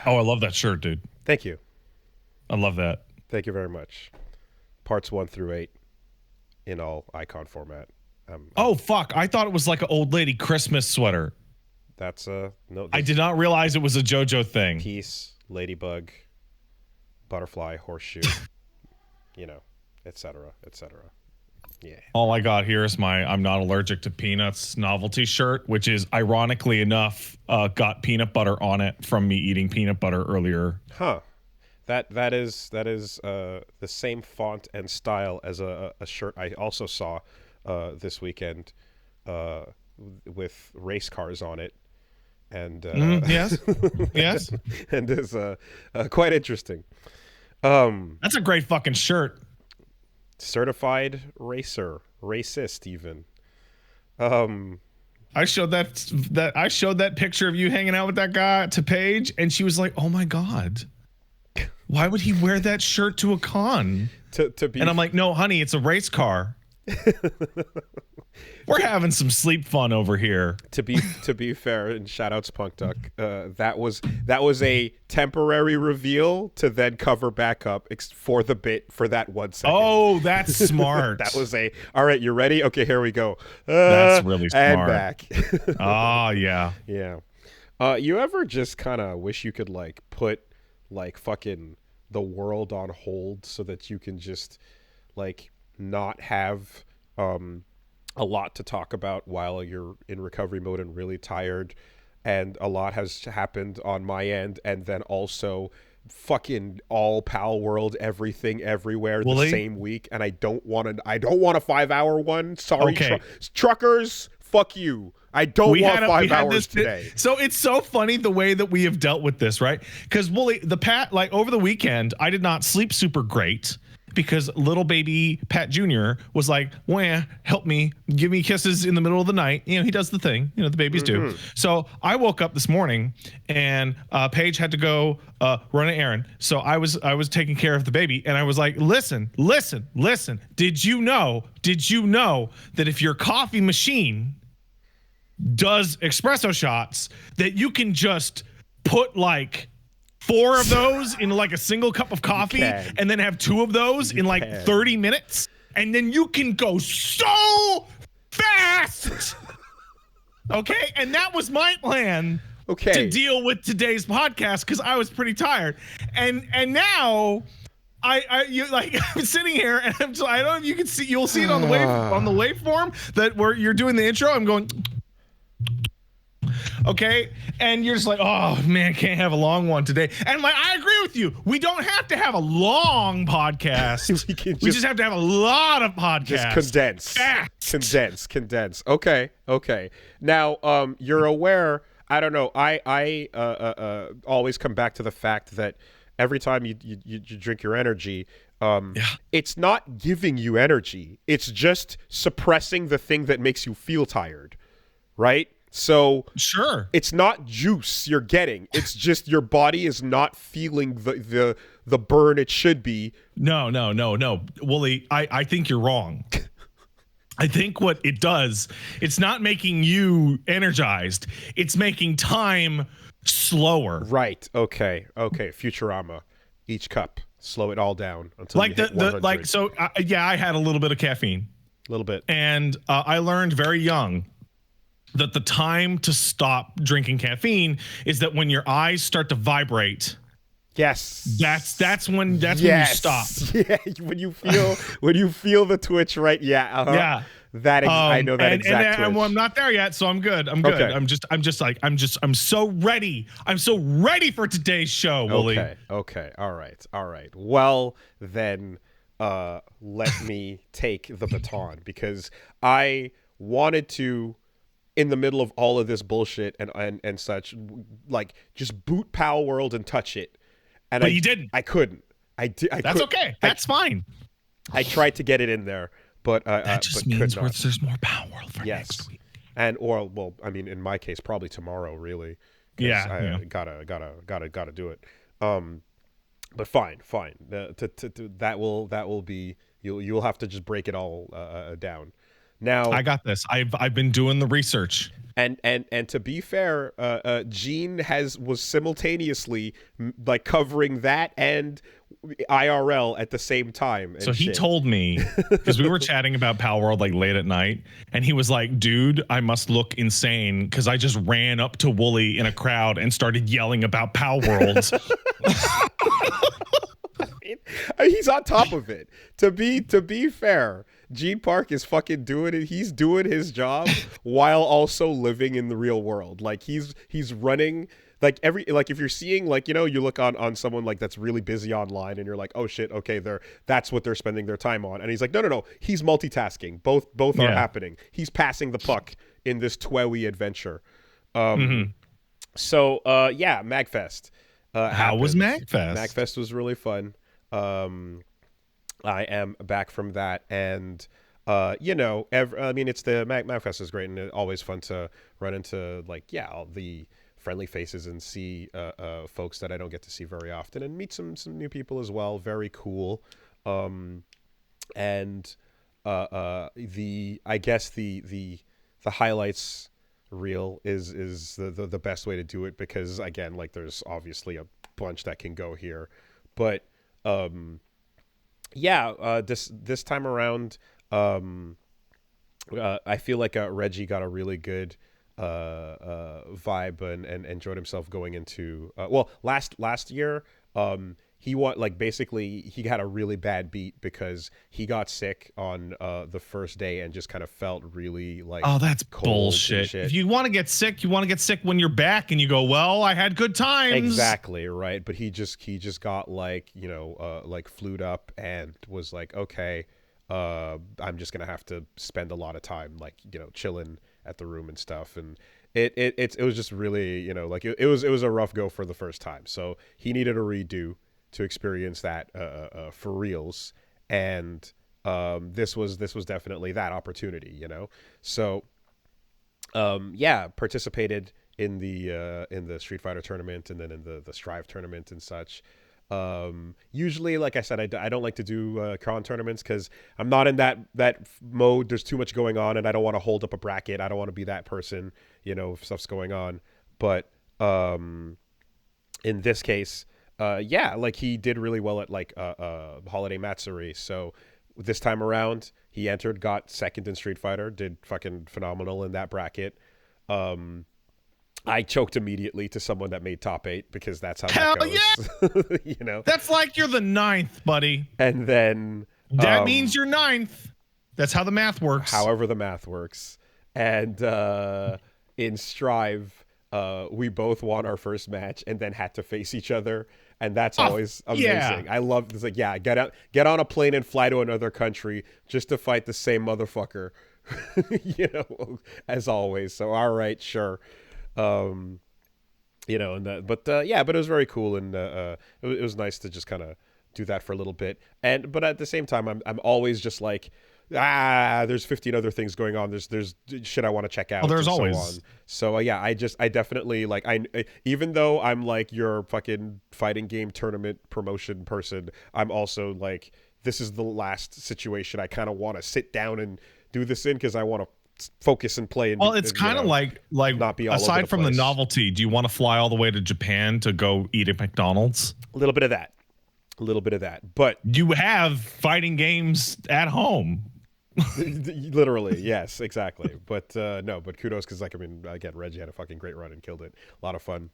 Oh, I love that shirt, dude. Thank you. I love that. Thank you very much. Parts 1 through 8 in all icon format. Oh, fuck. I thought it was like an old lady Christmas sweater. That's no. I did not realize it was a JoJo thing. Peace, ladybug, butterfly, horseshoe, etc., etc. Yeah. All I got here is my I'm not allergic to peanuts novelty shirt, which is ironically enough got peanut butter on it from me eating peanut butter earlier. Huh. That is the same font and style as a shirt I also saw this weekend with race cars on it. And yes, yes, and is quite interesting. That's a great fucking shirt. Certified racer, racist even. I showed that picture of you hanging out with that guy to Paige, and she was like, "Oh my god, why would he wear that shirt to a con?" To be, and I'm like, "No, honey, it's a race car." We're having some sleep fun over here. To be fair, and shout outs Punk Duck, that was a temporary reveal to then cover back up for the bit for that 1 second. Oh, that's smart. That was all right, you ready? Okay, here we go. That's really smart. And back. Oh, yeah. Yeah. You ever just kind of wish you could like put like fucking the world on hold so that you can just like not have a lot to talk about while you're in recovery mode and really tired, and a lot has happened on my end, and then also fucking all Palworld everything everywhere the same week, and I don't want a 5-hour one. Sorry, okay. Truckers, fuck you. I don't want 5 hours today. So it's so funny the way that we have dealt with this, right? Because Wooly, like over the weekend, I did not sleep super great, because little baby Pat Jr. was like, "Wah, help me, give me kisses in the middle of the night." He does the thing, the babies do. So I woke up this morning, and Paige had to go run an errand. So I was taking care of the baby, and I was like, listen. Did you know that if your coffee machine does espresso shots, that you can just put like 4 of those in like a single cup of coffee, and then have 2 of those in like 30 minutes, and then you can go so fast. Okay, and that was my plan. Okay, to deal with today's podcast, because I was pretty tired, and now I'm sitting here, and I don't know if you can see. You'll see it on the waveform that where you're doing the intro. I'm going. Okay, and you're just like, "Oh man, can't have a long one today." And like, I agree with you. We don't have to have a long podcast. we just have to have a lot of podcasts. Just condense. Okay. Now, you're aware. I don't know. I always come back to the fact that every time you drink your energy, it's not giving you energy. It's just suppressing the thing that makes you feel tired, right? So sure, it's not juice you're getting. It's just your body is not feeling the burn it should be. No. Wooly, I think you're wrong. I think what it does, it's not making you energized. It's making time slower. Right. Okay. Futurama. Each cup, slow it all down until like you hit 100. So I had a little bit of caffeine. A little bit. And I learned very young that the time to stop drinking caffeine is that when your eyes start to vibrate. Yes. That's when you stop. Yeah, when you feel the twitch, right? Yeah. Uh-huh. Yeah. I know that exact twitch. Well, I'm not there yet, so I'm good. I'm good. Okay. I'm so ready. I'm so ready for today's show, Wooly. Okay. All right. Well, then let me take the baton, because I wanted to, in the middle of all of this bullshit and such, like just boot Palworld and touch it. But you didn't. I couldn't. That's okay. That's fine. I tried to get it in there, but that just means there's more Palworld for next week. In my case, probably tomorrow, really. Yeah. Gotta do it. But fine. That will be. You'll have to just break it all down. Now I got this. I've been doing the research. And to be fair, Gene was simultaneously like covering that and IRL at the same time. So he told me, because we were chatting about Palworld like late at night, and he was like, dude, I must look insane because I just ran up to Wooly in a crowd and started yelling about Palworld. He's on top of it. To be fair, Gene Park is fucking doing it. He's doing his job while also living in the real world. Like he's running like if you're seeing like, you know, you look on someone like that's really busy online and you're like, oh shit, okay, that's what they're spending their time on. And he's like, no, he's multitasking. Both are happening. He's passing the puck in this TWEWY adventure. So yeah, MagFest. How was MagFest? MagFest was really fun. I am back from that, and you know, I mean, it's the MagFest is great, and it's always fun to run into like all the friendly faces and see folks that I don't get to see very often, and meet some new people as well. Very cool. And I guess the highlights reel is the best way to do it, because again, like there's obviously a bunch that can go here, but this time around, I feel like Reggie got a really good vibe and enjoyed himself going into last year. He basically he had a really bad beat because he got sick on the first day and just kind of felt really like, oh, that's bullshit. If you want to get sick, you want to get sick when you're back and you go, well, I had good times. Exactly, right. But he just got like, you know, like flued up and was like, okay, I'm just gonna have to spend a lot of time like, you know, chilling at the room and stuff. And it was just really, you know, like it was a rough go for the first time. So he needed a redo to experience that for reals, and this was definitely that opportunity, you know. So participated in the Street Fighter tournament, and then in the Strive tournament and such. Usually, like I said, I don't like to do Kron tournaments because I'm not in that mode. There's too much going on, and I don't want to hold up a bracket. I don't want to be that person, you know, if stuff's going on. But in this case, like he did really well at like Holiday Matsuri. So this time around, he entered, got second in Street Fighter, did fucking phenomenal in that bracket. I choked immediately to someone that made top 8 because that's how that goes. Yeah! You know, that's like you're the 9th, buddy. And then that means you're 9th. That's how the math works. However the math works. And in Strive, we both won our first match and then had to face each other, and that's always amazing. Yeah. I love this. Like, get on a plane and fly to another country just to fight the same motherfucker, you know, as always. So all right, sure. You know, and that, but it was very cool, and it was nice to just kind of do that for a little bit. But at the same time, I'm always just like, there's 15 other things going on. There's shit I want to check out. Well, there's always. So I definitely like, even though I'm like your fucking fighting game tournament promotion person, I'm also like, this is the last situation I kind of want to sit down and do this in, because I want to focus and play. And, well, it's kind of like not be all aside over from the the novelty, do you want to fly all the way to Japan to go eat at McDonald's? A little bit of that. But you have fighting games at home. Literally, yes, exactly. But but kudos, because like, I mean, again, Reggie had a fucking great run and killed it. A lot of fun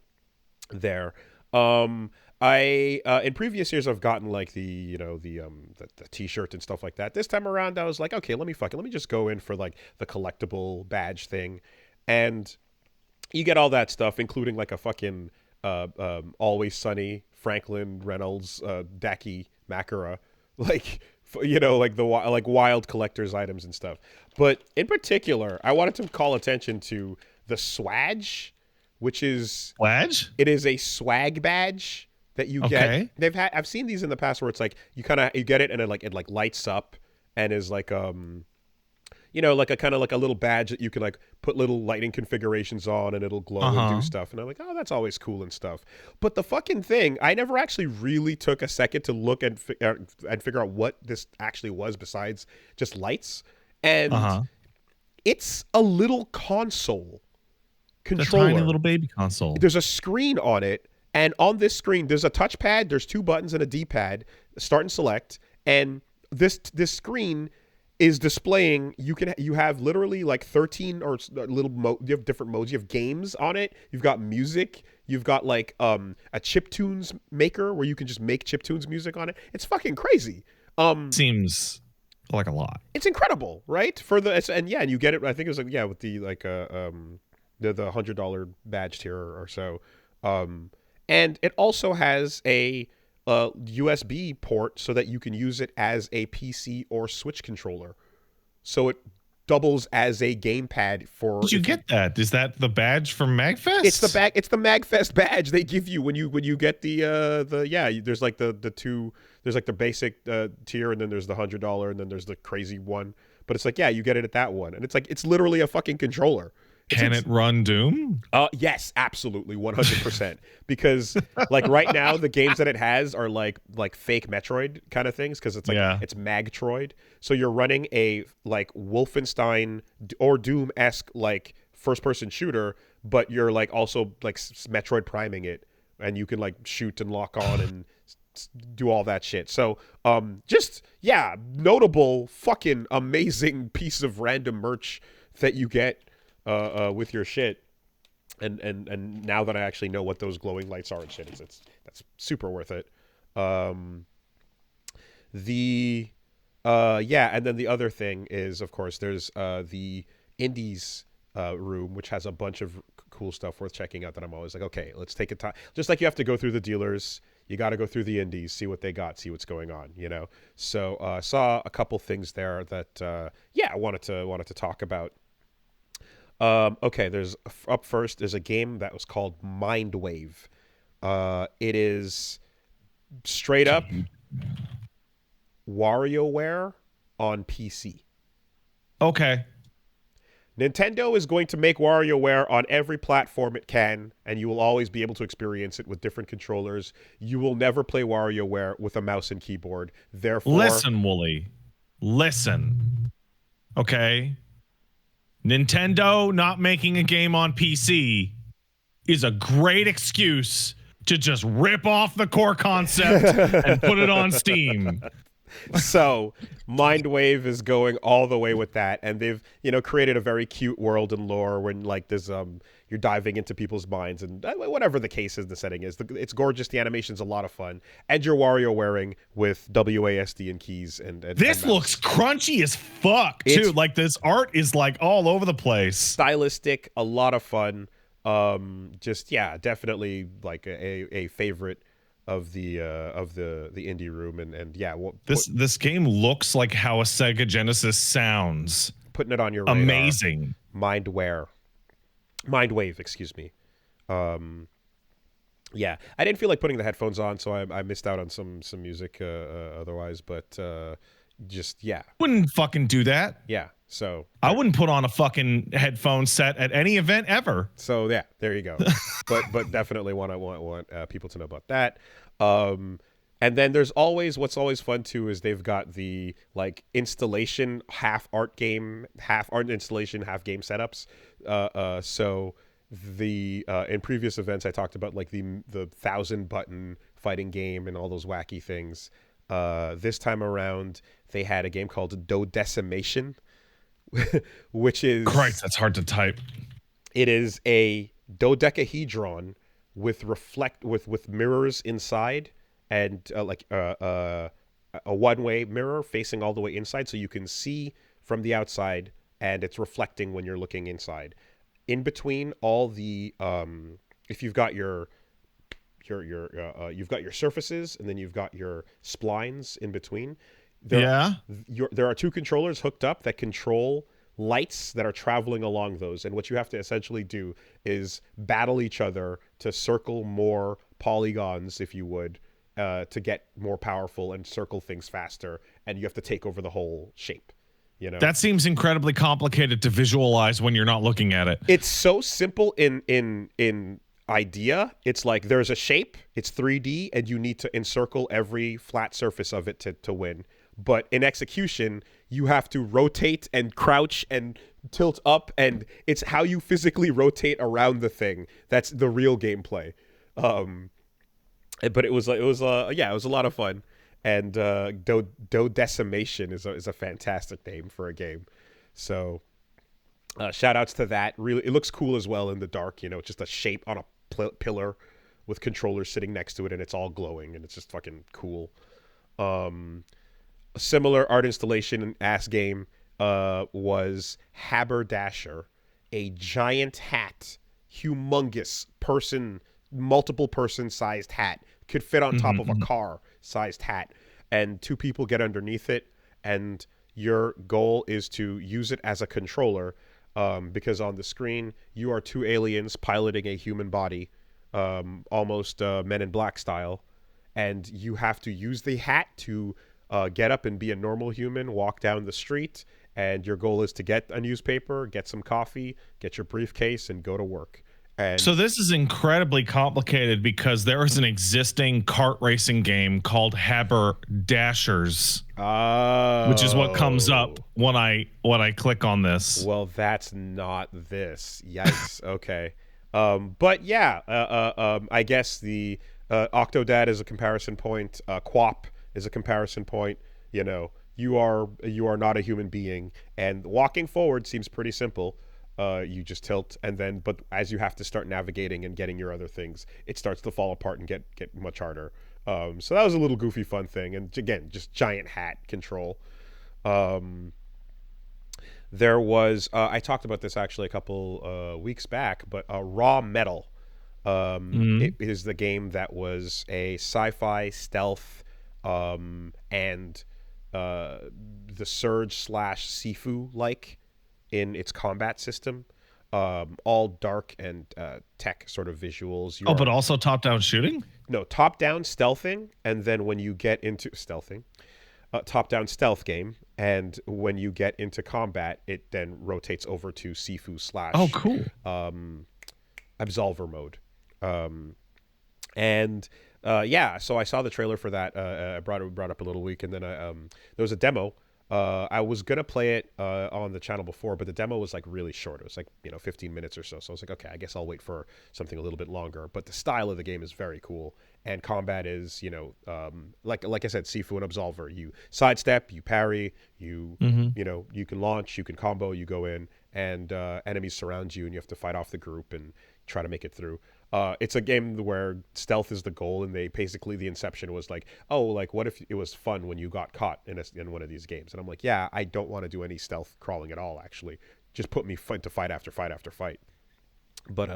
there. I in previous years I've gotten like the t-shirt and stuff like that. This time around I was like, okay, let me just go in for like the collectible badge thing, and you get all that stuff, including like a fucking Always Sunny Franklin Reynolds Daki Makara, like, you know, like the like wild collector's items and stuff. But in particular, I wanted to call attention to the swag, which is Swag? It is a swag badge that you get. I've seen these in the past where it's like you get it and it lights up and is like you know, like a kind of like a little badge that you can like put little lighting configurations on and it'll glow and do stuff. And I'm like, oh, that's always cool and stuff. But the fucking thing, I never actually really took a second to look and figure out what this actually was besides just lights. And it's a little console The controller. tiny little baby console. There's a screen on it, and on this screen, there's a touchpad. There's 2 buttons and a D-pad, start and select. And this screen is displaying. You have literally like 13 or you have different modes. You have games on it. You've got music. You've got like a chiptunes maker where you can just make chiptunes music on it. It's fucking crazy. Seems like a lot. It's incredible, right? And you get it. I think it was like with the like the $100 badge tier or so. And it also has a USB port so that you can use it as a PC or Switch controller. So it doubles as a gamepad for. Did you get that? Is that the badge from MagFest? It's the MagFest badge they give you when you get the there's like the two, there's like the basic tier, and then there's the $100, and then there's the crazy one. But it's like, yeah, you get it at that one, and it's like it's literally a fucking controller. Can it run Doom? Yes, absolutely, 100%. Because like right now, the games that it has are like fake Metroid kind of things, because it's like it's Magtroid. So you're running a like Wolfenstein or Doom-esque like first-person shooter, but you're like also like Metroid priming it, and you can like shoot and lock on and do all that shit. So notable fucking amazing piece of random merch that you get with your shit, and now that I actually know what those glowing lights are and shit, that's super worth it. And then the other thing is, of course, there's the indies room, which has a bunch of cool stuff worth checking out that I'm always like, okay, let's take a time. Just like you have to go through the dealers, you got to go through the indies, see what they got, see what's going on, you know. So saw a couple things there that I wanted to talk about. Okay, there's up first. There's a game that was called Mindwave. It is straight up WarioWare on PC. Okay. Nintendo is going to make WarioWare on every platform it can, and you will always be able to experience it with different controllers. You will never play WarioWare with a mouse and keyboard. Therefore, listen, Wooly. Listen. Okay. Nintendo not making a game on PC is a great excuse to just rip off the core concept and put it on Steam. So Mindwave is going all the way with that, and they've created a very cute world and lore when like there's you're diving into people's minds, and whatever the case is, the setting is, it's gorgeous. The animation's a lot of fun, and you're Wario wearing with WASD and keys and this and looks crunchy as fuck too. Like this art is like all over the place. Stylistic, a lot of fun. Definitely like a favorite of the indie room, and this game looks like how a Sega Genesis sounds. Putting it on your radar. Amazing. Mindwave, excuse me. I didn't feel like putting the headphones on, so I missed out on some music otherwise, but wouldn't fucking do that. So I wouldn't put on a fucking headphone set at any event ever. So yeah, there you go. but definitely want people to know about that. And then there's what's always fun too is they've got the like installation, half art installation, half game setups. So the in previous events I talked about like the 1,000 button fighting game and all those wacky things. This time around they had a game called Dodecimation, which is Christ, that's hard to type. It is a dodecahedron with mirrors inside, and a one-way mirror facing all the way inside, so you can see from the outside, and it's reflecting when you're looking inside. In between all the if you've got you've got your surfaces, and then you've got your splines in between. There are 2 controllers hooked up that control lights that are traveling along those, and what you have to essentially do is battle each other to circle more polygons, if you would, to get more powerful and circle things faster, and you have to take over the whole shape. That seems incredibly complicated to visualize when you're not looking at it. It's so simple in idea. It's like there's a shape, it's 3D, and you need to encircle every flat surface of it to win. But in execution, you have to rotate and crouch and tilt up, and it's how you physically rotate around the thing. That's the real gameplay. But it was yeah, it was a lot of fun. And Do Decimation is a fantastic name for a game. So shout outs to that. Really, it looks cool as well in the dark. It's just a shape on a pillar with controllers sitting next to it, and it's all glowing, and it's just fucking cool. A similar art installation ass game was Haberdasher, a giant hat, humongous multiple person sized hat, could fit on top of a car sized hat, and two people get underneath it, and your goal is to use it as a controller, because on the screen you are two aliens piloting a human body, almost Men in Black style, and you have to use the hat to get up and be a normal human, walk down the street, and your goal is to get a newspaper, get some coffee, get your briefcase, and go to work. And so this is incredibly complicated because there is an existing kart racing game called Haberdashers, which is what comes up when I click on this. Well, that's not this. Yikes. Okay. But yeah, I guess the Octodad is a comparison point. Quap is a comparison point. You are not a human being, and walking forward seems pretty simple. You just tilt, and then, but as you have to start navigating and getting your other things, it starts to fall apart and get much harder. So that was a little goofy fun thing, and again, just giant hat control. There was I talked about this actually a couple weeks back, but Raw Metal. It is the game that was a sci-fi stealth, and the Surge / Sifu like in its combat system, all dark and tech sort of visuals. But also top-down shooting? No, top-down stealthing, and then when you get into stealthing, top-down stealth game, and when you get into combat, it then rotates over to Sifu / cool. Absolver mode. And yeah, so I saw the trailer for that. I brought up a little week, and then there was a demo. I was gonna play it on the channel before, but the demo was like really short. It was like 15 minutes or so. So I was like, okay, I guess I'll wait for something a little bit longer. But the style of the game is very cool, and combat is like I said, Sifu and Absolver. You sidestep, you parry, you you can launch, you can combo, you go in, and enemies surround you, and you have to fight off the group and try to make it through. It's a game where stealth is the goal, and the inception was like, oh, like what if it was fun when you got caught in one of these games? And I'm like, yeah, I don't want to do any stealth crawling at all, actually. Just put me to fight after fight after fight. But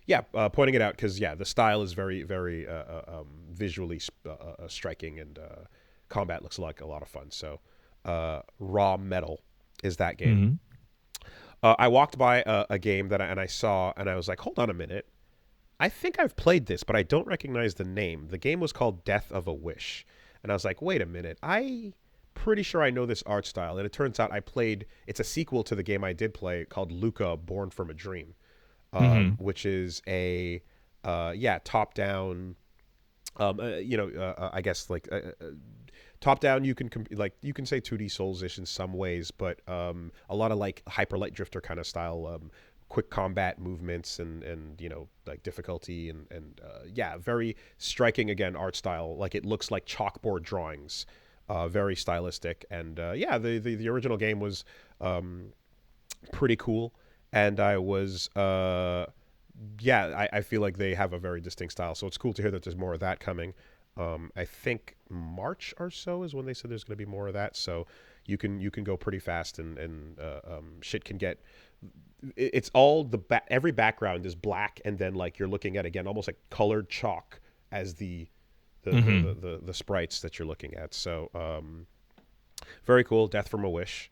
yeah, pointing it out because the style is very, very visually striking, and combat looks like a lot of fun. So Raw Metal is that game. I walked by a game that I saw, and I was like, hold on a minute. I think I've played this, but I don't recognize the name. The game was called Death of a Wish. And I was like, wait a minute. I'm pretty sure I know this art style. And it turns out it's a sequel to the game I did play called Luca, Born from a Dream, which is a, top-down, I guess like top-down. You can say 2D Souls-ish in some ways, but a lot of like Hyper Light Drifter kind of style, quick combat movements and like difficulty and very striking again art style. Like it looks like chalkboard drawings, very stylistic, and the original game was pretty cool, and I was I feel like they have a very distinct style, so it's cool to hear that there's more of that coming. I think March or so is when they said there's going to be more of that, so you can go pretty fast, and shit can get. It's all every background is black, and then like you're looking at again almost like colored chalk as the sprites that you're looking at. So very cool. Death of a Wish.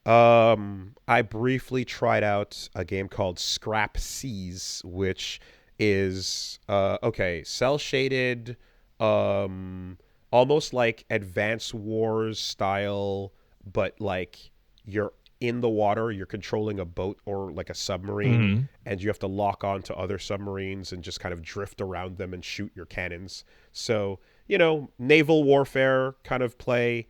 I briefly tried out a game called Scrap Seas, which is cell shaded, almost like Advance Wars style, but like you're in the water, you're controlling a boat or like a submarine, and you have to lock on to other submarines and just kind of drift around them and shoot your cannons. So naval warfare kind of play,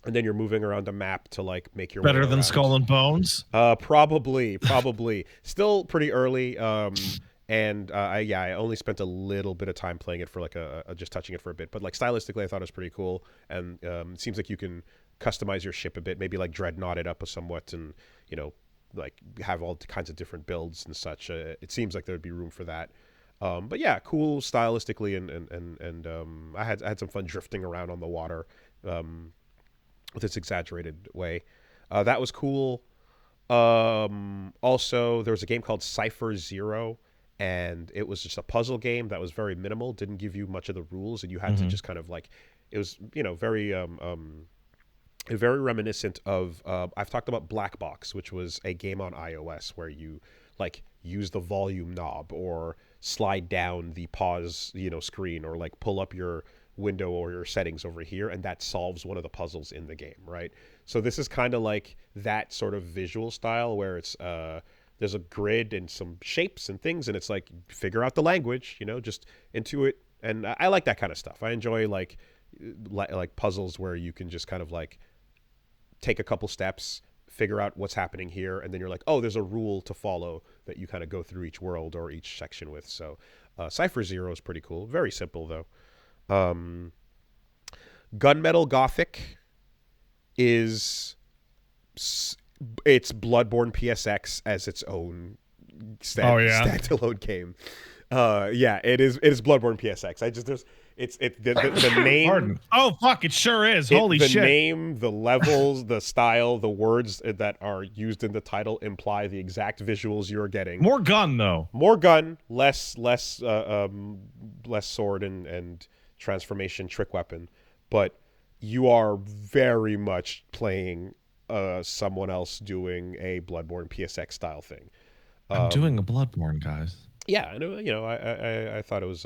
And then you're moving around a map to like make your way Better than around. Skull and Bones? Probably. Still pretty early. And I only spent a little bit of time playing it for like just touching it for a bit. But like stylistically, I thought it was pretty cool. And it seems like you can customize your ship a bit, maybe like dreadnought it up somewhat, and like have all kinds of different builds and such. It seems like there would be room for that. But yeah, cool stylistically, and I had some fun drifting around on the water. With its exaggerated way. That was cool. Also, there was a game called Cypher Zero, and it was just a puzzle game that was very minimal, didn't give you much of the rules, and you had to just kind of like, it was, very reminiscent of, I've talked about Black Box, which was a game on iOS where you like use the volume knob or slide down the pause, screen, or like pull up your window or your settings over here, and that solves one of the puzzles in the game, right? So this is kind of like that sort of visual style where it's there's a grid and some shapes and things, and it's like figure out the language, just intuit. And I like that kind of stuff. I enjoy like puzzles where you can just kind of like take a couple steps, figure out what's happening here, and then you're like, oh, there's a rule to follow that you kind of go through each world or each section with. So Cypher Zero is pretty cool. Very simple though. Gunmetal Gothic it's Bloodborne PSX as its own standalone game. It is Bloodborne PSX. The name. Pardon. Oh fuck! It sure is. Holy shit! The name, the levels, the style, the words that are used in the title imply the exact visuals you are getting. More gun though. More gun, less sword and transformation trick weapon, but you are very much playing someone else doing a Bloodborne PSX style thing. I'm doing a Bloodborne, guys. Yeah, I know. I thought it was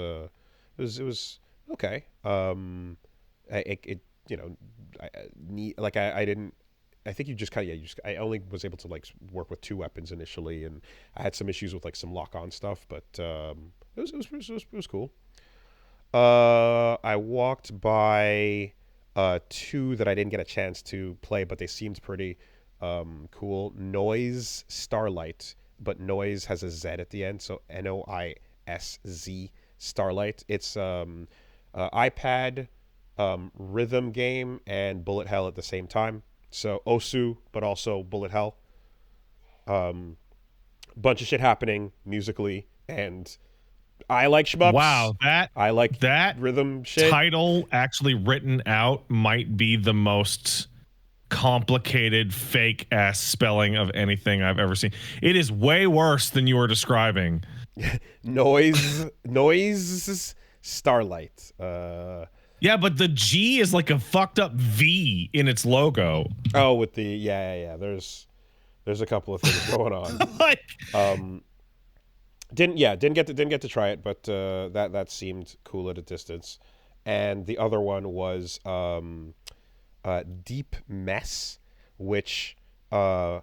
okay. I think you just kind of I only was able to like work with 2 weapons initially, and I had some issues with like some lock-on stuff, but it was cool. I walked by 2 that I didn't get a chance to play, but they seemed pretty cool. Noise Starlight, but Noise has a Z at the end, so NOISZ Starlight. It's iPad rhythm game and bullet hell at the same time. So Osu, but also bullet hell. Bunch of shit happening musically, and I like shmups. Wow, I like that rhythm shit. Title actually written out might be the most complicated fake ass spelling of anything I've ever seen. It is way worse than you were describing. Noise Starlight. Yeah, but the G is like a fucked up V in its logo. Oh, with the yeah. There's a couple of things going on. Like, didn't get to try it, but that seemed cool at a distance. And the other one was Deep Mess, which I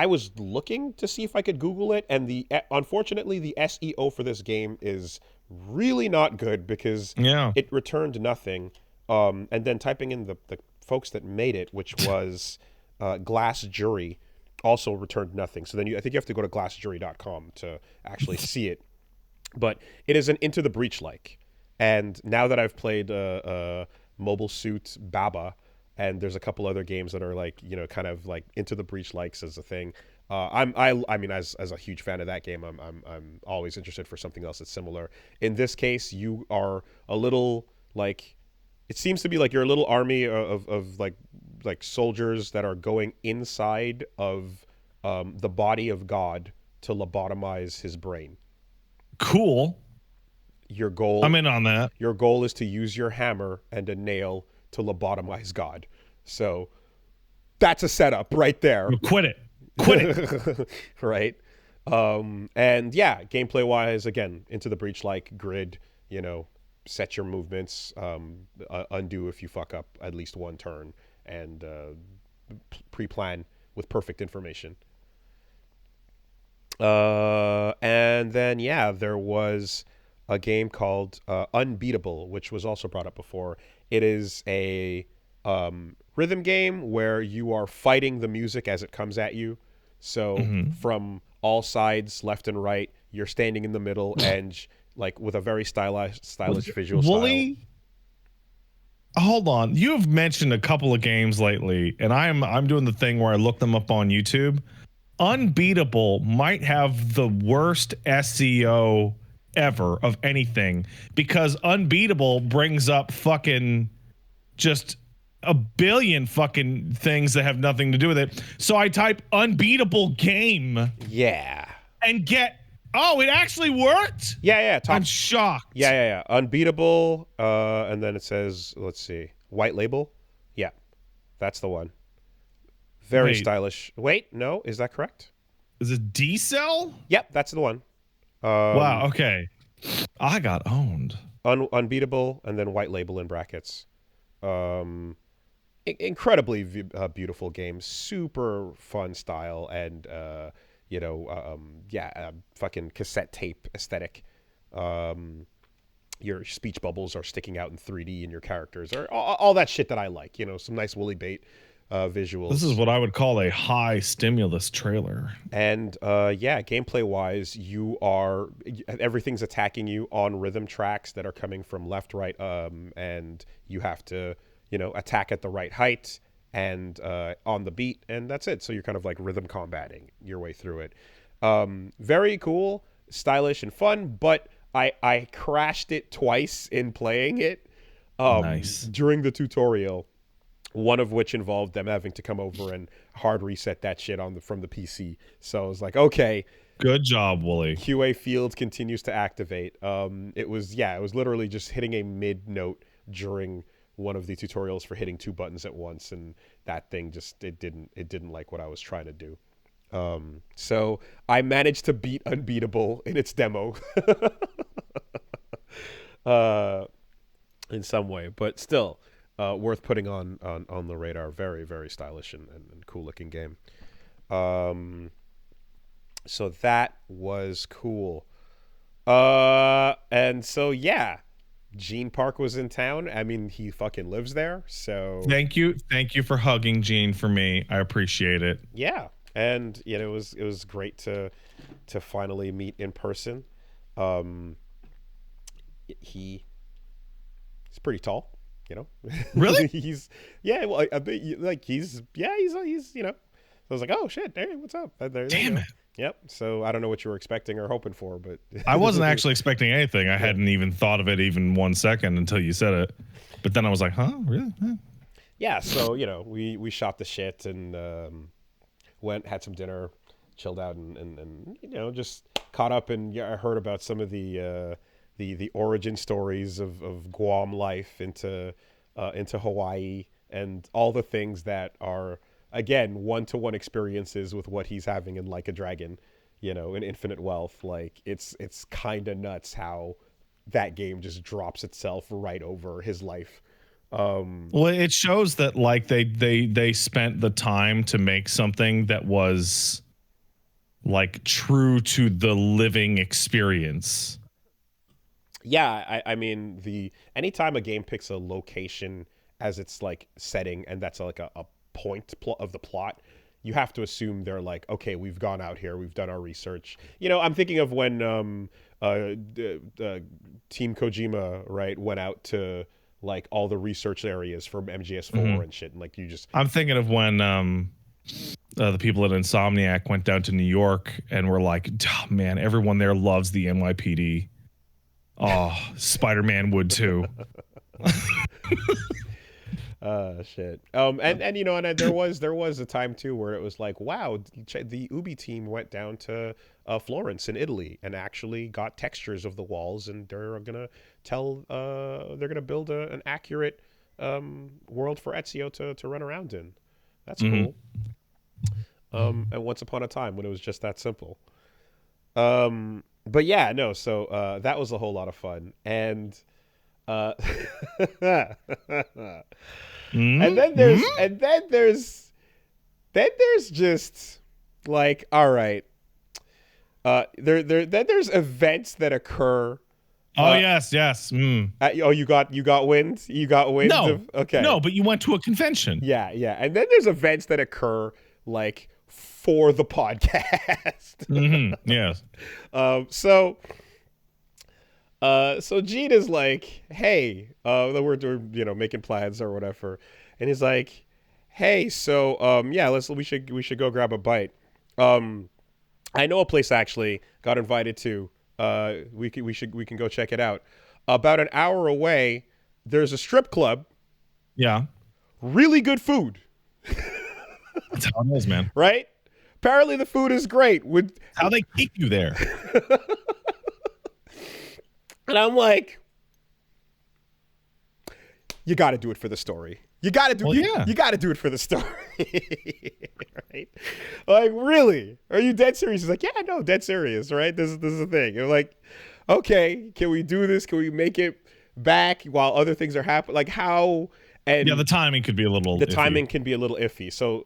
was looking to see if I could Google it, and unfortunately the SEO for this game is really not good because it returned nothing. And then typing in the folks that made it, which was Glass Jury, also returned nothing. So then I think you have to go to glassjury.com to actually see it. But it is an Into the Breach like. And now that I've played Mobile Suit Baba, and there's a couple other games that are like, kind of like Into the Breach likes as a thing. I mean, as a huge fan of that game, I'm always interested for something else that's similar. In this case, you are a little like, it seems to be like you're a little army of like soldiers that are going inside of the body of God to lobotomize his brain. Cool. Your goal. I'm in on that. Your goal is to use your hammer and a nail to lobotomize God. So that's a setup right there. Quit it. Right. And yeah, gameplay wise, again, Into the Breach like grid, set your movements, undo if you fuck up at least one turn, and pre-plan with perfect information. And then there was a game called Unbeatable, which was also brought up before. It is a rhythm game where you are fighting the music as it comes at you. So from all sides, left and right, you're standing in the middle, and like with a very stylish visual Wooly, style. hold on. You have mentioned a couple of games lately, and I'm doing the thing where I look them up on YouTube. Unbeatable might have the worst SEO ever of anything, because Unbeatable brings up fucking just a billion fucking things that have nothing to do with it. So I type unbeatable game Yeah. and get, oh, it actually worked? Yeah. I'm shocked. Yeah. Unbeatable. And then it says, let's see, White Label. Yeah, that's the one. Very stylish. Wait, no, is that correct? Is it D-Cell? Yep, that's the one. Wow, okay. I got owned. Unbeatable, and then White Label in brackets. Incredibly beautiful game, super fun style, and fucking cassette tape aesthetic. Your speech bubbles are sticking out in 3D, and your characters are all that shit that I like. Some nice woolly bait visuals. This is what I would call a high stimulus trailer. And gameplay wise, everything's attacking you on rhythm tracks that are coming from left, right, and you have to attack at the right height and on the beat, and that's it. So you're kind of like rhythm combating your way through it. Very cool, stylish, and fun, but I crashed it twice in playing it Nice. during the tutorial, one of which involved them having to come over and hard reset that shit from the PC. So I was like, okay. Good job, Wooly. QA field continues to activate. It was literally just hitting a mid note during one of the tutorials for hitting two buttons at once, and that thing just it didn't like what I was trying to do. So I managed to beat Unbeatable in its demo. In some way, but still worth putting on the radar. Very, very stylish and cool looking game. So that was cool. And so yeah, Gene Park was in town. I mean, he fucking lives there. So thank you for hugging Gene for me. I appreciate it. Yeah, and it was great to finally meet in person. He's pretty tall, Really? he's I was like, oh shit, hey, what's up? Damn it. Yep. So I don't know what you were expecting or hoping for, but I wasn't actually expecting anything. I hadn't even thought of it even 1 second until you said it. But then I was like, huh? Really? Huh? Yeah. So, we shot the shit and had some dinner, chilled out and just caught up. And I heard about some of the origin stories of Guam life into Hawaii and all the things that are, again, one-to-one experiences with what he's having in Like a Dragon, in Infinite Wealth. Like it's kind of nuts how that game just drops itself right over his life. Well, it shows that like they spent the time to make something that was like true to the living experience. Yeah, I mean, anytime a game picks a location as its like setting, and that's like a point of the plot, you have to assume they're like, okay, we've gone out here, we've done our research. I'm thinking of when Team Kojima, right, went out to like all the research areas from MGS4 and shit, and like I'm thinking of when the people at Insomniac went down to New York and were like, oh, man, everyone there loves the NYPD. Oh, Spider-Man would too. Shit. And there was a time too where it was like, wow, the Ubi team went down to Florence in Italy and actually got textures of the walls, and they're gonna build an accurate world for Ezio to run around in. That's cool. And once upon a time when it was just that simple. But yeah, no. So that was a whole lot of fun, and and then there's just like, all right, there's events that occur Oh yes, yes. Mm. You got wind. You got wind No, of okay. no, but you went to a convention. Yeah, yeah. And then there's events that occur like for the podcast. Yes. So Gene is like, hey, we're making plans or whatever, and he's like, hey, so yeah, we should go grab a bite. I know a place actually got invited to. We can go check it out. About an hour away, there's a strip club. Yeah. Really good food. That's how it is, man. Right? Apparently the food is great. How they keep you there. And I'm like, you got to do it for the story. You got to do you got to do it for the story. Right? Like, really? Are you dead serious? He's like, yeah, no, dead serious, right? This is the thing. You're like, okay, can we do this? Can we make it back while other things are happening? Like, how? And yeah, the timing could be a little. Timing can be a little iffy. So,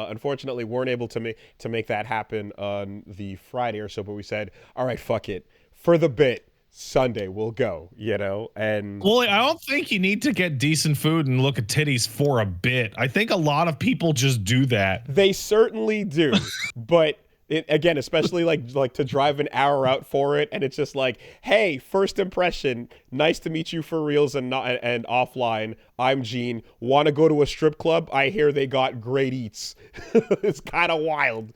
unfortunately, weren't able to make that happen on the Friday or so. But we said, all right, fuck it, for the bit. Sunday we'll go, and well, I don't think you need to get decent food and look at titties for a bit. I think a lot of people just do that. They certainly do, but again, especially like to drive an hour out for it, and it's just like, hey, first impression, nice to meet you for reals and offline. I'm Gene. Want to go to a strip club? I hear they got great eats. It's kind of wild,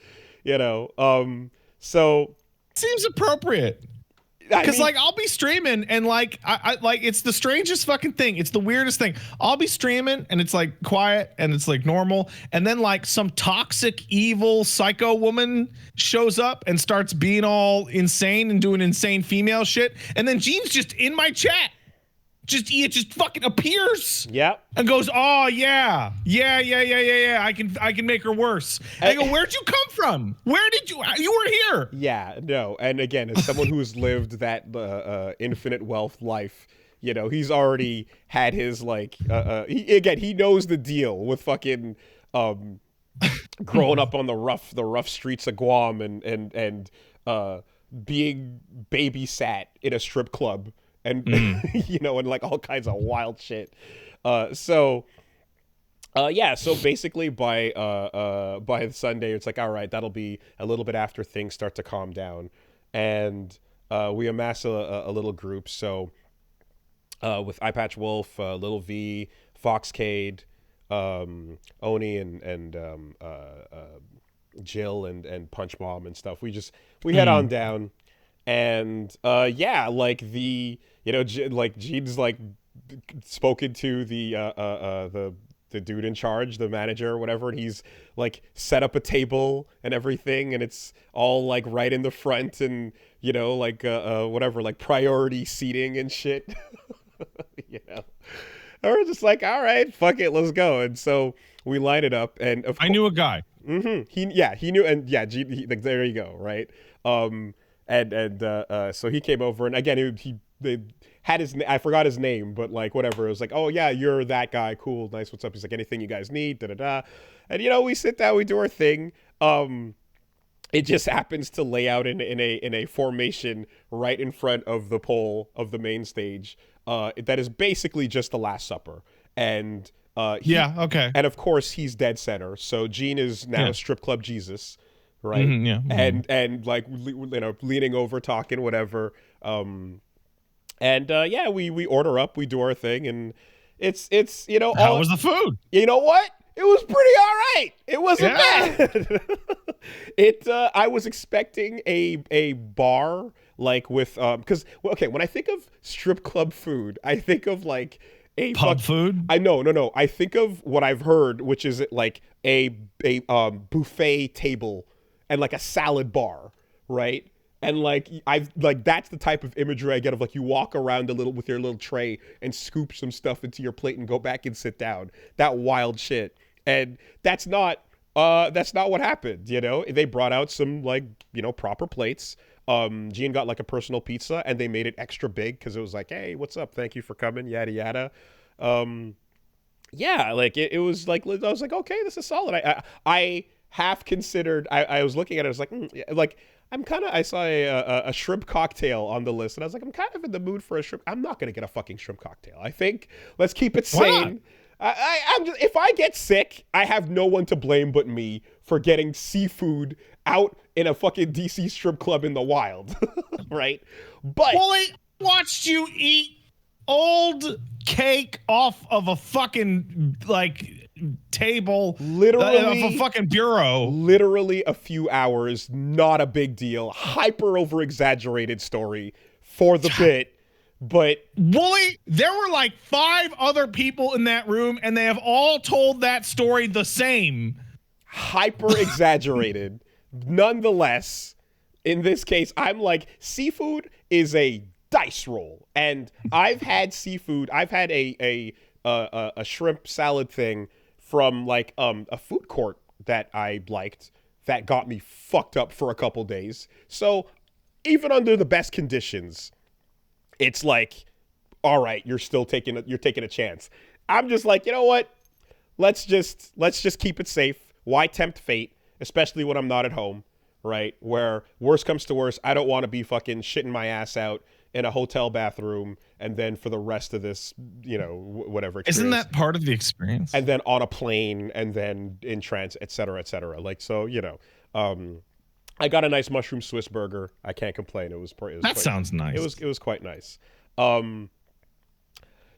So seems appropriate. Because like I'll be streaming and like I like it's the strangest fucking thing. It's the weirdest thing. I'll be streaming and it's like quiet and it's like normal, and then like some toxic, evil, psycho woman shows up and starts being all insane and doing insane female shit, and then Gene's just in my chat. It just fucking appears. Yep. And goes, oh yeah. I can make her worse. And I go, where'd you come from? Where did you were here? Yeah, no. And again, as someone who's lived that infinite wealth life, he's already had his he knows the deal with fucking growing up on the rough streets of Guam and being babysat in a strip club. And and like all kinds of wild shit. So basically by Sunday it's like, all right, that'll be a little bit after things start to calm down, and we amass a little group. So with Eyepatch Wolf, Little V, Foxcade, Oni, and Jill and Punch Mom and stuff. We head on down. And like Gene's like spoken to the dude in charge, the manager or whatever, and he's like set up a table and everything, and it's all like right in the front, and whatever, like priority seating and shit. And we're just like, all right, fuck it, let's go. And so we line it up, and I knew a guy. He knew, and Gene, there you go, right? So he came over, and again, they had I forgot his name, but like whatever. It was like, oh yeah, you're that guy. Cool, nice. What's up? He's like, anything you guys need, da da da. And we sit down, we do our thing. It just happens to lay out in a formation right in front of the pole of the main stage. That is basically just the Last Supper, and okay. And of course, he's dead center. So Gene is now Strip Club Jesus. Right. And like leaning over, talking, whatever. We order up, we do our thing, and it's how was the food? You know what? It was pretty all right. It wasn't bad. I was expecting a bar like with because when I think of strip club food, I think of like a pub food. No. I think of what I've heard, which is like a buffet table. And like a salad bar, right? And like that's the type of imagery I get of like you walk around a little with your little tray and scoop some stuff into your plate and go back and sit down. That wild shit. And that's not what happened, They brought out some proper plates. Gene got like a personal pizza, and they made it extra big because it was like, hey, what's up? Thank you for coming, yada yada. It was like I was like, okay, this is solid. half considered. I was looking at it. I was like, yeah, like I saw a shrimp cocktail on the list, and I was like, I'm kind of in the mood for a shrimp. I'm not gonna get a fucking shrimp cocktail. I think let's keep it sane. I'm just, if I get sick, I have no one to blame but me for getting seafood out in a fucking DC strip club in the wild, right? But Wooly, watched you eat old cake off of a fucking like table, literally of a fucking bureau. Literally a few hours, not a big deal. Hyper over exaggerated story for the bit. But Wooly, there were like 5 other people in that room, and they have all told that story the same. Hyper exaggerated. Nonetheless, in this case, I'm like, seafood is a dice roll, and I've had seafood. I've had a shrimp salad thing from like a food court that I liked that got me fucked up for a couple days. So even under the best conditions, it's like, all right, you're taking a chance. I'm just like, you know what? Let's just keep it safe. Why tempt fate, especially when I'm not at home, right? Where worst comes to worst, I don't want to be fucking shitting my ass out in a hotel bathroom and then for the rest of this, whatever experience. Isn't that part of the experience? And then on a plane and then in transit, et cetera, et cetera. Like, so, I got a nice mushroom Swiss burger. I can't complain. That sounds nice. It was quite nice.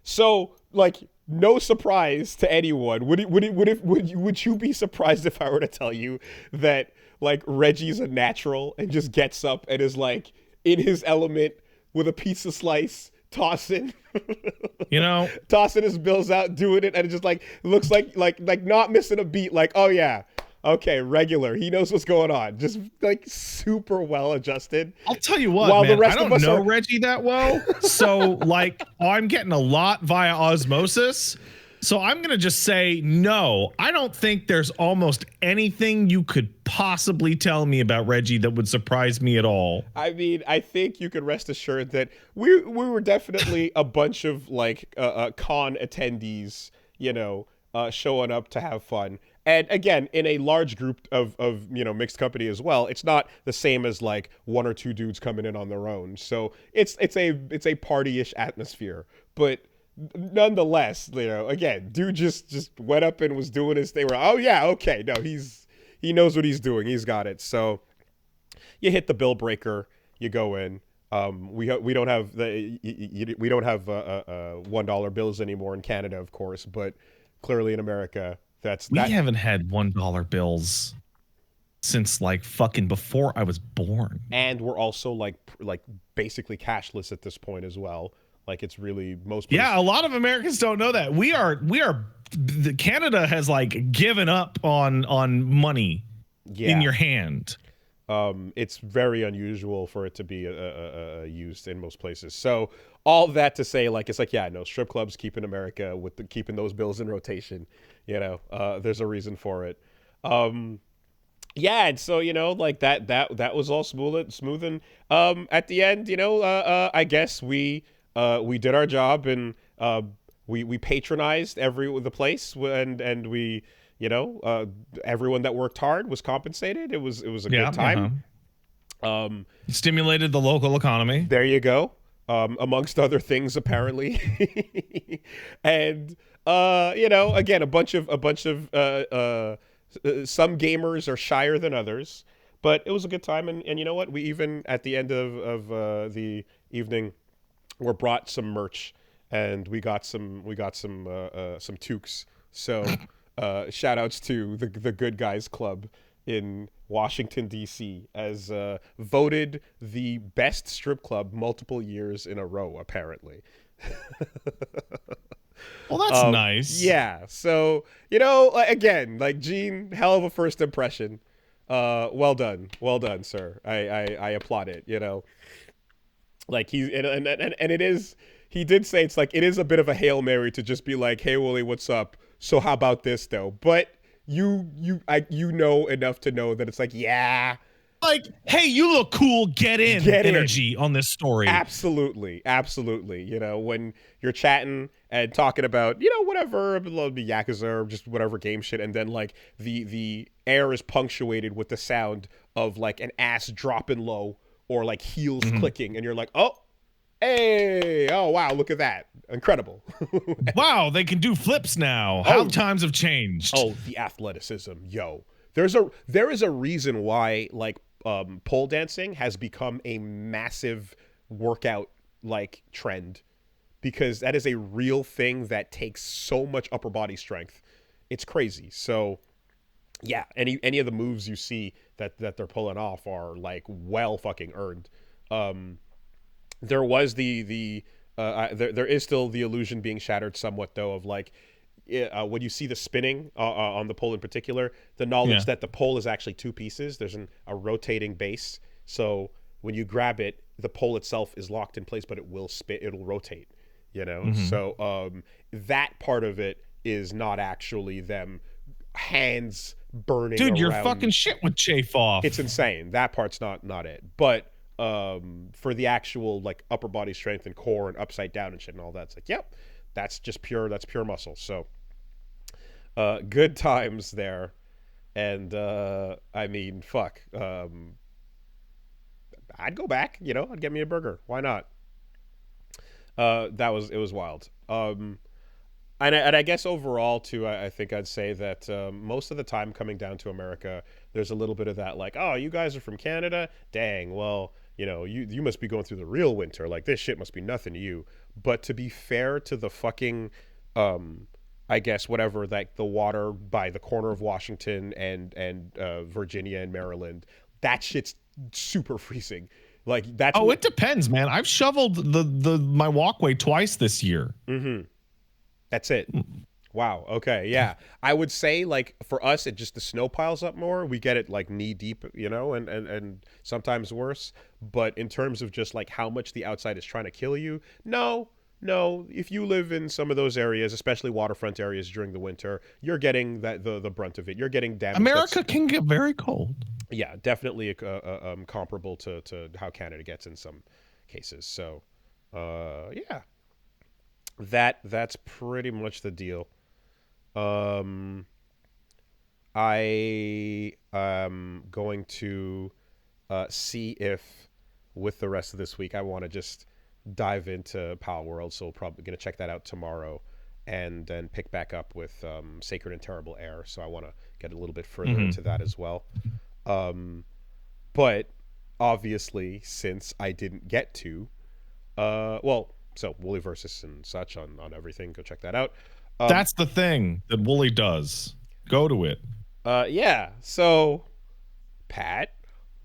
So like, no surprise to anyone. Would you be surprised if I were to tell you that like Reggie's a natural and just gets up and is like in his element with a pizza slice, tossing his bills out, doing it, and it just like looks like not missing a beat. Like, oh yeah. Okay, regular. He knows what's going on. Just like super well adjusted. I'll tell you what, man, I don't know Reggie that well. So like I'm getting a lot via osmosis. So I'm going to just say no. I don't think there's almost anything you could possibly tell me about Reggie that would surprise me at all. I mean, I think you could rest assured that we were definitely a bunch of like con attendees, showing up to have fun. And again, in a large group of mixed company as well, it's not the same as like 1 or 2 dudes coming in on their own. So it's a party-ish atmosphere. But nonetheless, again, dude just went up and was doing his thing. Oh yeah, okay, no, he knows what he's doing. He's got it. So you hit the bill breaker, you go in. We don't have $1 bills anymore in Canada, of course, but clearly in America. We haven't had $1 bills since like fucking before I was born. And we're also like basically cashless at this point as well. Like it's really Yeah, a lot of Americans don't know that. Canada has like given up on money in your hand. It's very unusual for it to be used in most places. So all that to say, like, it's like, yeah, no, strip clubs keeping America keeping those bills in rotation. There's a reason for it. Yeah, and so like that was all smooth and at the end, I guess we did our job and we patronized the place and we everyone that worked hard was compensated. It was a good time. Stimulated the local economy. There you go. Amongst other things, apparently. And again, a bunch of some gamers are shyer than others, but it was a good time. And you know what? We even at the end of the evening were brought some merch, and we got some toques. So shout outs to the Good Guys Club in Washington, D.C. as voted the best strip club multiple years in a row, apparently. Well, that's nice. Yeah. So, again, like Gene, hell of a first impression. Well done, sir. I applaud it. Like and it is. He did say it's like it is a bit of a Hail Mary to just be like, "Hey, Wooly, what's up? So how about this though?" But you know enough to know that it's like, yeah. Like, hey, you look cool. Get in energy on this story. Absolutely. When you're chatting and talking about, whatever, the Yakuza or just whatever game shit, and then like the air is punctuated with the sound of like an ass dropping low or like heels clicking, and you're like, oh, hey, oh wow, look at that, incredible. Wow, they can do flips now. How times have changed. Oh, the athleticism, yo. There is a reason why like pole dancing has become a massive workout like trend, because that is a real thing that takes so much upper body strength. It's crazy. So yeah, any of the moves you see that they're pulling off are like well fucking earned. There was there is still the illusion being shattered somewhat though of like when you see the spinning on the pole in particular, the knowledge that the pole is actually two pieces. There's a rotating base, so when you grab it, the pole itself is locked in place, but it will spin, it'll rotate. So that part of it is not actually them hands burning. Dude, your around. fucking shit would chafe off. It's insane. That part's not it. But for the actual like upper body strength and core and upside down and shit and all that, it's like, yep, that's pure muscle. So good times there. And I mean, fuck. I'd go back, I'd get me a burger. Why not? It was wild. And I guess overall too, I think I'd say that most of the time coming down to America, there's a little bit of that like, oh, you guys are from Canada? Dang, well, you must be going through the real winter. Like this shit must be nothing to you. But to be fair to the fucking, I guess whatever, like the water by the corner of Washington and Virginia and Maryland, that shit's super freezing. Like that's it depends, man. I've shoveled my walkway twice this year. That's it. Wow. Okay. Yeah. I would say like for us, it just the snow piles up more. We get it like knee deep, and sometimes worse. But in terms of just like how much the outside is trying to kill you, no. If you live in some of those areas, especially waterfront areas during the winter, you're getting the brunt of it. You're getting damage. America can get very cold. Yeah, definitely comparable to how Canada gets in some cases. So, yeah. That's pretty much the deal. I am going to see if with the rest of this week I want to just dive into Palworld, so probably going to check that out tomorrow and then pick back up with Sacred and Terrible Air. So I want to get a little bit further into that as well. But obviously, since I didn't get to, so Wooly versus and such on everything, go check that out. That's the thing that Wooly does. Go to it. Yeah. So, Pat,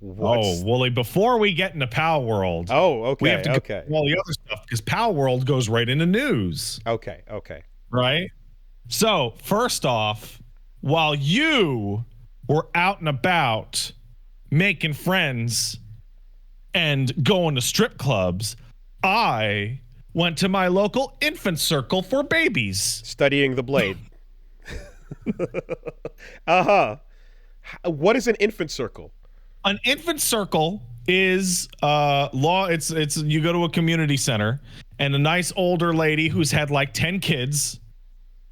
Wooly, before we get into Palworld, okay, we have to go all the other stuff because Palworld goes right into news. Okay. Right? So, first off, while you were out and about making friends and going to strip clubs, I went to my local infant circle for babies. Studying the blade. What is an infant circle? An infant circle is it's you go to a community center and a nice older lady who's had like 10 kids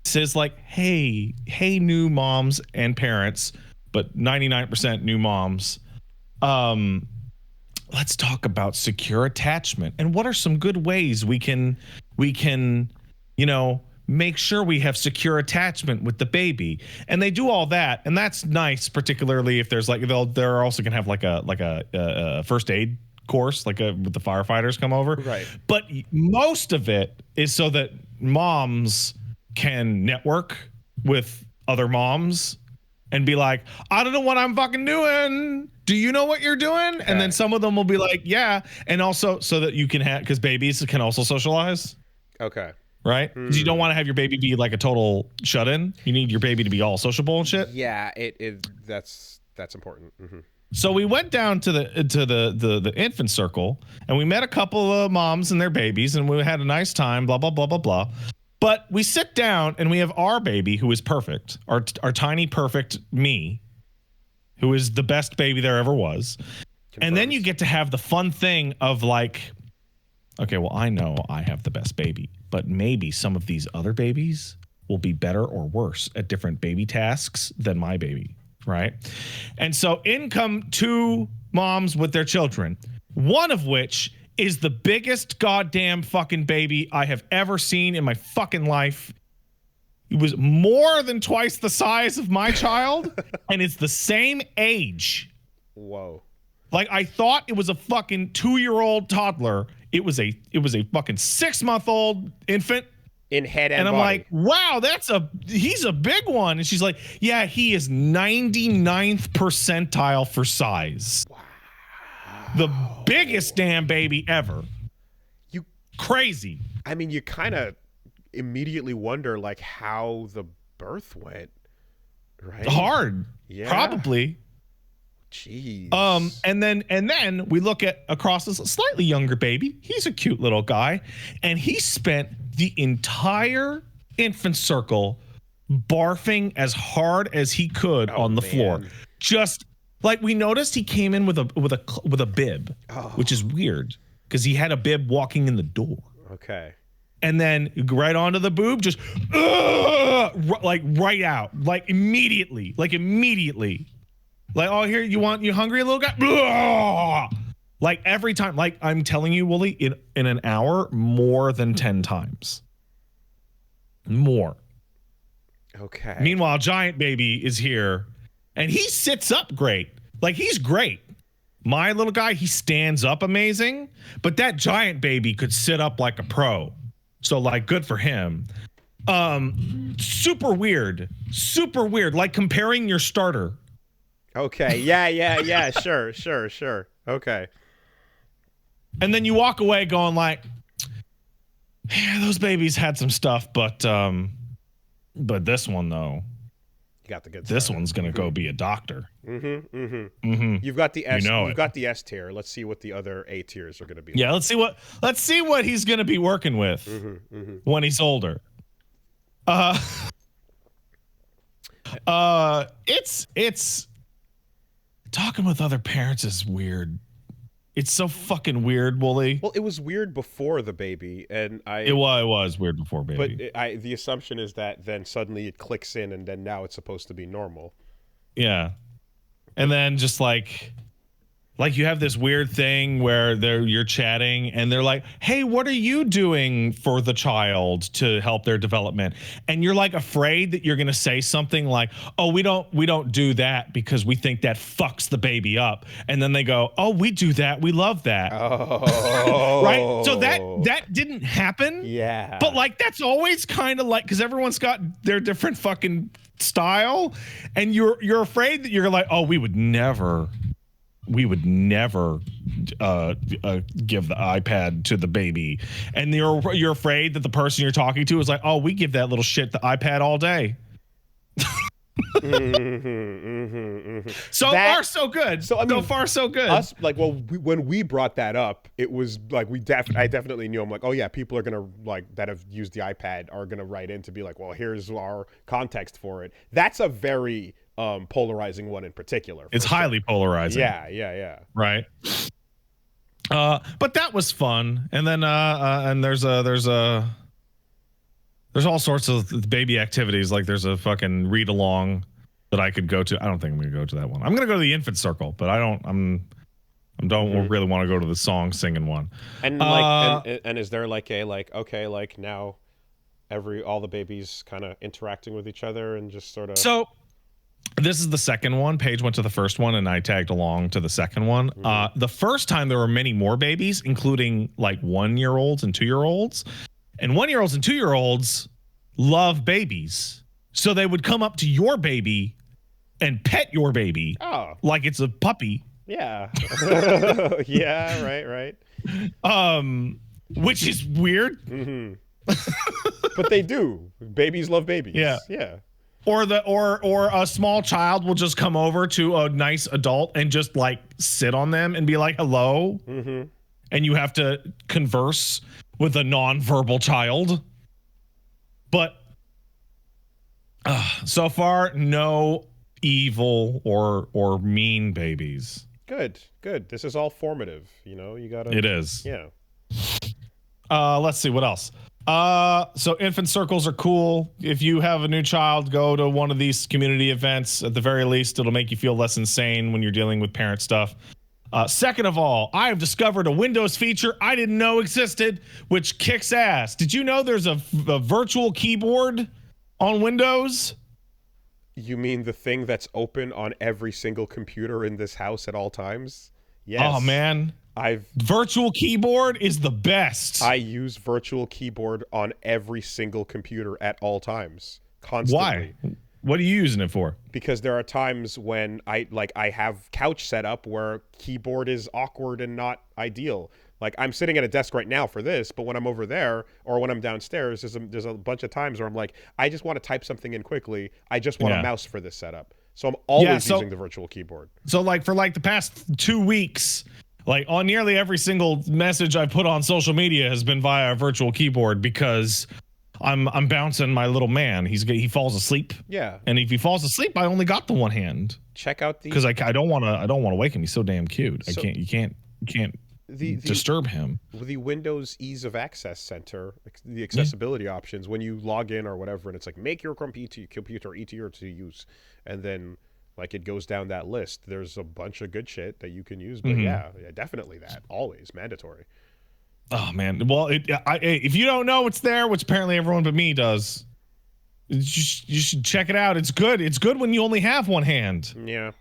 says like, hey new moms and parents, but 99% new moms, let's talk about secure attachment and what are some good ways we can make sure we have secure attachment with the baby. And they do all that, and that's nice, particularly if there's like they're also gonna have like a first aid course, like with the firefighters come over, right? But most of it is so that moms can network with other moms and be like, I don't know what I'm fucking doing. Do you know what you're doing? And then some of them will be like, yeah. And also so that you can have, because babies can also socialize. Okay. Right? Because you don't want to have your baby be like a total shut-in. You need your baby to be all sociable and shit. Yeah, that's important. Mm-hmm. So we went down to the infant circle and we met a couple of moms and their babies and we had a nice time, blah, blah, blah, blah, blah. But we sit down and we have our baby who is perfect, our tiny perfect me, who is the best baby there ever was. Confirms. And then you get to have the fun thing of like okay, well, I know I have the best baby, but maybe some of these other babies will be better or worse at different baby tasks than my baby, right? And so in come two moms with their children, one of which is the biggest goddamn fucking baby I have ever seen in my fucking life. It was more than twice the size of my child, and it's the same age. Whoa. Like, I thought it was a fucking 2-year-old toddler. It was a fucking 6-month-old infant. In head and I'm body. like, wow, he's a big one. And she's like, yeah, he is 99th percentile for size. Wow. The biggest damn baby ever. Crazy. I mean, you kind of immediately wonder like how the birth went, right? Hard. Yeah. Probably. Jeez. And then we look at across this slightly younger baby. He's a cute little guy, and he spent the entire infant circle barfing as hard as he could on the floor. Just like we noticed, he came in with a bib, which is weird because he had a bib walking in the door. Okay. And then right onto the boob, just like right out, like immediately. Like, oh, here, you hungry, little guy? Like every time, like I'm telling you, Wooly, in an hour, more than 10 times. More. Okay. Meanwhile, Giant Baby is here, and he sits up great. Like, he's great. My little guy, he stands up amazing, but that Giant Baby could sit up like a pro. So, like, good for him. Super weird. Like comparing your starter. Okay. Yeah. Sure. Okay. And then you walk away going like, yeah, those babies had some stuff, but this one though, you got the good. This one's gonna go be a doctor. You've got the S. You've got the S tier. Let's see what the other A tiers are gonna be. Yeah, let's see what he's gonna be working with when he's older. It's talking with other parents is weird. It's so fucking weird, Wooly. Well, it was weird before the baby, and it was weird before baby. But the assumption is that then suddenly it clicks in, and then now it's supposed to be normal. Yeah, and then just like you have this weird thing where you're chatting and they're like, hey, what are you doing for the child to help their development? And you're like afraid that you're going to say something like, oh, we don't do that because we think that fucks the baby up. And then they go, oh, we do that. We love that. Oh. Right. So that didn't happen. Yeah. But like, that's always kind of like, because everyone's got their different fucking style. And you're afraid that you're like, oh, we would never give the iPad to the baby, and you're afraid that the person you're talking to is like, oh, we give that little shit the iPad all day. So far so good. So I mean, so far so good. Us, like, when we brought that up, it was like I definitely knew. I'm like, oh yeah, people are gonna like that have used the iPad are gonna write in to be like, well, here's our context for it. That's a very polarizing one in particular. It's highly polarizing. Yeah. Right. But that was fun. And then and there's all sorts of baby activities. Like there's a fucking read along that I could go to. I don't think I'm gonna go to that one. I'm gonna go to the infant circle, but I don't really want to go to the song singing one. And like and is there like a okay, like now all the babies kind of interacting with each other and just sort of. So this is the second one. Paige went to the first one and I tagged along to the second one. The first time there were many more babies, including like 1-year-olds and 2-year-olds. And 1-year-olds and 2-year-olds love babies. So they would come up to your baby and pet your baby like it's a puppy. Yeah. Yeah, right. Which is weird. But they do. Babies love babies. Yeah. Or a small child will just come over to a nice adult and just like sit on them and be like, hello. And you have to converse with a non-verbal child. But so far, no evil or mean babies. Good. This is all formative. You know, you gotta. It is. Yeah. Let's see what else. So infant circles are cool. If you have a new child, go to one of these community events. At the very least, it'll make you feel less insane when you're dealing with parent stuff. Second of all, I have discovered a Windows feature I didn't know existed, which kicks ass. Did you know there's a virtual keyboard on Windows? You mean the thing that's open on every single computer in this house at all times? Yes. Oh man, virtual keyboard is the best. I use virtual keyboard on every single computer at all times, constantly. Why? What are you using it for? Because there are times when I have couch set up where keyboard is awkward and not ideal. Like I'm sitting at a desk right now for this, but when I'm over there or when I'm downstairs, there's a bunch of times where I'm like, I just want to type something in quickly. I just want a mouse for this setup. So I'm always using the virtual keyboard. So like for like the past 2 weeks, like on nearly every single message I put on social media has been via a virtual keyboard because I'm bouncing my little man. He falls asleep. Yeah. And if he falls asleep, I only got the one hand. Check out the because I don't want to wake him. He's so damn cute. So you can't disturb him. The Windows Ease of Access Center, the accessibility options, when you log in or whatever, and it's like make your computer easier to use, and then like it goes down that list. There's a bunch of good shit that you can use, but yeah, definitely that always mandatory. Oh man, well, if you don't know it's there, which apparently everyone but me does, you should check it out. It's good. It's good when you only have one hand. Yeah,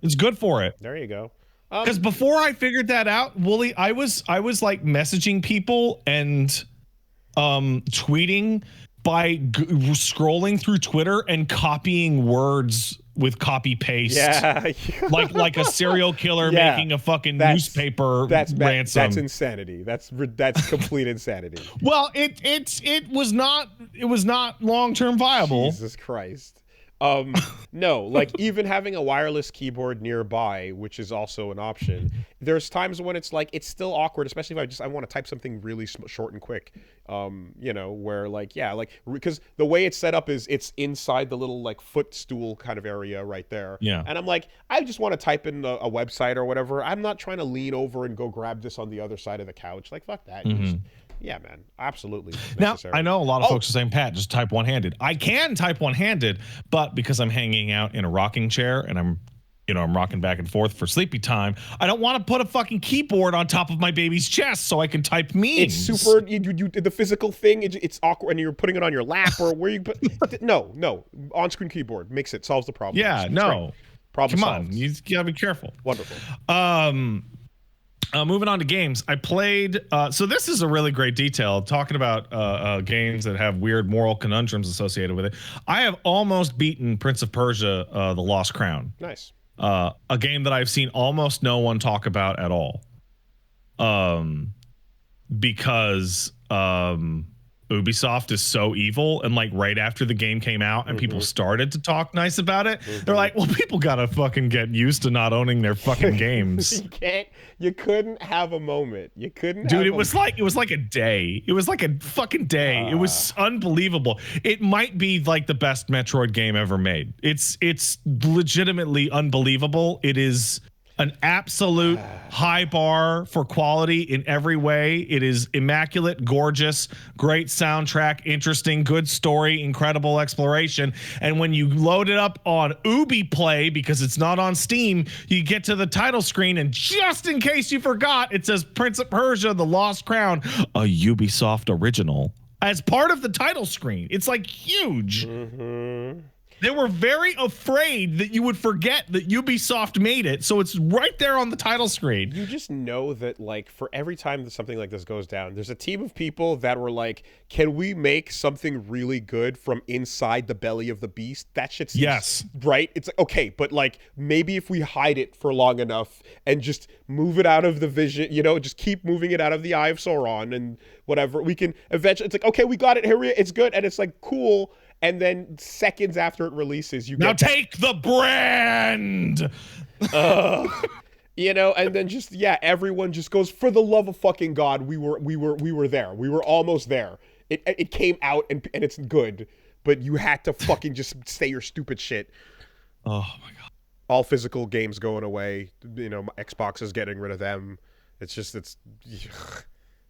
it's good for it. There you go. Because before I figured that out, Wooly, I was like messaging people and tweeting by scrolling through Twitter and copying words with copy paste. Yeah. like a serial killer making a fucking newspaper ransom. That's insanity. That's complete insanity. Well, it was not long-term viable. Jesus Christ. No, like even having a wireless keyboard nearby, which is also an option. There's times when it's like, it's still awkward, especially if I want to type something really short and quick, where like, because the way it's set up is it's inside the little like footstool kind of area right there. Yeah. And I'm like, I just want to type in a website or whatever. I'm not trying to lean over and go grab this on the other side of the couch. Like, fuck that. Yeah, man. Absolutely necessary. Now, I know a lot of folks are saying, Pat, just type one-handed. I can type one-handed, but because I'm hanging out in a rocking chair and I'm rocking back and forth for sleepy time, I don't want to put a fucking keyboard on top of my baby's chest so I can type memes. It's super, the physical thing, it's awkward, and you're putting it on your lap or where you put, no, on-screen keyboard, solves the problem. Yeah, no. Problem Come solved. on, you gotta be careful. Wonderful. Moving on to games, I played. So this is a really great detail talking about games that have weird moral conundrums associated with it. I have almost beaten Prince of Persia: The Lost Crown. Nice. A game that I've seen almost no one talk about at all. Because Ubisoft is so evil, and like right after the game came out and people started to talk nice about it, they're like, well, people gotta fucking get used to not owning their fucking games. You couldn't have a moment. You couldn't. Dude, it was like a day. It was like a fucking day. It was unbelievable. It might be like the best Metroid game ever made. It's legitimately unbelievable. It is an absolute high bar for quality in every way. It is immaculate, gorgeous, great soundtrack, interesting, good story, incredible exploration. And when you load it up on Ubi Play, because it's not on Steam, you get to the title screen, and just in case you forgot, it says Prince of Persia: The Lost Crown, a Ubisoft original, as part of the title screen. It's like huge. They were very afraid that you would forget that Ubisoft made it, so it's right there on the title screen. You just know that, like, for every time that something like this goes down, there's a team of people that were like, can we make something really good from inside the belly of the beast? That shit seems right. It's like, okay, but like maybe if we hide it for long enough and just move it out of the vision, just keep moving it out of the eye of Sauron and whatever, we can eventually, it's like, okay, we got it, here it's good, and it's like, cool. And then seconds after it releases, you now take the brand. And then just everyone just goes, for the love of fucking God, we were there. We were almost there. It came out and it's good, but you had to fucking just say your stupid shit. Oh my God. All physical games going away. Xbox is getting rid of them.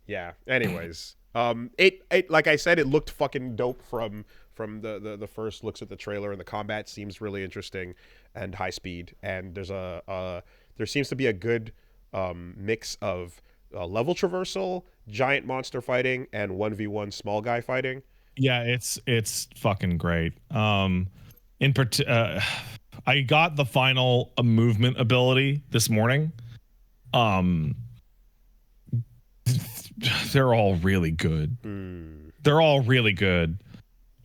Yeah. Anyways, it like I said, it looked fucking dope from the first looks at the trailer, and the combat seems really interesting and high speed. And there seems to be a good mix of level traversal, giant monster fighting, and 1v1 small guy fighting. Yeah, it's fucking great. I got the final movement ability this morning. They're all really good. They're all really good.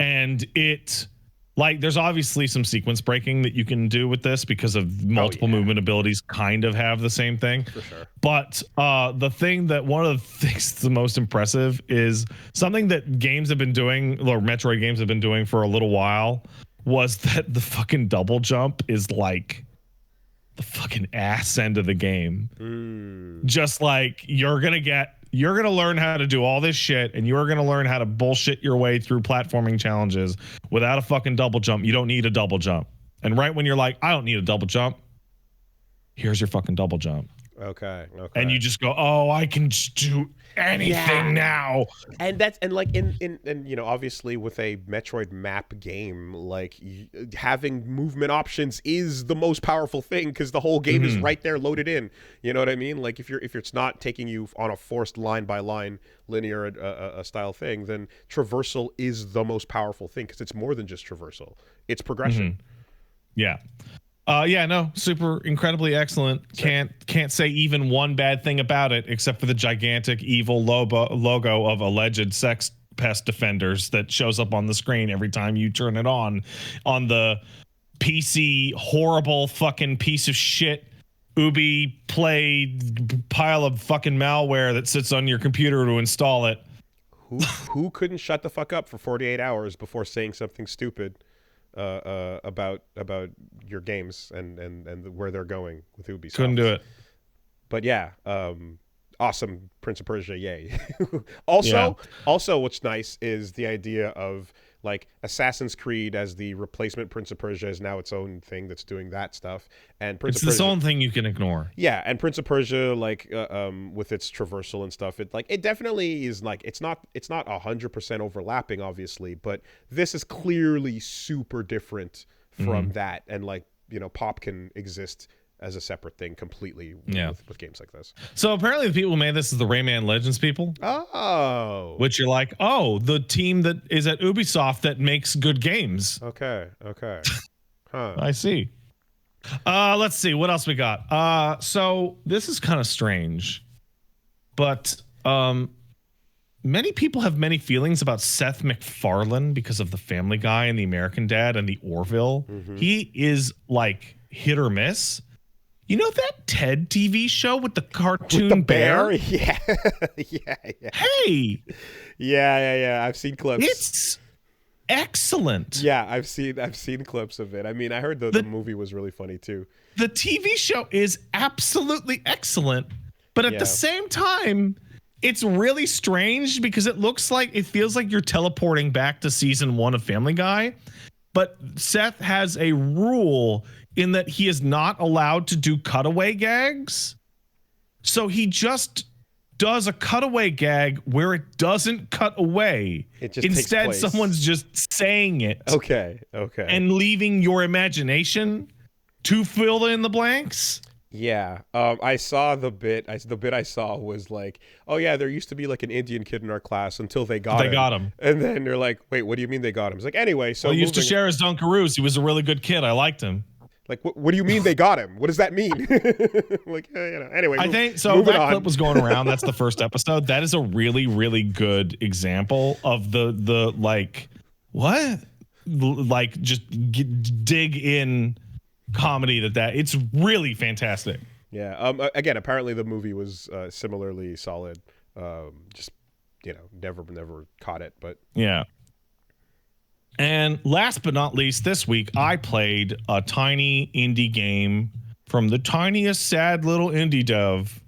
And there's obviously some sequence breaking that you can do with this because of multiple movement abilities kind of have the same thing. For sure. But one of the things that's the most impressive is something that games have been doing, or Metroid games have been doing for a little while, was that the fucking double jump is like the fucking ass end of the game. Just like you're going to learn how to do all this shit, and you're going to learn how to bullshit your way through platforming challenges without a fucking double jump. You don't need a double jump. And right when you're like, I don't need a double jump, here's your fucking double jump. Okay. And you just go, oh, I can just do anything now. And that's, and like in you know, obviously with a Metroid map game, like having movement options is the most powerful thing, because the whole game is right there loaded in. You know what I mean? Like if it's not taking you on a forced line by line linear style thing, then traversal is the most powerful thing, because it's more than just traversal. It's progression. Yeah. No, super incredibly excellent. Can't say even one bad thing about it, except for the gigantic evil logo of alleged sex pest defenders that shows up on the screen every time you turn it on the PC horrible fucking piece of shit Ubi Play pile of fucking malware that sits on your computer to install it. Who couldn't shut the fuck up for 48 hours before saying something stupid about your games and where they're going with Ubisoft? Couldn't do it. But yeah, awesome. Prince of Persia, yay. Also what's nice is the idea of like Assassin's Creed as the replacement Prince of Persia is now its own thing that's doing that stuff, and Prince of Persia, its own thing you can ignore. Yeah, and Prince of Persia, like with its traversal and stuff, it definitely is like it's not 100% overlapping, obviously, but this is clearly super different from that, and like, you know, Pop can exist as a separate thing completely with games like this. So apparently the people who made this is the Rayman Legends people. Oh. Which you're like, oh, the team that is at Ubisoft that makes good games. Okay. Huh. I see. Let's see what else we got. So this is kind of strange, but many people have many feelings about Seth MacFarlane because of the Family Guy and the American Dad and the Orville. He is like hit or miss. You know that TED TV show with the cartoon with the bear? Yeah. Hey. Yeah. I've seen clips. It's excellent. Yeah, I've seen clips of it. I mean, I heard the movie was really funny too. The TV show is absolutely excellent, but at the same time, it's really strange because it feels like you're teleporting back to season 1 of Family Guy. But Seth has a rule in that he is not allowed to do cutaway gags. So he just does a cutaway gag where it doesn't cut away. It just Instead, takes place. Someone's just saying it. Okay. And leaving your imagination to fill in the blanks. Yeah. I saw the bit. The bit I saw was like, oh yeah, there used to be like an Indian kid in our class until they got him. And then they're like, wait, what do you mean they got him? It's like, anyway, so he used to share his Dunkaroos. He was a really good kid. I liked him. Like, what do you mean they got him? What does that mean? Like, you know. Anyway, I think so. That clip was going around. That's the first episode. That is a really, really good example of the like what, like just dig in comedy that it's really fantastic. Yeah. Again, apparently the movie was similarly solid. Just, you know, never caught it, but yeah. And last but not least, this week I played a tiny indie game from the tiniest sad little indie dev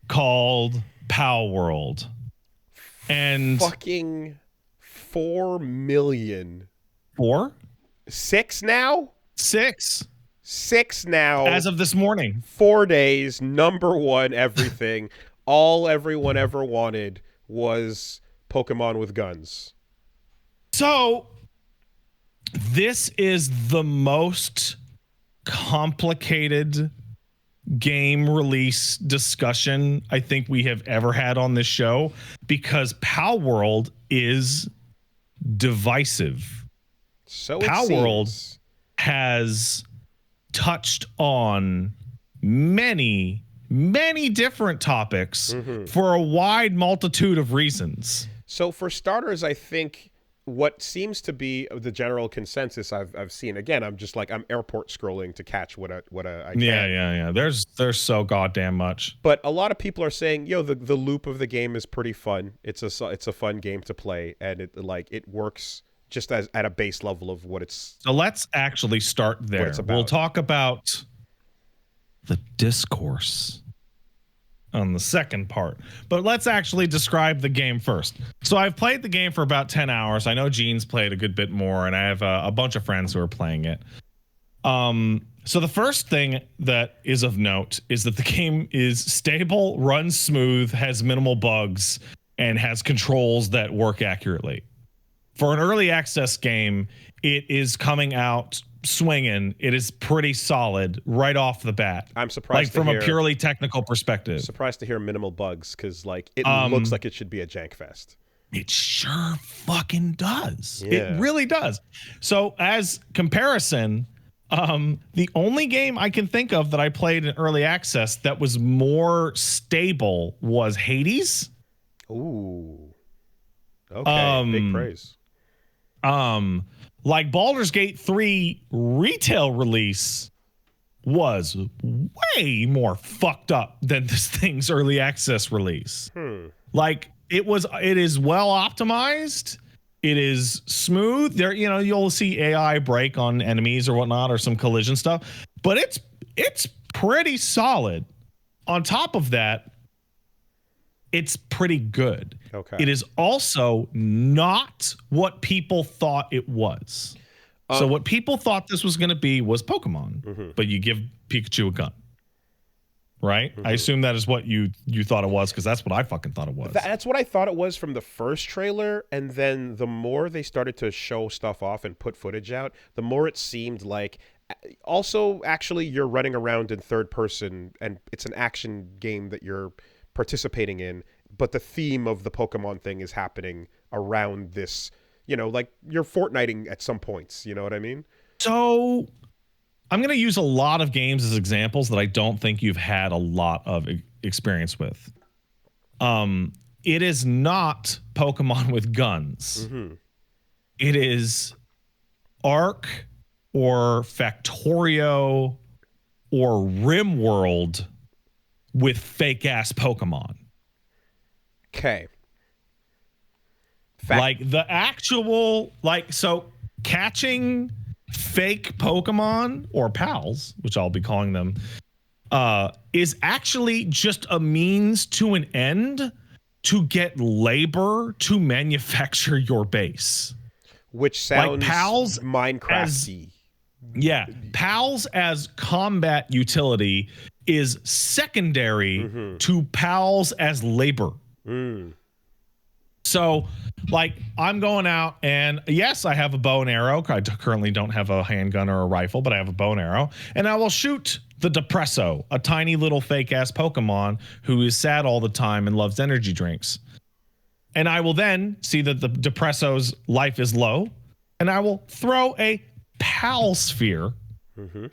called Palworld. And fucking 4 million. 4? 6 now? 6 now. As of this morning. 4 days, #1 everything. all everyone ever wanted was Pokemon with guns. So this is the most complicated game release discussion I think we have ever had on this show, because Palworld is divisive. So Palworld has touched on many different topics for a wide multitude of reasons. So for starters, I think what seems to be the general consensus I've seen, again, I'm airport scrolling to catch what I can. Yeah. There's so goddamn much. But a lot of people are saying, yo, the loop of the game is pretty fun. It's a fun game to play, and it works just as at a base level of what it's. So let's actually start there. We'll talk about the discourse on the second part, but let's actually describe the game first. So I've played the game for about 10 hours. I know Gene's played a good bit more, and I have a bunch of friends who are playing it. So the first thing that is of note is that the game is stable, runs smooth, has minimal bugs, and has controls that work accurately. For an early access game, it is coming out swinging. It is pretty solid right off the bat. I'm surprised from a purely technical perspective. Surprised to hear minimal bugs, because it looks like it should be a jank fest. It sure fucking does. Yeah. It really does. So as comparison, the only game I can think of that I played in early access that was more stable was Hades. Ooh. Okay, big praise. Like Baldur's Gate 3 retail release was way more fucked up than this thing's early access release. Like it is well optimized. It is smooth. There, you'll see AI break on enemies or whatnot, or some collision stuff, but it's pretty solid. On top of that, it's pretty good. Okay. It is also not what people thought it was. So what people thought this was going to be was Pokemon, but you give Pikachu a gun. Right? I assume that is what you thought it was, because that's what I fucking thought it was. That's what I thought it was from the first trailer, and then the more they started to show stuff off and put footage out, the more it seemed like. Also, actually, you're running around in third person, and it's an action game that you're participating in, but the theme of the Pokemon thing is happening around this, like you're Fortniting at some points, you know what I mean? So I'm going to use a lot of games as examples that I don't think you've had a lot of experience with. It is not Pokemon with guns. It is Ark or Factorio or RimWorld with fake ass Pokemon. Okay. So catching fake Pokemon, or pals, which I'll be calling them, is actually just a means to an end to get labor to manufacture your base. Which sounds pals Minecraft-y. Pals as combat utility is secondary to pals as labor. So, I'm going out, and yes, I have a bow and arrow. I currently don't have a handgun or a rifle, but I have a bow and arrow, and I will shoot the Depresso, a tiny little fake-ass Pokemon who is sad all the time and loves energy drinks. And I will then see that the Depresso's life is low, and I will throw a Pal Sphere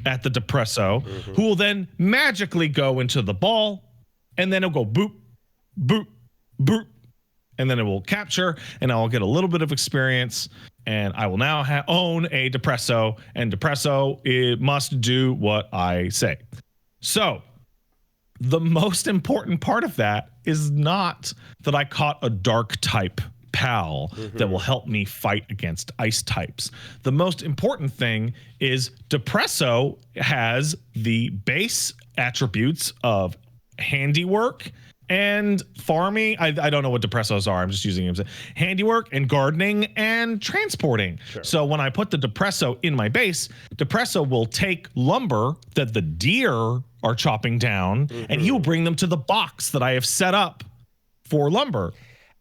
at the Depresso, who will then magically go into the ball, and then it'll go boop, boop, boop, and then it will capture, and I'll get a little bit of experience, and I will now own a Depresso, and Depresso, it must do what I say. So the most important part of that is not that I caught a dark type pal that will help me fight against ice types. The most important thing is Depresso has the base attributes of handiwork and farming. I don't know what Depressos are. I'm just using them. Handiwork and gardening and transporting. Sure. So when I put the Depresso in my base, Depresso will take lumber that the deer are chopping down, and he will bring them to the box that I have set up for lumber.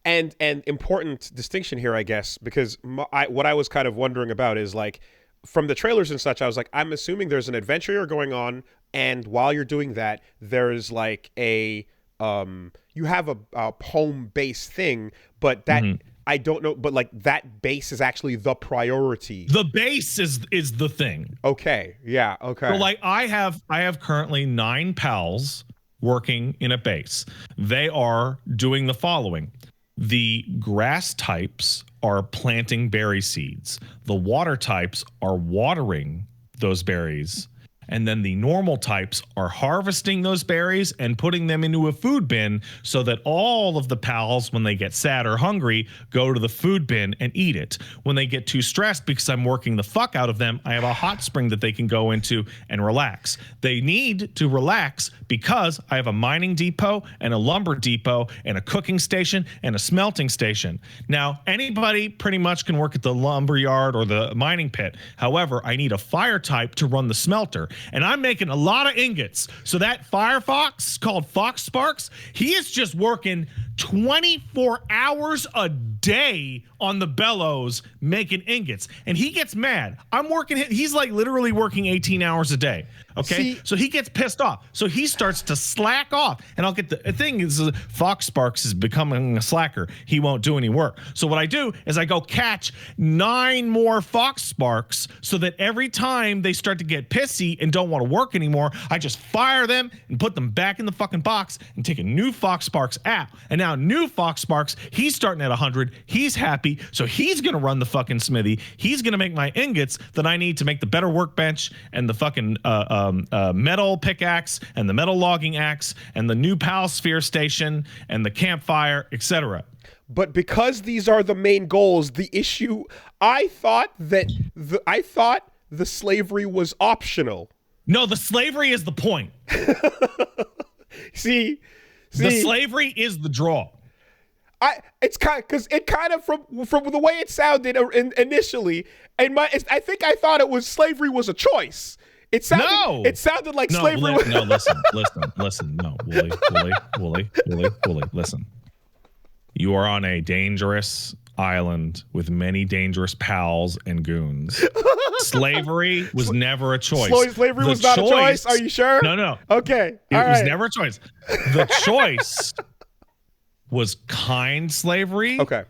And important distinction here, I guess, because what I was kind of wondering about is like, from the trailers and such, I was like, I'm assuming there's an adventure you're going on, and while you're doing that, there's like a you have a home-based thing, but that I don't know, but like that base is actually the priority. The base is the thing. Okay. Yeah. Okay. So like I have currently 9 pals working in a base. They are doing the following. The grass types are planting berry seeds. The water types are watering those berries. And then the normal types are harvesting those berries and putting them into a food bin so that all of the pals, when they get sad or hungry, go to the food bin and eat it. When they get too stressed because I'm working the fuck out of them, I have a hot spring that they can go into and relax. They need to relax because I have a mining depot and a lumber depot and a cooking station and a smelting station. Now, anybody pretty much can work at the lumber yard or the mining pit. However, I need a fire type to run the smelter. And I'm making a lot of ingots. So that Firefox called Fox Sparks, he is just working 24 hours a day on the bellows making ingots. And he gets mad. I'm working, he's like literally working 18 hours a day. Okay. So he gets pissed off. So he starts to slack off. And I'll get the thing is Fox Sparks is becoming a slacker. He won't do any work. So what I do is I go catch 9 more Fox Sparks so that every time they start to get pissy and don't want to work anymore, I just fire them and put them back in the fucking box and take a new Fox Sparks out. And now new Fox Sparks, he's starting at 100. He's happy. So he's going to run the fucking smithy. He's going to make my ingots that I need to make the better workbench and the fucking metal pickaxe and the metal logging axe and the new PAL sphere station and the campfire, etc. But because these are the main goals, the issue, I thought the slavery was optional. No, the slavery is the point. See, the slavery is the draw. It's kind because it kind of from the way it sounded initially, I think I thought it was slavery was a choice. It sounded like slavery. No, listen. No, Wooly, listen. You are on a dangerous island with many dangerous pals and goons. Slavery was never a choice. Slavery was not a choice? Are you sure? No. Okay. It was never a choice. The choice was kind slavery. Okay.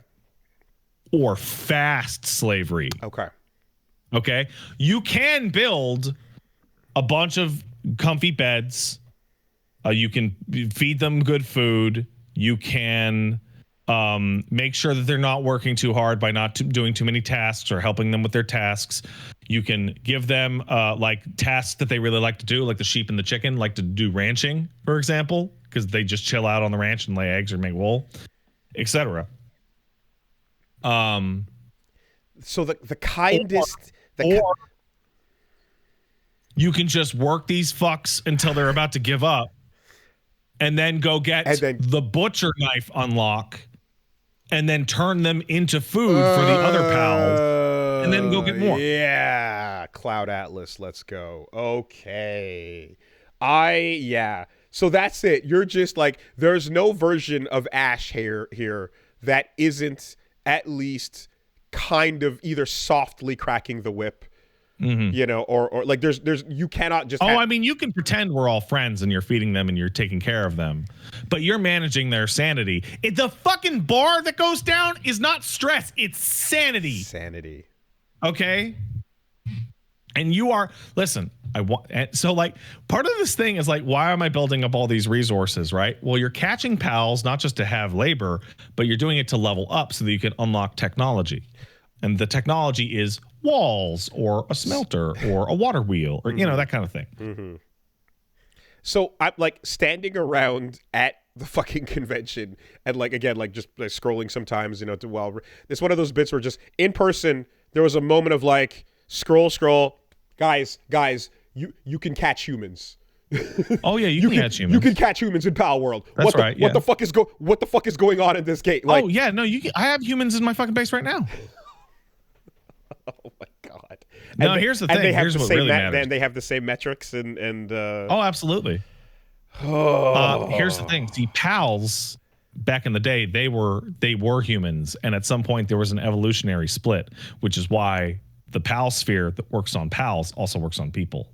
Or fast slavery. Okay. You can build a bunch of comfy beds. You can feed them good food. You can make sure that they're not working too hard by not doing too many tasks or helping them with their tasks. You can give them like tasks that they really like to do, like the sheep and the chicken like to do ranching, for example, because they just chill out on the ranch and lay eggs or make wool, etc. So the kindest... You can just work these fucks until they're about to give up and then go get the butcher knife unlock and then turn them into food for the other pals and then go get more. Yeah. Cloud Atlas, let's go. Okay. So that's it. You're just like, there's no version of Ash here that isn't at least kind of either softly cracking the whip, you know, or like there's you cannot just I mean, you can pretend we're all friends and you're feeding them and you're taking care of them, but you're managing their sanity. The fucking bar that goes down is not stress, it's sanity. Okay? And you are, listen, so like part of this thing is like, why am I building up all these resources, right? Well, you're catching pals not just to have labor, but you're doing it to level up so that you can unlock technology. And the technology is walls or a smelter or a water wheel or, you know, that kind of thing. So I'm like standing around at the fucking convention and like, again, like just like scrolling sometimes, you know, it's one of those bits where just in person, there was a moment of like, scroll, guys, you can catch humans. Oh yeah, you can catch humans. You can catch humans in Palworld. That's right. What the fuck is going on in this game? Like, oh yeah, no, I have humans in my fucking base right now. Oh my God. No, here's the thing. Here's what really matters. And they have the same metrics and Oh, absolutely. Here's the thing. See, PALs back in the day, they were humans, and at some point there was an evolutionary split, which is why the PAL sphere that works on PALs also works on people.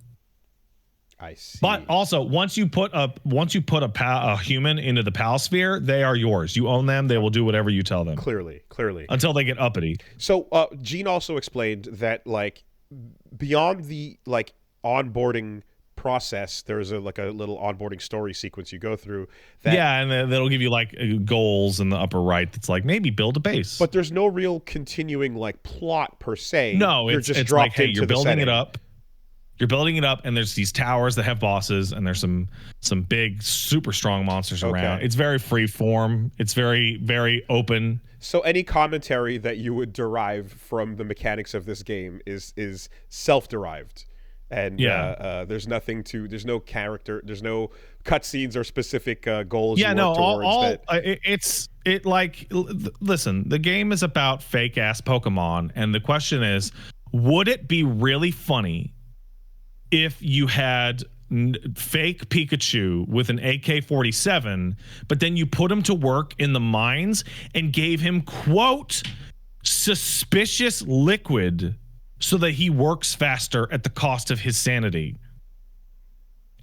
I see. But also, once you put a human into the PAL sphere, they are yours. You own them. They will do whatever you tell them. Clearly. Until they get uppity. So, Gene also explained that like beyond the like onboarding process, there's a little onboarding story sequence you go through. And that'll give you like goals in the upper right. That's like maybe build a base. But there's no real continuing like plot per se. No, it's just dropped like, hey, you're building it up. You're building it up, and there's these towers that have bosses, and there's some big, super strong monsters around. It's very free form. It's very, very open. So any commentary that you would derive from the mechanics of this game is self-derived, and there's no character, there's no cutscenes or specific goals. Listen, the game is about fake ass Pokemon, and the question is, would it be really funny if you had fake Pikachu with an AK-47, but then you put him to work in the mines and gave him, quote, suspicious liquid so that he works faster at the cost of his sanity.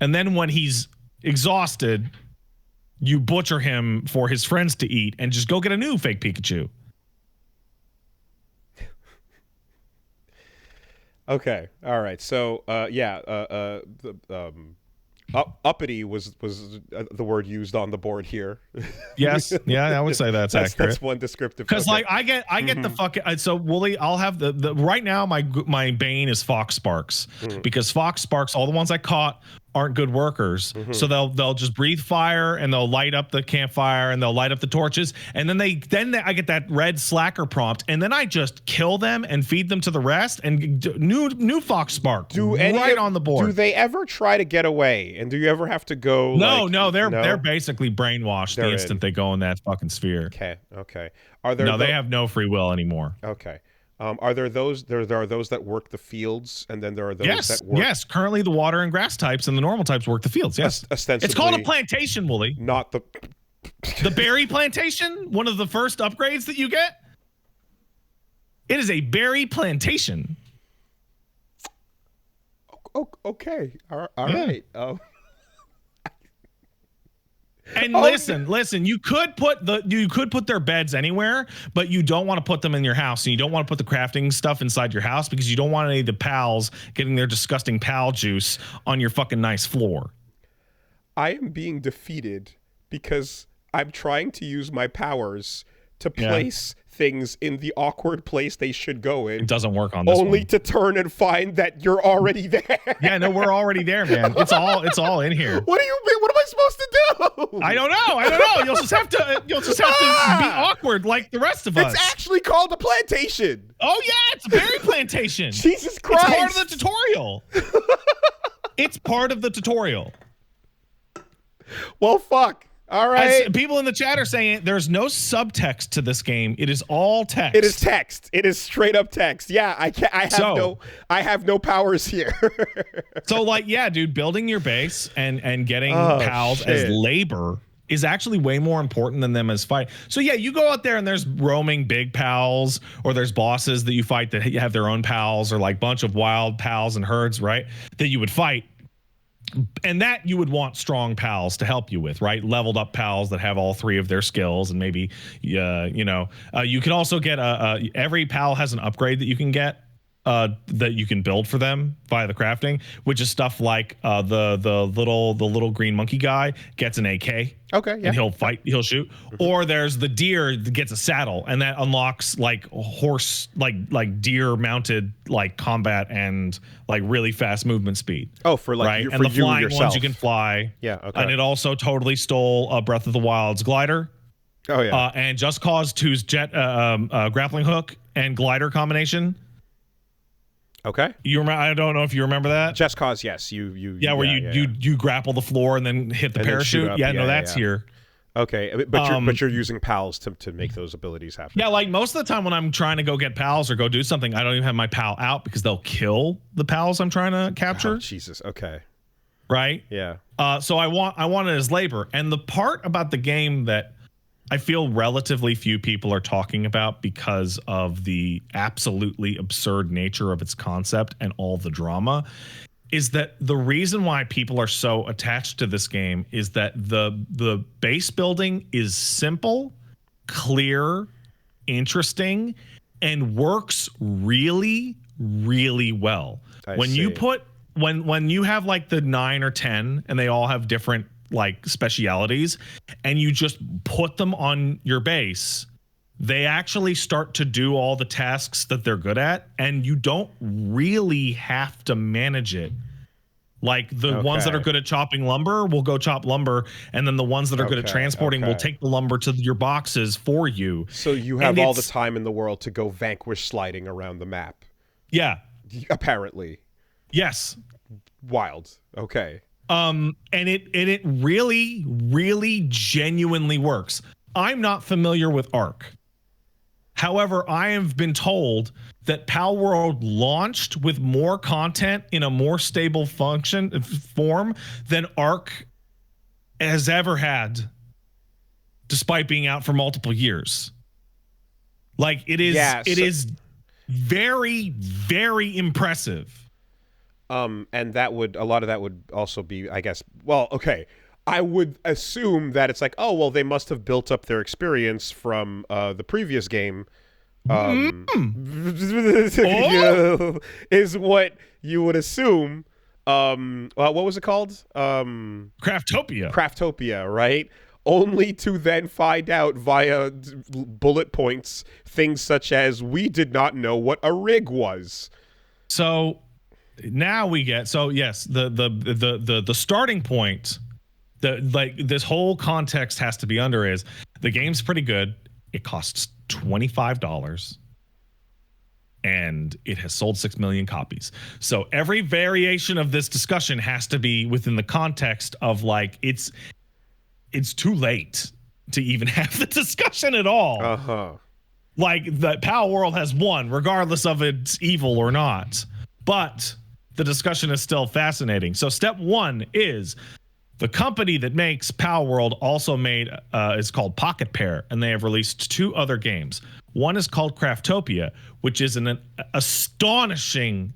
And then when he's exhausted, you butcher him for his friends to eat and just go get a new fake Pikachu. Okay. All right. So, uppity was the word used on the board here. Yes. Yeah, I would say that's accurate. That's one descriptive. Because like I get the fucking so Wooly, I'll have the right now my bane is Fox Sparks because Fox Sparks, all the ones I caught aren't good workers. So they'll just breathe fire and they'll light up the campfire and they'll light up the torches, and then I get that red slacker prompt, and then I just kill them and feed them to the rest and new Fox Spark on the board. Do they ever try to get away? And do you ever have to go? No, they're basically brainwashed the instant they go in that fucking sphere. Okay. Are there they have no free will anymore. Okay. Are there those? There are those that work the fields, and then there are those that work. Yes, currently the water and grass types and the normal types work the fields. Yes, ostensibly, it's called a plantation, Wooly. Not the berry plantation. One of the first upgrades that you get. It is a berry plantation. Okay. All right. And listen, you could put their beds anywhere, but you don't want to put them in your house, and you don't want to put the crafting stuff inside your house because you don't want any of the pals getting their disgusting pal juice on your fucking nice floor. I am being defeated because I'm trying to use my powers to place things in the awkward place they should go in. It doesn't work on this only one. To turn and find that you're already there. Yeah, no, we're already there, man. It's all in here. What do you mean? What am I supposed to do? I don't know. You'll just have to be awkward like the rest of us. It's actually called a plantation. Oh yeah, it's a berry plantation. Jesus Christ. It's part of the tutorial. It's part of the tutorial. Well, fuck. All right. As people in the chat are saying there's no subtext to this game. It is all text. It is text. It is straight up text. Yeah, I have no powers here. So like, yeah, dude, building your base and getting pals as labor is actually way more important than them as fight. So yeah, you go out there and there's roaming big pals, or there's bosses that you fight that have their own pals, or like bunch of wild pals and herds, right? That you would fight. And that you would want strong pals to help you with, right? Leveled up pals that have all three of their skills, and maybe, you can also get every pal has an upgrade that you can get that you can build for them via the crafting, which is stuff like the little green monkey guy gets an AK. Okay, yeah. And he'll shoot. Or there's the deer that gets a saddle, and that unlocks like horse, like deer mounted like combat and like really fast movement speed. Oh, for like right? You, and for the flying yourself. ones you can fly. Yeah, okay. And it also totally stole Breath of the Wild's glider. Oh yeah. And Just Cause 2's jet grappling hook and glider combination. Okay. I don't know if you remember that. Just Cause, yes. You grapple the floor and then hit the parachute. That's here. Okay, but you're using pals to make those abilities happen. Yeah, like most of the time when I'm trying to go get pals or go do something, I don't even have my pal out because they'll kill the pals I'm trying to capture. Oh, Jesus. Okay. Right? Yeah. So I want it as labor. And the part about the game that I feel relatively few people are talking about because of the absolutely absurd nature of its concept and all the drama is that the reason why people are so attached to this game is that the base building is simple, clear, interesting, and works really, really well. When you have like the 9 or 10 and they all have different like specialities and you just put them on your base, they actually start to do all the tasks that they're good at, and you don't really have to manage it. Like the ones that are good at chopping lumber will go chop lumber, and then the ones that are good at transporting will take the lumber to your boxes for you. So you have all the time in the world to go vanquish sliding around the map. Yeah. Apparently. Yes. Wild. Okay. And it really, really genuinely works. I'm not familiar with Arc. However, I have been told that Palworld launched with more content in a more stable form than Arc has ever had, despite being out for multiple years. Like it is very, very impressive. And a lot of that would also be, I guess, well, okay. I would assume that it's like, oh, well, they must have built up their experience from the previous game. Is what you would assume. What was it called? Craftopia, right? Only to then find out via bullet points things such as we did not know what a rig was. So now we get yes, the starting point. This whole context has to be under is the game's pretty good. It costs $25 and it has sold 6 million copies. So every variation of this discussion has to be within the context of like it's too late to even have the discussion at all. Like the Palworld has won regardless of it's evil or not. But the discussion is still fascinating. So step one is the company that makes Palworld also made is called Pocket Pair, and they have released 2 other games. One is called Craftopia, which is an astonishing,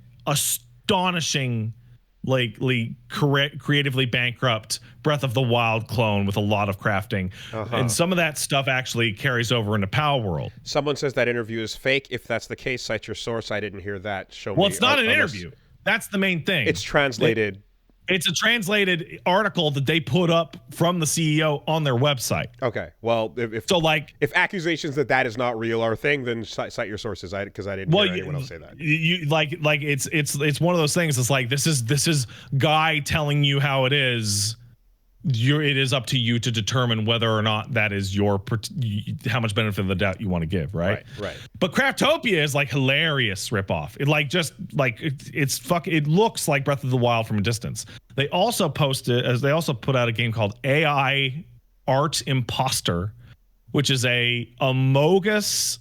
creatively bankrupt Breath of the Wild clone with a lot of crafting. And some of that stuff actually carries over into Palworld. Someone says that interview is fake. If that's the case, cite your source. I didn't hear that. Show me. Well, it's not an interview. That's the main thing. It's translated. It's a translated article that they put up from the CEO on their website. Okay. Well, if accusations that is not real are a thing, then cite your sources. Because I didn't hear anyone else say that. It's one of those things. It's like this is Guy telling you how it is. It is up to you to determine whether or not that is how much benefit of the doubt you want to give, right? Right. But Craftopia is like hilarious ripoff. It looks like Breath of the Wild from a distance. They also put out a game called AI Art Imposter, which is a Amogus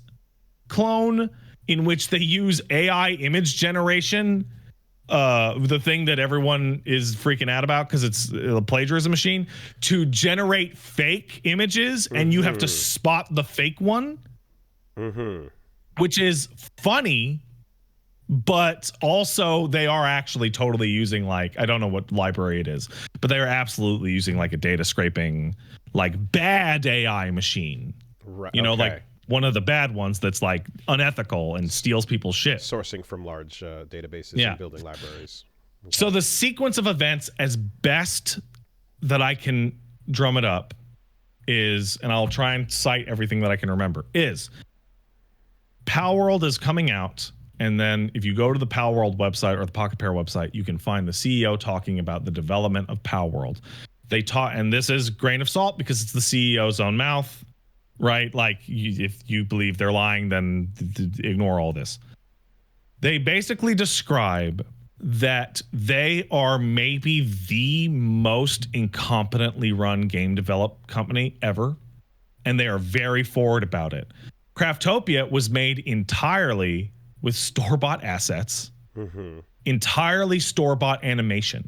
clone in which they use AI image generation. The thing that everyone is freaking out about because it's a plagiarism machine to generate fake images, and you have to spot the fake one, which is funny, but also they are actually totally using like, I don't know what library it is, but they are absolutely using like a data scraping, like bad AI machine, like one of the bad ones that's like unethical and steals people's shit. Sourcing from large databases and building libraries. Okay. So the sequence of events, as best that I can drum it up, is, and I'll try and cite everything that I can remember, is Palworld is coming out. And then if you go to the Palworld website or the Pocket Pair website, you can find the CEO talking about the development of Palworld. They talk, and this is grain of salt because it's the CEO's own mouth. Right? Like, if you believe they're lying, then ignore all this. They basically describe that they are maybe the most incompetently run game develop company ever, and they are very forward about it. Craftopia was made entirely with store-bought assets, entirely store-bought animation.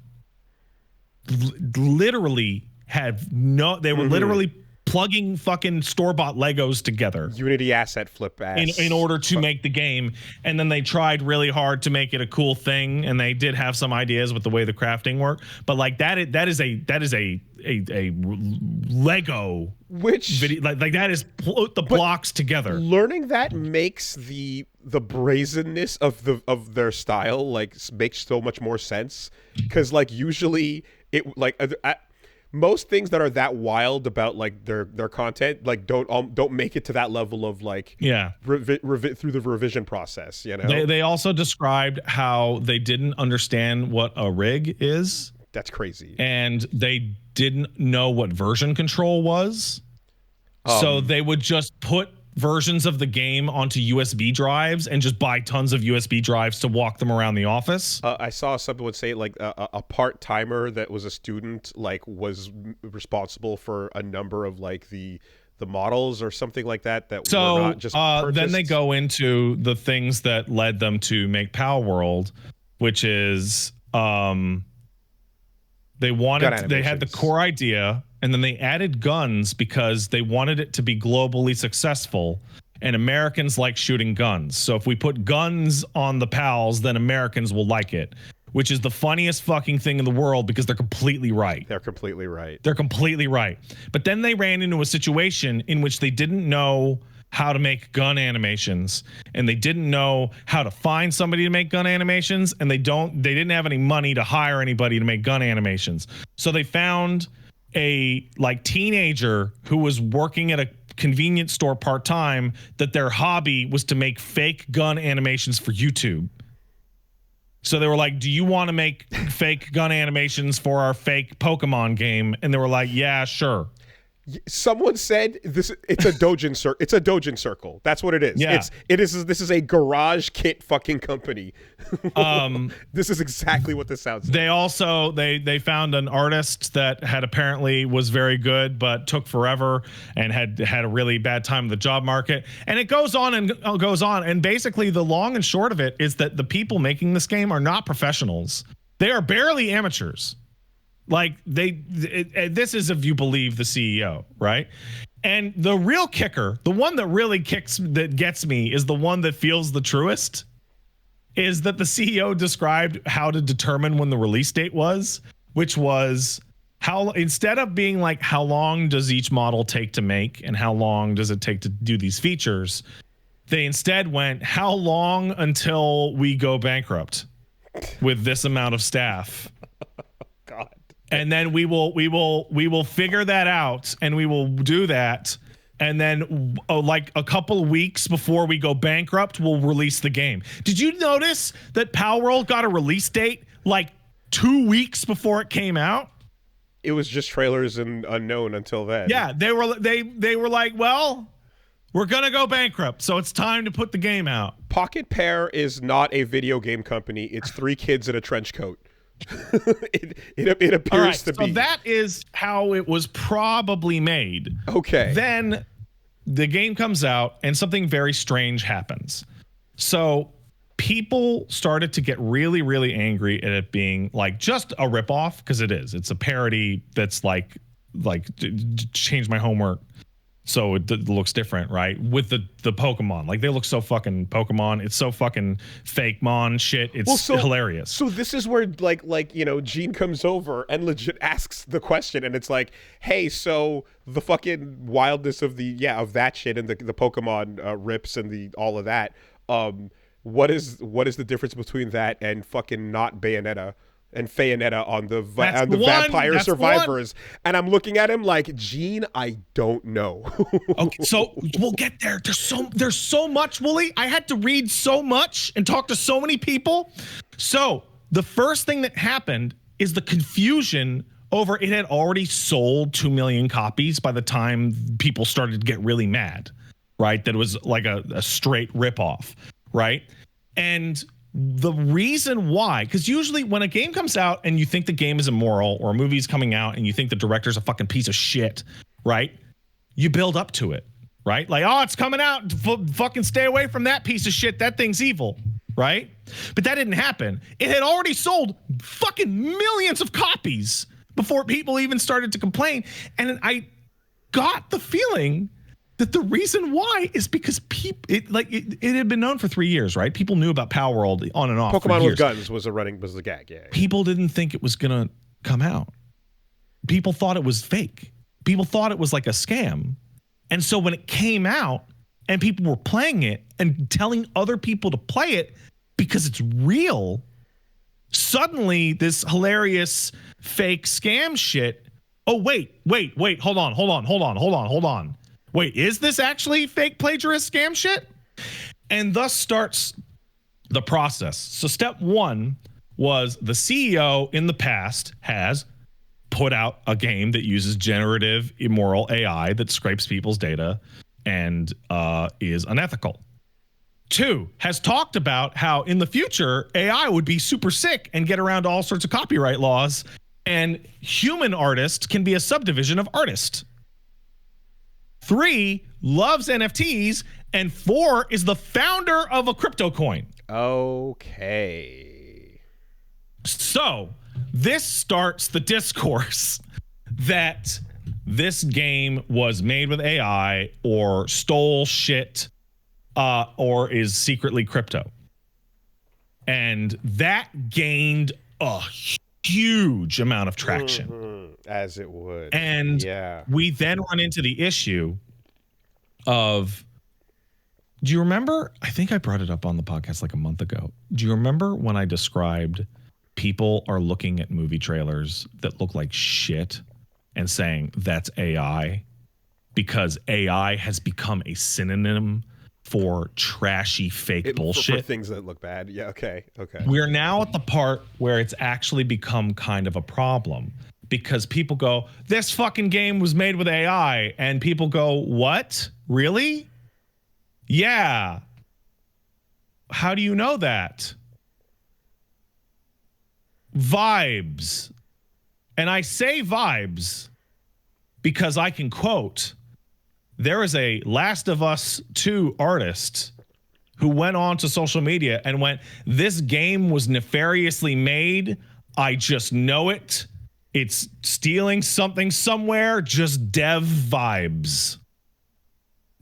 Literally had no, they were literally plugging fucking store-bought Legos together. Unity asset flip ass. In order to make the game. And then they tried really hard to make it a cool thing, and they did have some ideas with the way the crafting worked. But like that is a Lego video, like that is the blocks together. Learning that makes the brazenness of their style like makes so much more sense, because like usually it like most things that are that wild about like their content like don't make it to that level of like through the revision process, you know. They also described how they didn't understand what a rig is. That's crazy. And they didn't know what version control was. So they would just put versions of the game onto USB drives and just buy tons of USB drives to walk them around the office. I saw someone would say like a part-timer that was a student like was responsible for a number of like the models or something like that were not just purchased. Then they go into the things that led them to make Palworld, which is they had the core idea, and then they added guns because they wanted it to be globally successful, and Americans like shooting guns. So if we put guns on the PALs, then Americans will like it, which is the funniest fucking thing in the world because they're completely right. They're completely right. They're completely right. But then they ran into a situation in which they didn't know how to make gun animations, and they didn't know how to find somebody to make gun animations, and they didn't have any money to hire anybody to make gun animations. So they found a like teenager who was working at a convenience store part-time, that their hobby was to make fake gun animations for YouTube. So they were like, do you want to make fake gun animations for our fake Pokemon game? And they were like, yeah, sure. Someone said this. It's a Dojin circle. It's a Dojin circle. That's what it is. Yeah. This is a garage kit fucking company. This is exactly what this sounds like. They also they found an artist that had apparently was very good, but took forever and had a really bad time in the job market. And it goes on and goes on. And basically, the long and short of it is that the people making this game are not professionals. They are barely amateurs. Like this is if you believe the CEO, right? And the real kicker, the one that really gets me, is the one that feels the truest, is that the CEO described how to determine when the release date was, which was how, instead of being like, how long does each model take to make and how long does it take to do these features, they instead went, how long until we go bankrupt with this amount of staff? God. And then we will figure that out, and we will do that, and then like a couple of weeks before we go bankrupt, we'll release the game. Did you notice that Palworld got a release date like 2 weeks before it came out? It was just trailers and unknown until then. Yeah, they were like, well, we're gonna go bankrupt, so it's time to put the game out. Pocket Pair is not a video game company. It's 3 kids in a trench coat. it appears to be. So that is how it was probably made. Okay. Then the game comes out and something very strange happens. So people started to get really, really angry at it being like just a ripoff, because it is. It's a parody that's like change my homework so it looks different, right? With the Pokemon, like they look so fucking Pokemon. It's so fucking fake mon shit. It's hilarious. So this is where like you know, Gene comes over and legit asks the question, and it's like, hey, so the fucking wildness of that shit and the Pokemon rips and all of that. What is the difference between that and fucking not Bayonetta? And Bayonetta on the Vampire Survivors, and I'm looking at him like, Gene, I don't know. Okay, so we'll get there. There's so much, Wooly. I had to read so much and talk to so many people. So the first thing that happened is the confusion over it had already sold 2 million copies by the time people started to get really mad, right? That it was like a straight ripoff, right? And the reason why, because usually when a game comes out and you think the game is immoral, or a movie's coming out and you think the director's a fucking piece of shit, right? You build up to it, right? Like, oh, it's coming out. Fucking stay away from that piece of shit. That thing's evil, right? But that didn't happen. It had already sold fucking millions of copies before people even started to complain. And I got the feeling that the reason why is because it had been known for 3 years, right? People knew about Palworld on and off. Pokemon with guns was the gag. Yeah. People didn't think it was gonna come out. People thought it was fake. People thought it was like a scam. And so when it came out and people were playing it and telling other people to play it because it's real, suddenly this hilarious fake scam shit. Oh, wait, hold on. Wait, is this actually fake plagiarist scam shit? And thus starts the process. So step one was the CEO in the past has put out a game that uses generative immoral AI that scrapes people's data and is unethical. 2, has talked about how in the future AI would be super sick and get around all sorts of copyright laws, and human artist can be a subdivision of artist. 3, loves NFTs, and 4 is the founder of a crypto coin. Okay. So this starts the discourse that this game was made with AI or stole shit or is secretly crypto. And that gained a huge amount of traction. As it would. And we then run into the issue of, do you remember? I think I brought it up on the podcast like a month ago. Do you remember when I described people are looking at movie trailers that look like shit and saying that's AI because AI has become a synonym for trashy fake bullshit. For things that look bad. Yeah, okay. We're now at the part where it's actually become kind of a problem because people go, this fucking game was made with AI. And people go, what? Really? Yeah. How do you know that? Vibes. And I say vibes because I can quote, there is a Last of Us 2 artist who went on to social media and went, this game was nefariously made. I just know it. It's stealing something somewhere, just dev vibes.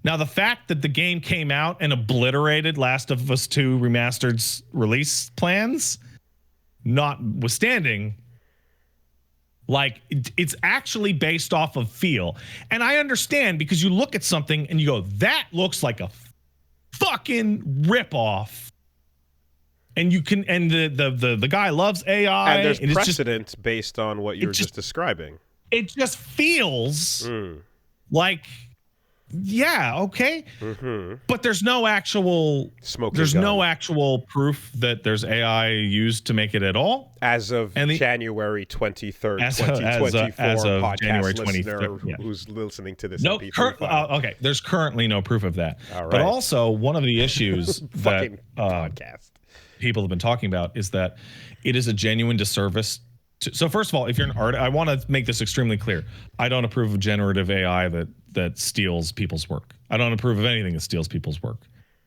Now, the fact that the game came out and obliterated Last of Us 2 Remastered's release plans, notwithstanding, like it's actually based off of feel. And I understand because you look at something and you go, that looks like a fucking ripoff. And you can, and the guy loves AI. And there's and precedent just, based on what you were just describing. It just feels like, yeah, okay. But there's no actual no actual proof that there's AI used to make it at all. As of January 23rd, 2024, as of podcast January listener 23rd, who's listening to this. Okay, there's currently no proof of that. All right. But also, one of the issues that podcast people have been talking about is that it is a genuine disservice. So first of all, if you're an artist, I want to make this extremely clear. I don't approve of generative AI that steals people's work. I don't approve of anything that steals people's work.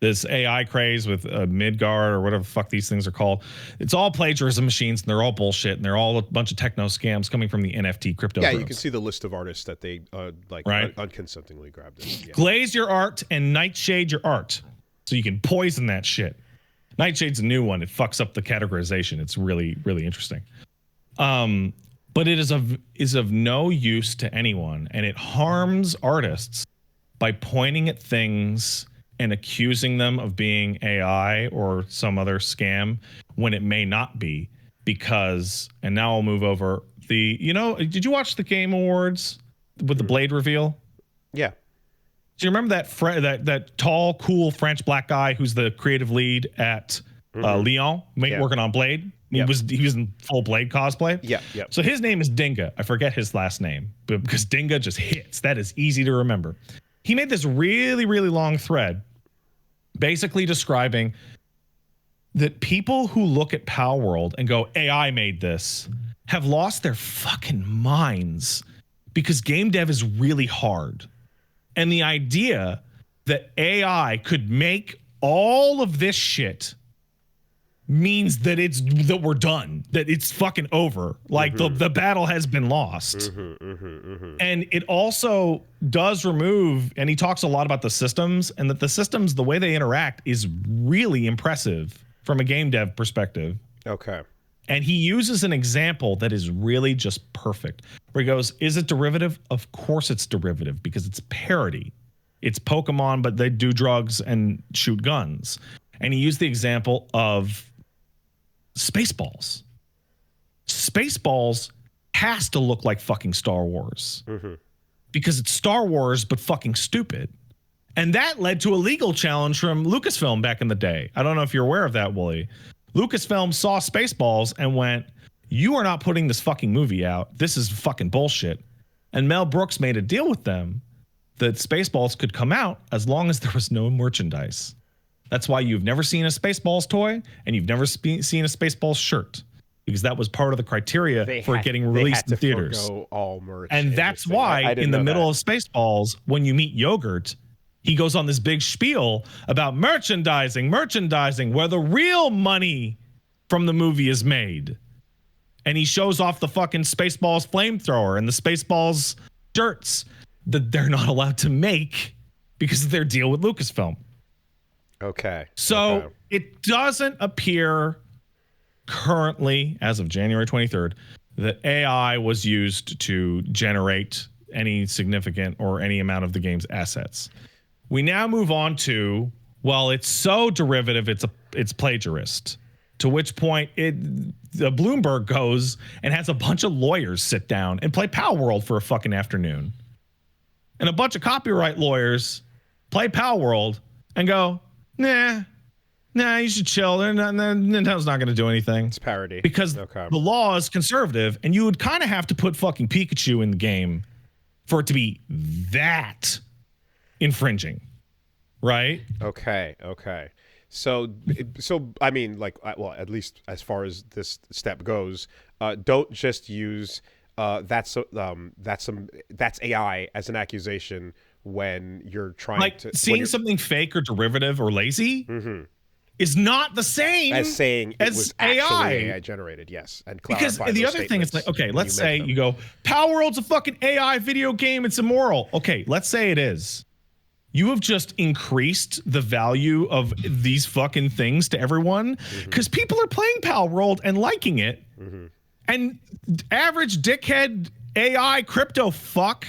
This AI craze with Midgard or whatever the fuck these things are called, it's all plagiarism machines and they're all bullshit and they're all a bunch of techno scams coming from the NFT crypto. Yeah, bros. you can see the list of artists that they unconsentingly grabbed it. Yeah. Glaze your art and nightshade your art, so you can poison that shit. Nightshade's a new one. It fucks up the categorization. It's really, really interesting. But it is of no use to anyone, and it harms artists by pointing at things and accusing them of being AI or some other scam when it may not be. Because, and now I'll move over did you watch the Game Awards with the Blade reveal? Yeah. Do you remember that tall, cool French black guy who's the creative lead at Lyon, working on Blade? He was in full Blade cosplay. Yeah. So his name is Dinga. I forget his last name, but because Dinga just hits, that is easy to remember. He made this really, really long thread, basically describing that people who look at Palworld and go, AI made this, have lost their fucking minds, because game dev is really hard. And the idea that AI could make all of this shit means that we're done, that it's fucking over. Like the battle has been lost. And it also does remove, and he talks a lot about the systems, and that the systems, the way they interact is really impressive from a game dev perspective. Okay. And he uses an example that is really just perfect, where he goes, is it derivative? Of course it's derivative, because it's parody. It's Pokemon, but they do drugs and shoot guns. And he used the example of Spaceballs. Spaceballs has to look like fucking Star Wars, because it's Star Wars but fucking stupid. And that led to a legal challenge from Lucasfilm back in the day. I don't know if you're aware of that, Wooly. Lucasfilm saw Spaceballs and went, you are not putting this fucking movie out. This is fucking bullshit. And Mel Brooks made a deal with them that Spaceballs could come out as long as there was no merchandise. That's why you've never seen a Spaceballs toy, and you've never seen a Spaceballs shirt, because that was part of the criteria for getting released in theaters. All merch, and that's why in the middle of Spaceballs, when you meet Yogurt, he goes on this big spiel about merchandising, where the real money from the movie is made. And he shows off the fucking Spaceballs flamethrower and the Spaceballs shirts that they're not allowed to make because of their deal with Lucasfilm. Okay. So it doesn't appear currently, as of January 23rd, that AI was used to generate any significant or any amount of the game's assets. We now move on to, well, it's so derivative, it's plagiarist. To which point the Bloomberg goes and has a bunch of lawyers sit down and play Palworld for a fucking afternoon. And a bunch of copyright lawyers play Palworld and go, nah, you should chill. Nintendo's not going to do anything. It's parody. Because the law is conservative, and you would kind of have to put fucking Pikachu in the game for it to be that infringing, right? Okay. So I mean, like, well, at least as far as this step goes, don't just use that's AI as an accusation when you're trying to seeing something fake or derivative or lazy is not the same as saying it was actually AI generated. Yes, and because the other thing is like, okay, let's say you go, Palworld's a fucking AI video game, it's immoral. Okay, let's say it is. You have just increased the value of these fucking things to everyone because people are playing Palworld and liking it. And average dickhead AI crypto fuck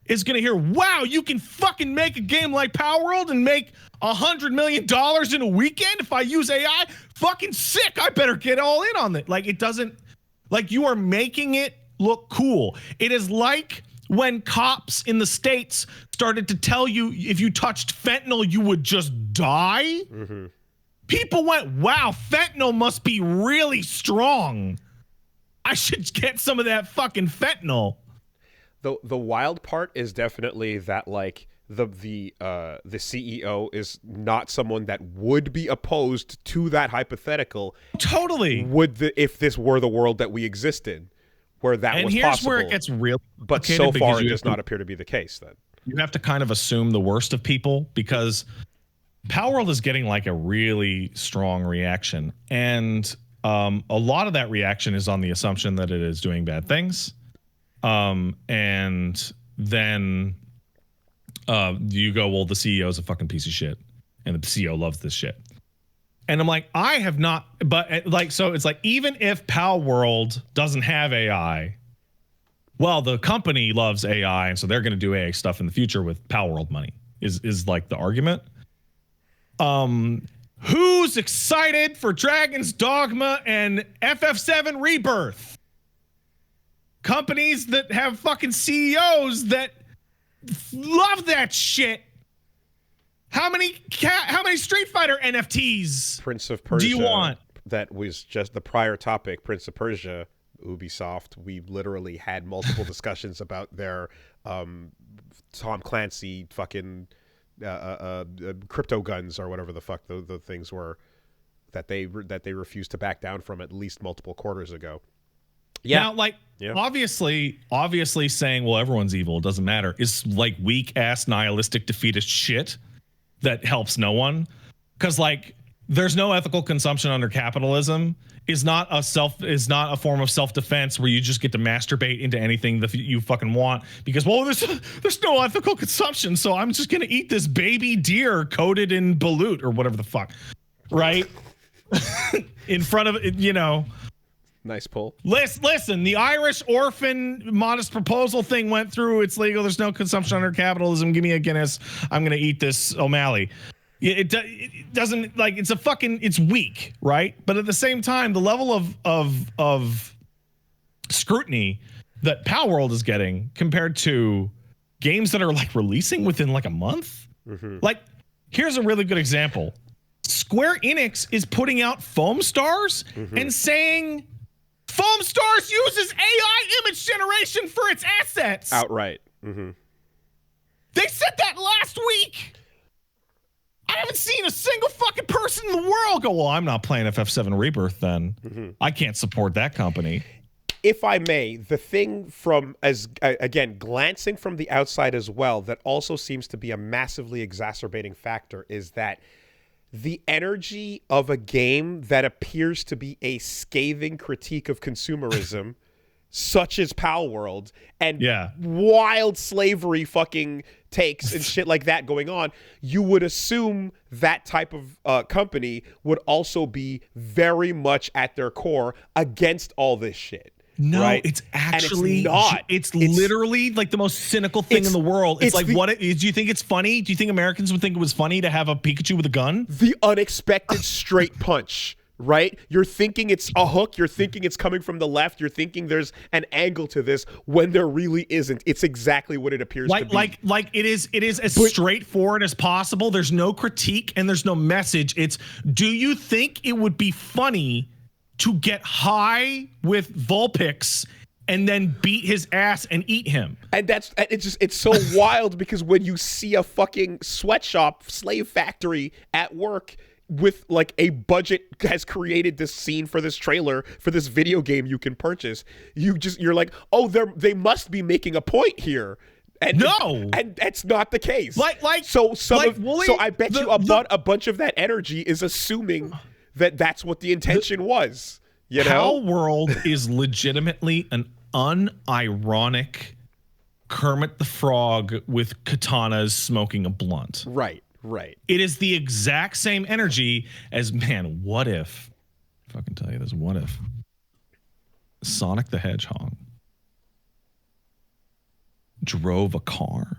is going to hear, wow, you can fucking make a game like Palworld and make $100 million in a weekend if I use AI? Fucking sick. I better get all in on it. Like, it doesn't, like, you are making it look cool. It is like when cops in the States started to tell you if you touched fentanyl, you would just die. People went, wow, fentanyl must be really strong. I should get some of that fucking fentanyl. The wild part is definitely that, like, the CEO is not someone that would be opposed to that hypothetical. Totally. If this were the world that we exist in, where that was possible. And here's where it gets real. But so far, it does not appear to be the case. Then you have to kind of assume the worst of people, because Palworld is getting like a really strong reaction, and a lot of that reaction is on the assumption that it is doing bad things. And then you go, well, the CEO is a fucking piece of shit, and the CEO loves this shit. And I'm like, I have not, but like, so it's like, even if Palworld doesn't have AI, well, the company loves AI, and so they're going to do AI stuff in the future with Palworld money, is like the argument. Who's excited for Dragon's Dogma and FF7 Rebirth? Companies that have fucking CEOs that love that shit. How many Street Fighter NFTs Prince of Persia do you want? That was just the prior topic, Prince of Persia, Ubisoft. We literally had multiple discussions about their Tom Clancy fucking crypto guns or whatever the fuck the things were. that they refused to back down from at least multiple quarters ago. Yeah. Now, like, obviously saying, well, everyone's evil, it doesn't matter, is like weak ass nihilistic defeatist shit that helps no one. Because like, there's no ethical consumption under capitalism is not a form of self-defense where you just get to masturbate into anything that you fucking want because, well, there's no ethical consumption, so I'm just gonna eat this baby deer coated in balut or whatever the fuck, right? In front of it, you know. Nice pull. Listen, the Irish orphan modest proposal thing went through. It's legal. There's no consumption under capitalism. Give me a Guinness. I'm gonna eat this O'Malley. It doesn't, like, it's weak, right? But at the same time, the level of scrutiny that Palworld is getting compared to games that are like releasing within like a month. Like, here's a really good example. Square Enix is putting out Foam Stars and saying Foam Stars uses AI image generation for its assets. Outright. They said that last week. I haven't seen a single fucking person in the world go, well, I'm not playing FF7 Rebirth then. I can't support that company. If I may, the thing from, again, glancing from the outside as well, that also seems to be a massively exacerbating factor is that the energy of a game that appears to be a scathing critique of consumerism, such as Palworld, and wild slavery fucking takes and shit like that going on, you would assume that type of company would also be very much at their core against all this shit. No, right? It's actually not. It's literally like the most cynical thing in the world. It's like, do you think it's funny? Do you think Americans would think it was funny to have a Pikachu with a gun? The unexpected straight punch. Right? You're thinking it's a hook. You're thinking it's coming from the left. You're thinking there's an angle to this when there really isn't. It's exactly what it appears to be. Like it is as straightforward as possible. There's no critique and there's no message. It's, do you think it would be funny to get high with Vulpix and then beat his ass and eat him? And it's so wild because when you see a fucking sweatshop slave factory at work with like a budget has created this scene for this trailer for this video game you can purchase, you're like, oh, they must be making a point here. And and that's not the case. So I bet you a bunch of that energy is assuming that that's what the intention was. You know, Palworld is legitimately an unironic Kermit the Frog with katanas smoking a blunt. Right. It is the exact same energy as, man, what if, if I can tell you this, what if Sonic the Hedgehog drove a car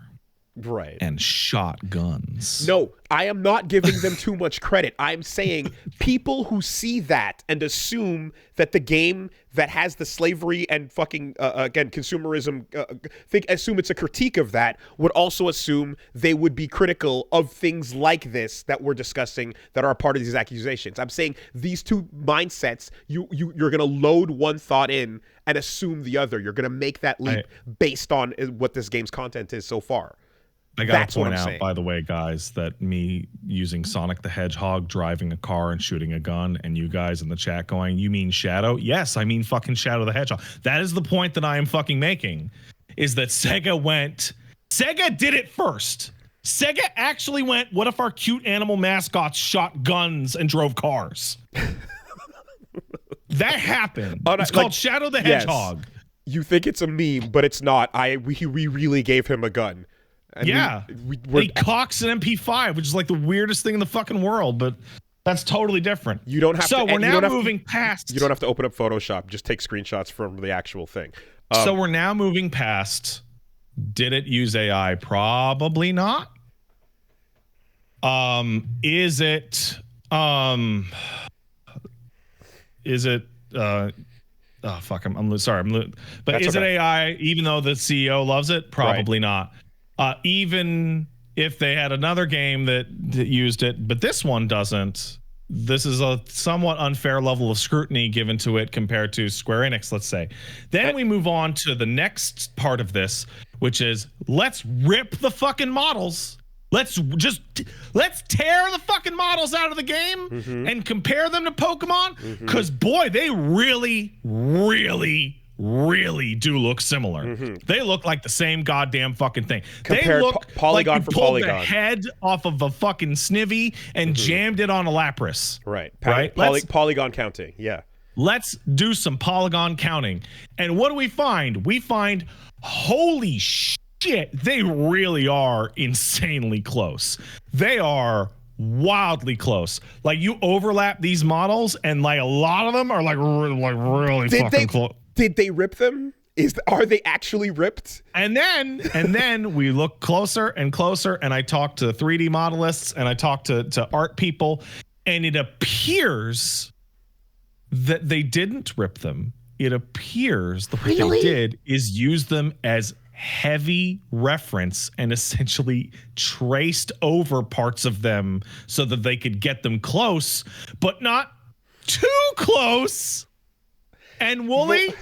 and shot guns? No, I am not giving them too much credit. I'm saying people who see that and assume that the game that has the slavery and fucking, again, consumerism, assume it's a critique of that, would also assume they would be critical of things like this that we're discussing that are a part of these accusations. I'm saying these two mindsets, you're going to load one thought in and assume the other. You're going to make that leap based on what this game's content is so far. I got to point out, by the way, guys, that me using Sonic the Hedgehog driving a car and shooting a gun, and you guys in the chat going, you mean Shadow? Yes, I mean fucking Shadow the Hedgehog. That is the point that I am fucking making, is that Sega did it first. Sega actually went, what if our cute animal mascots shot guns and drove cars? That happened. It's called Shadow the Hedgehog. You think it's a meme, but it's not. We really gave him a gun. And he cocks an MP5, which is like the weirdest thing in the fucking world, but that's totally different. You don't have to. So we're now moving past. You don't have to open up Photoshop. Just take screenshots from the actual thing. So we're now moving past. Did it use AI? Probably not. Is it? Oh fuck! I'm sorry. But that's it AI? Even though the CEO loves it, probably not. Even if they had another game that used it, but this one doesn't, this is a somewhat unfair level of scrutiny given to it compared to Square Enix, let's say. Then we move on to the next part of this, which is let's rip the fucking models Let's tear the fucking models out of the game and compare them to Pokemon, because boy, they really, really, really do look similar. They look like the same goddamn fucking thing. Compare they look polygon like you for pulled polygon. the head off of a fucking snivy and jammed it on a Lapras. Right. Right. Polygon counting. Yeah. Let's do some polygon counting. And what do we find? We find, holy shit, they really are insanely close. They are wildly close. Like, you overlap these models, and like a lot of them are like really fucking close. Did they rip them? Are they actually ripped? And then we look closer and closer, and I talk to 3D modelists, and I talk to art people, and it appears that they didn't rip them. It appears that what they did is use them as heavy reference and essentially traced over parts of them so that they could get them close, but not too close. And Wooly,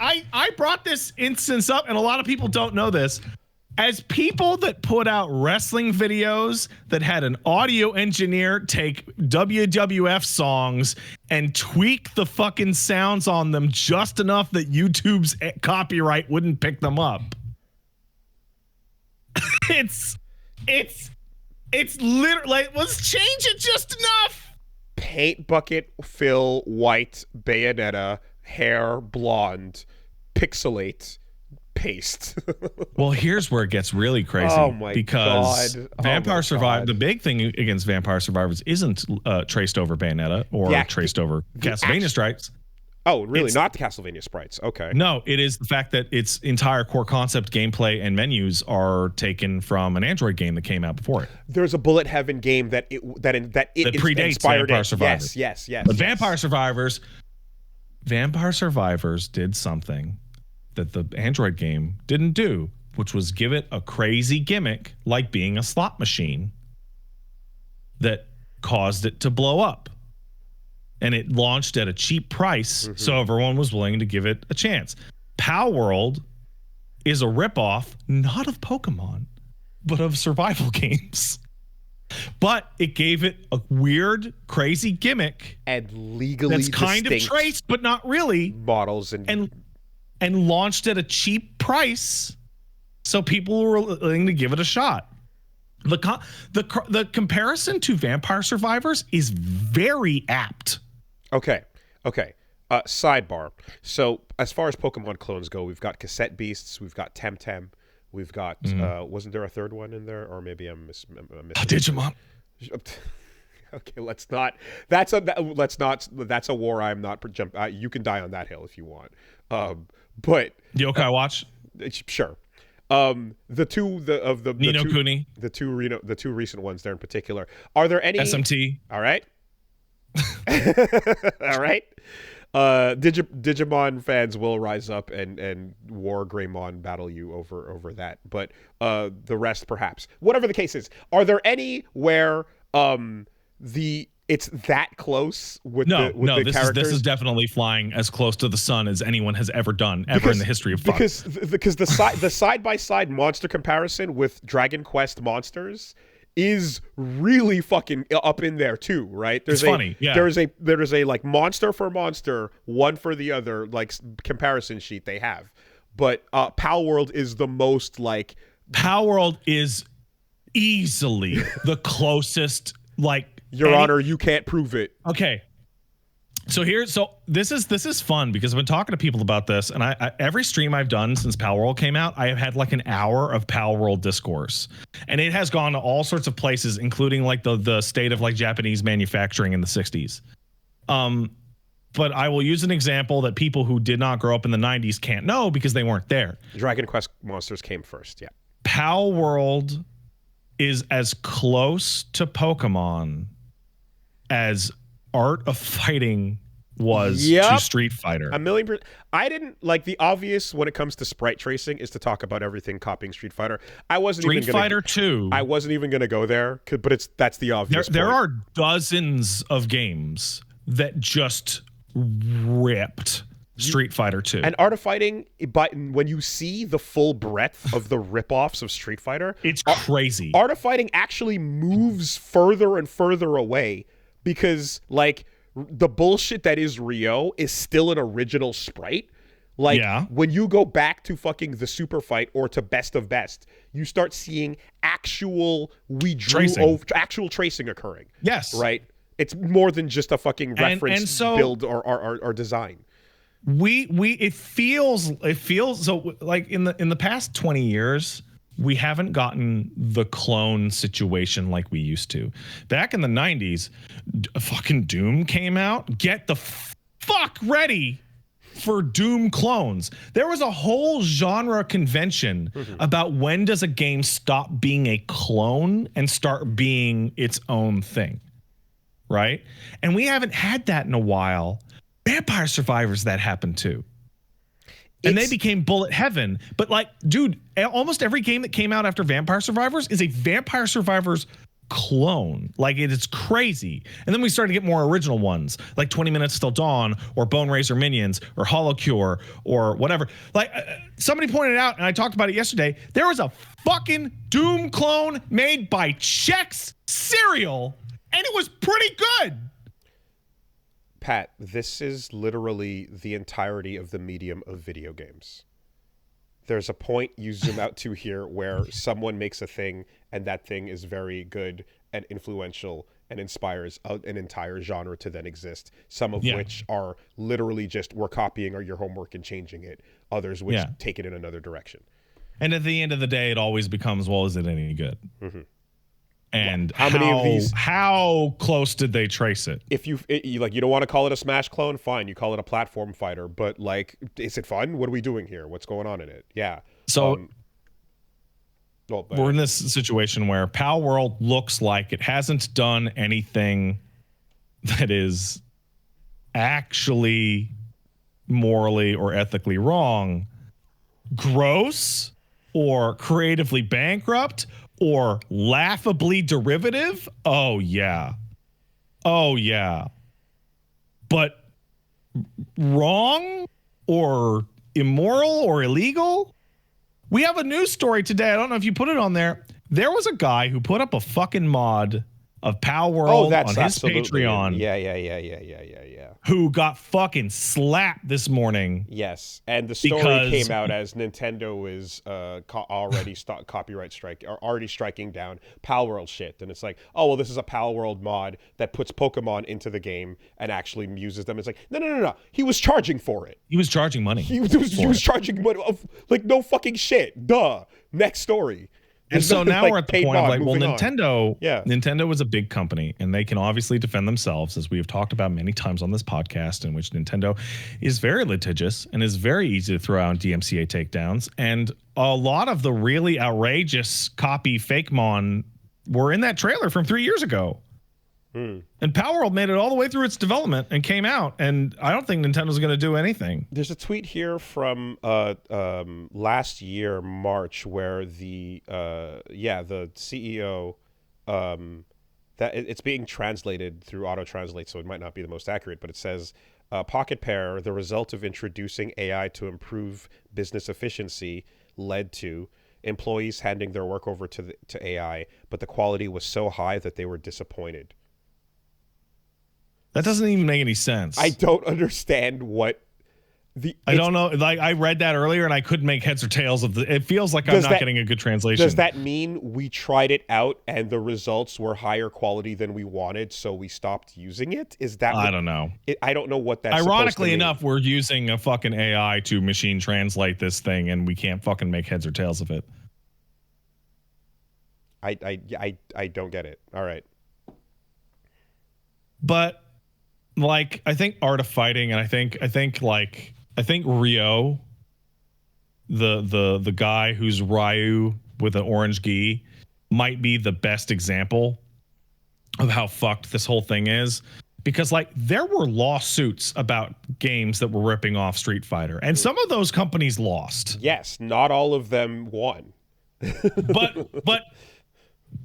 I brought this instance up, and a lot of people don't know this. As people that put out wrestling videos that had an audio engineer take WWF songs and tweak the fucking sounds on them just enough that YouTube's copyright wouldn't pick them up. It's literally like, let's change it just enough. Paint bucket, Phil, white, Bayonetta, hair, blonde, pixelate, paste. Well, here's where it gets really crazy. Oh my because God. Vampire Survivor, the big thing against Vampire Survivors isn't traced over Bayonetta or traced over Castlevania Strikes. Oh, really? Not the Castlevania sprites. Okay. No, it is the fact that its entire core concept, gameplay, and menus are taken from an Android game that came out before it. There's a Bullet Heaven game that predates inspired Vampire it. Survivors. Yes. But Vampire Survivors did something that the Android game didn't do, which was give it a crazy gimmick like being a slot machine that caused it to blow up. And it launched at a cheap price, so everyone was willing to give it a chance. Palworld is a ripoff, not of Pokemon, but of survival games. But it gave it a weird, crazy gimmick. And legally that's kind of traced, but not really. Models and launched at a cheap price, so people were willing to give it a shot. The comparison to Vampire Survivors is very apt. Okay. Sidebar. So as far as Pokemon clones go, we've got Cassette Beasts, we've got Temtem, we've got wasn't there a third one in there, or maybe I'm missing Digimon. Okay, let's not. That's a war I'm not jump. You can die on that hill if you want. But Yokai Watch. Sure. The two recent ones there in particular. Are there any SMT? All right. All right. Digimon fans will rise up and War Greymon battle you over that, but the rest perhaps. Whatever the case is, are there any where it's that close with the characters? This is definitely flying as close to the sun as anyone has ever done in the history of fuck. Because the side by side monster comparison with Dragon Quest monsters is really fucking up in there too, right? It's funny. Yeah. There is a like monster for monster, one for the other, like comparison sheet they have. But Palworld is the most like. Palworld is easily the closest. Like, Your Honor, you can't prove it. Okay. So this is fun because I've been talking to people about this, and I every stream I've done since Palworld came out, I have had like an hour of Palworld discourse, and it has gone to all sorts of places, including like the state of like Japanese manufacturing in the 60s. But I will use an example that people who did not grow up in the 90s can't know because they weren't there. Dragon Quest monsters came first, yeah. Palworld is as close to Pokemon as Art of Fighting was to Street Fighter. 1,000,000%. I didn't like the obvious when it comes to sprite tracing is to talk about everything copying Street Fighter. I wasn't even going to go there, but that's the obvious. There are dozens of games that just ripped Street Fighter 2. And Art of Fighting, but when you see the full breadth of the ripoffs of Street Fighter, it's crazy. Art of Fighting actually moves further and further away because, like, the bullshit that is Ryo is still an original sprite. Like, when you go back to fucking the Super Fight or to Best of Best, you start seeing actual actual tracing occurring. Yes. Right? It's more than just a fucking reference build or design. It feels so, like, in the past 20 years, we haven't gotten the clone situation like we used to. Back in the 90s, fucking Doom came out. Get the fuck ready for Doom clones. There was a whole genre convention about when does a game stop being a clone and start being its own thing, right? And we haven't had that in a while. Vampire Survivors, that happened too. And they became bullet heaven. But, like, dude, almost every game that came out after Vampire Survivors is a Vampire Survivors clone. Like, it's crazy. And then we started to get more original ones, like 20 Minutes Till Dawn, or Bone Racer Minions, or Hollow Cure, or whatever. Like, somebody pointed out, and I talked about it yesterday, there was a fucking Doom clone made by Chex Cereal, and it was pretty good. Pat, this is literally the entirety of the medium of video games. There's a point you zoom out to here where someone makes a thing and that thing is very good and influential and inspires an entire genre to then exist. Some of which are literally just we're copying your homework and changing it. Others which take it in another direction. And at the end of the day, it always becomes, well, is it any good? And how many of these? How close did they trace it? If you don't want to call it a Smash clone, fine. You call it a platform fighter, but, like, is it fun? What are we doing here? What's going on in it? Yeah. So we're in this situation where Palworld looks like it hasn't done anything that is actually morally or ethically wrong, gross, or creatively bankrupt, or laughably derivative. Oh yeah. But wrong or immoral or illegal? We have a news story today. I don't know if you put it on there. There was a guy who put up a fucking mod of Palworld on his Patreon. Yeah. Who got fucking slapped this morning. Yes, and the story came out as Nintendo is already copyright strike, or already striking down Palworld shit. And it's like, oh, well, this is a Palworld mod that puts Pokemon into the game and actually uses them. It's like, no. He was charging for it. He was charging money. He was charging money. Like, no fucking shit. Duh. Next story. And so now we're at the point of, like, well, Nintendo is a big company, and they can obviously defend themselves, as we have talked about many times on this podcast, in which Nintendo is very litigious and is very easy to throw out DMCA takedowns. And a lot of the really outrageous copy Fakemon were in that trailer from 3 years ago. And Palworld made it all the way through its development and came out, and I don't think Nintendo's going to do anything. There's a tweet here from last year, March, where the CEO, that it's being translated through auto-translate, so it might not be the most accurate, but it says, Pocket Pair, the result of introducing AI to improve business efficiency, led to employees handing their work over to AI, but the quality was so high that they were disappointed. That doesn't even make any sense. I don't understand what I don't know. Like, I read that earlier and I couldn't make heads or tails of it. Feels like I'm not getting a good translation. Does that mean we tried it out and the results were higher quality than we wanted, so we stopped using it? Is that? I don't know. I don't know what that's. Ironically enough, we're using a fucking AI to machine translate this thing, and we can't fucking make heads or tails of it. I don't get it. All right. But, like, I think Art of Fighting, and I think Ryo, the guy who's Ryu with an orange gi, might be the best example of how fucked this whole thing is. Because, like, there were lawsuits about games that were ripping off Street Fighter, and some of those companies lost. Yes, not all of them won.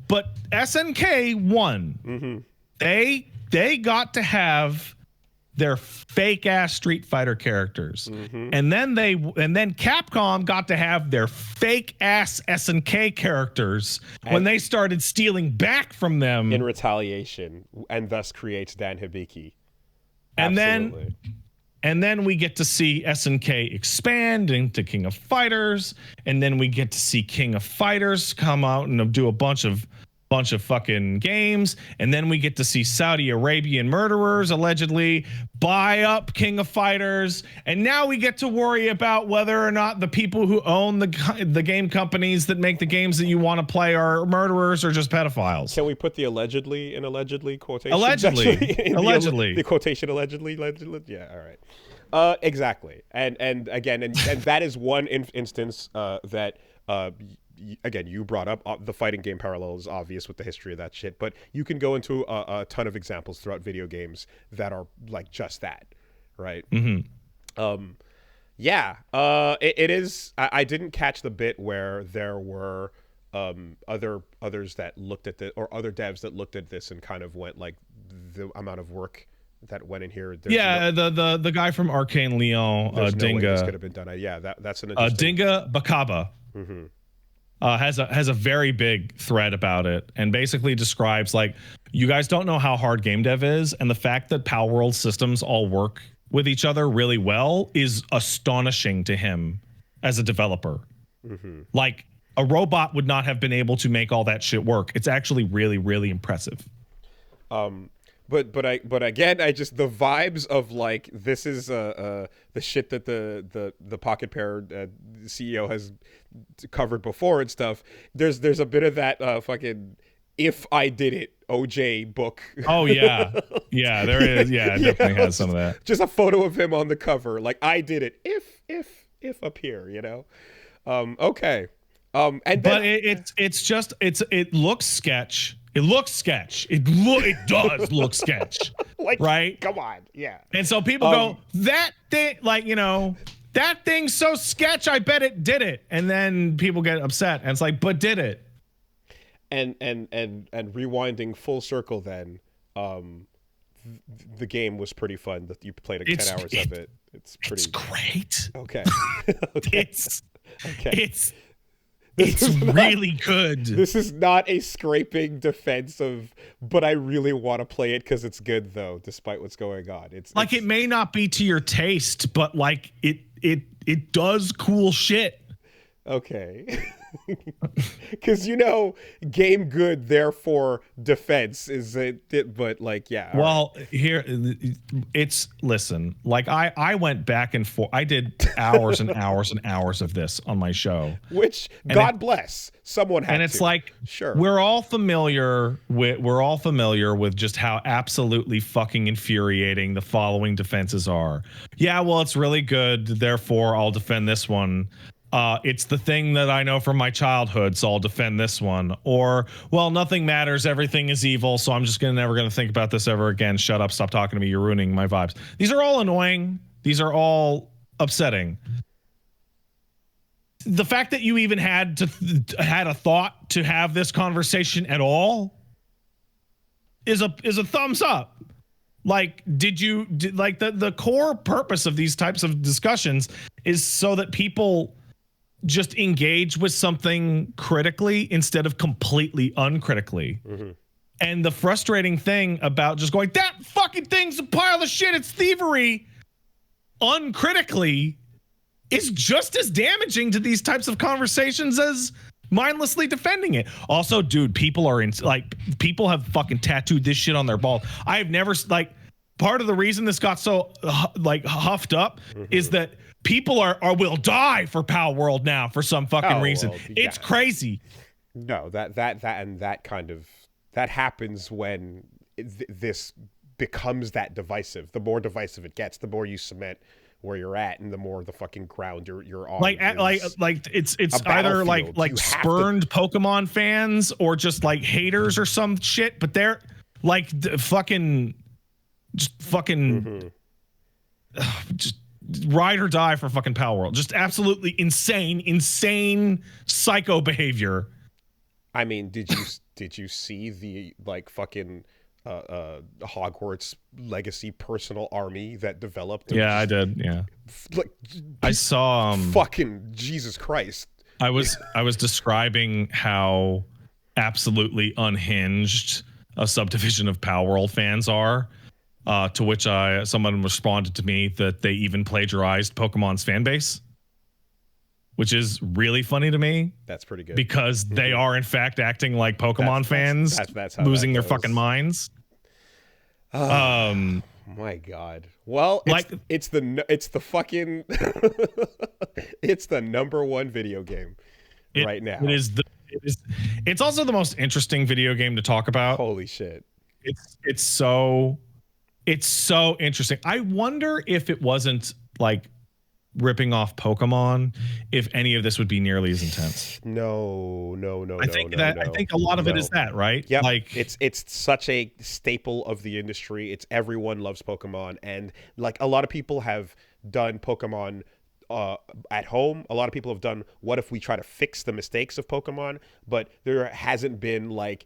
but SNK won. Mm-hmm. They got to have their fake ass Street Fighter characters. And then Capcom got to have their fake ass SNK characters when they started stealing back from them in retaliation, and thus creates Dan Hibiki. And then we get to see SNK expand into King of Fighters, and then we get to see King of Fighters come out and do a bunch of fucking games, and then we get to see Saudi Arabian murderers allegedly buy up King of Fighters, and now we get to worry about whether or not the people who own the game companies that make the games that you want to play are murderers or just pedophiles. Can we put the allegedly in allegedly quotation? Allegedly. The quotation allegedly. Yeah, all right. Exactly. And again, and that is one instance that again, you brought up the fighting game parallel is obvious with the history of that shit, but you can go into a ton of examples throughout video games that are like just that, right? It is. I didn't catch the bit where there were others that looked at the, or other devs that looked at this and kind of went like, the amount of work that went in here. The guy from Arcane Leon, Dinga, this could have been done. That's an interesting. Dinga Bakaba. Has a very big thread about it, and basically describes like, you guys don't know how hard game dev is, and the fact that Palworld systems all work with each other really well is astonishing to him as a developer. Like, a robot would not have been able to make all that shit work. It's actually really, really impressive. But again, I just, the vibes of like, this is the shit that the Pocket Pair CEO has covered before and stuff. There's a bit of that fucking If I Did It OJ book. Oh yeah, there is. Yeah, it definitely has some of that. Just a photo of him on the cover, like, I did it. If up here, you know. Okay. And then, but it looks sketch. It looks sketch. It does look sketch. Like, right? Come on. Yeah. And so people go, that thing, like, you know, that thing's so sketch, I bet it did it. And then people get upset. And it's like, but did it? And rewinding full circle then, the game was pretty fun. You played 10 hours of it. It's great. Okay. It's really good. This is not a scraping defense of, but I really want to play it because it's good though, despite what's going on. It's it may not be to your taste, but like it does cool shit. Okay. Because, you know, game good, therefore defense is it, but like, yeah. Well, right. Here it's, listen, like I went back and forth. I did hours and hours and hours of this on my show, which God bless someone had. And it's to. like, sure, we're all familiar with just how absolutely fucking infuriating the following defenses are. Yeah, well, it's really good, therefore I'll defend this one. It's the thing that I know from my childhood, so I'll defend this one. Or, well, nothing matters, everything is evil, so I'm just never gonna think about this ever again. Shut up, stop talking to me, you're ruining my vibes. These are all annoying. These are all upsetting. The fact that you even had a thought to have this conversation at all is a thumbs up. Like, the core purpose of these types of discussions is so that people just engage with something critically instead of completely uncritically. And the frustrating thing about just going, that fucking thing's a pile of shit, it's thievery, uncritically, is just as damaging to these types of conversations as mindlessly defending it. Also, dude, people have fucking tattooed this shit on their balls. I have never, like, part of the reason this got so huffed up is that people will die for Palworld now for some fucking reason. Well, yeah. It's crazy. No, that happens when this becomes that divisive. The more divisive it gets, the more you cement where you're at, and the more the fucking ground you're on. It's either like spurned Pokemon fans or just like haters or some shit, but they're like just ride or die for fucking Palworld. Just absolutely insane psycho behavior. I mean, did you see the like fucking Hogwarts Legacy personal army that developed. Yeah, I did. Yeah, Like, I saw. Fucking Jesus Christ! I was describing how absolutely unhinged a subdivision of Palworld fans are. To which someone responded to me that they even plagiarized Pokemon's fan base, which is really funny to me. That's pretty good because they are in fact acting like Pokemon fans, that's how losing that their goes. fucking minds. My God. Well, it's the fucking it's the #1 video game right now. It's also the most interesting video game to talk about. Holy shit. It's so interesting. I wonder if it wasn't like ripping off Pokemon, if any of this would be nearly as intense. No. I think a lot of it is that, right? Yeah. Like it's such a staple of the industry. It's everyone loves Pokemon, and like a lot of people have done Pokemon at home. A lot of people have done what if we try to fix the mistakes of Pokemon, but there hasn't been like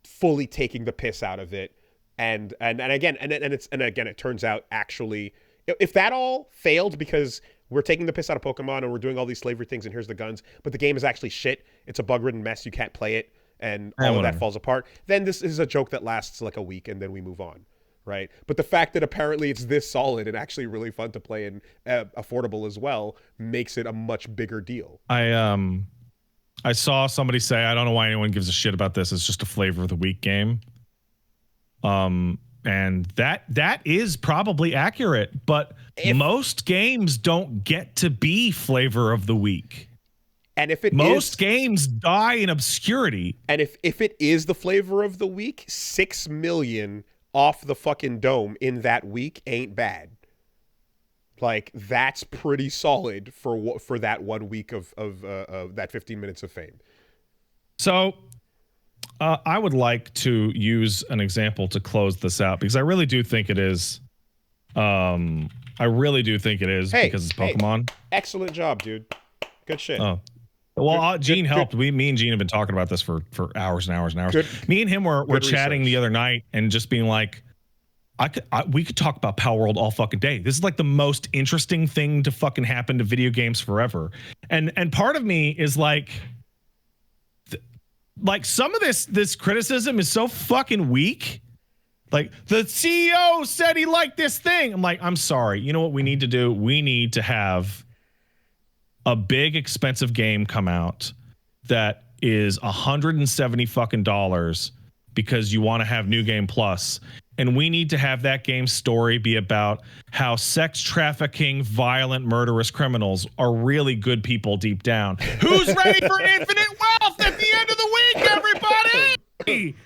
fully taking the piss out of it. And again, it turns out actually, if that all failed because we're taking the piss out of Pokemon and we're doing all these slavery things and here's the guns, but the game is actually shit, it's a bug-ridden mess, you can't play it, and all of that falls apart, then this is a joke that lasts like a week and then we move on, right? But the fact that apparently it's this solid and actually really fun to play and affordable as well makes it a much bigger deal. I saw somebody say, I don't know why anyone gives a shit about this, it's just a flavor of the week game. And that is probably accurate, but most games don't get to be flavor of the week. And if most games die in obscurity. And if it is the flavor of the week, 6 million off the fucking dome in that week ain't bad. Like, that's pretty solid for that 1 week of that 15 minutes of fame. So I would like to use an example to close this out because I really do think it is. Because it's Pokemon. Excellent job, dude. Good shit. Oh, well, Gene helped. Me and Gene have been talking about this for hours and hours and hours. Me and him were chatting the other night and just being like, we could talk about Palworld all fucking day. This is like the most interesting thing to fucking happen to video games forever. And part of me is like some of this criticism is so fucking weak. Like, the CEO said he liked this thing. I'm like, I'm sorry. You know what we need to do? We need to have a big expensive game come out that is $170 fucking dollars because you want to have New Game Plus. And we need to have that game's story be about how sex trafficking, violent, murderous criminals are really good people deep down. Who's ready for infinite wealth at the end of the week, everybody?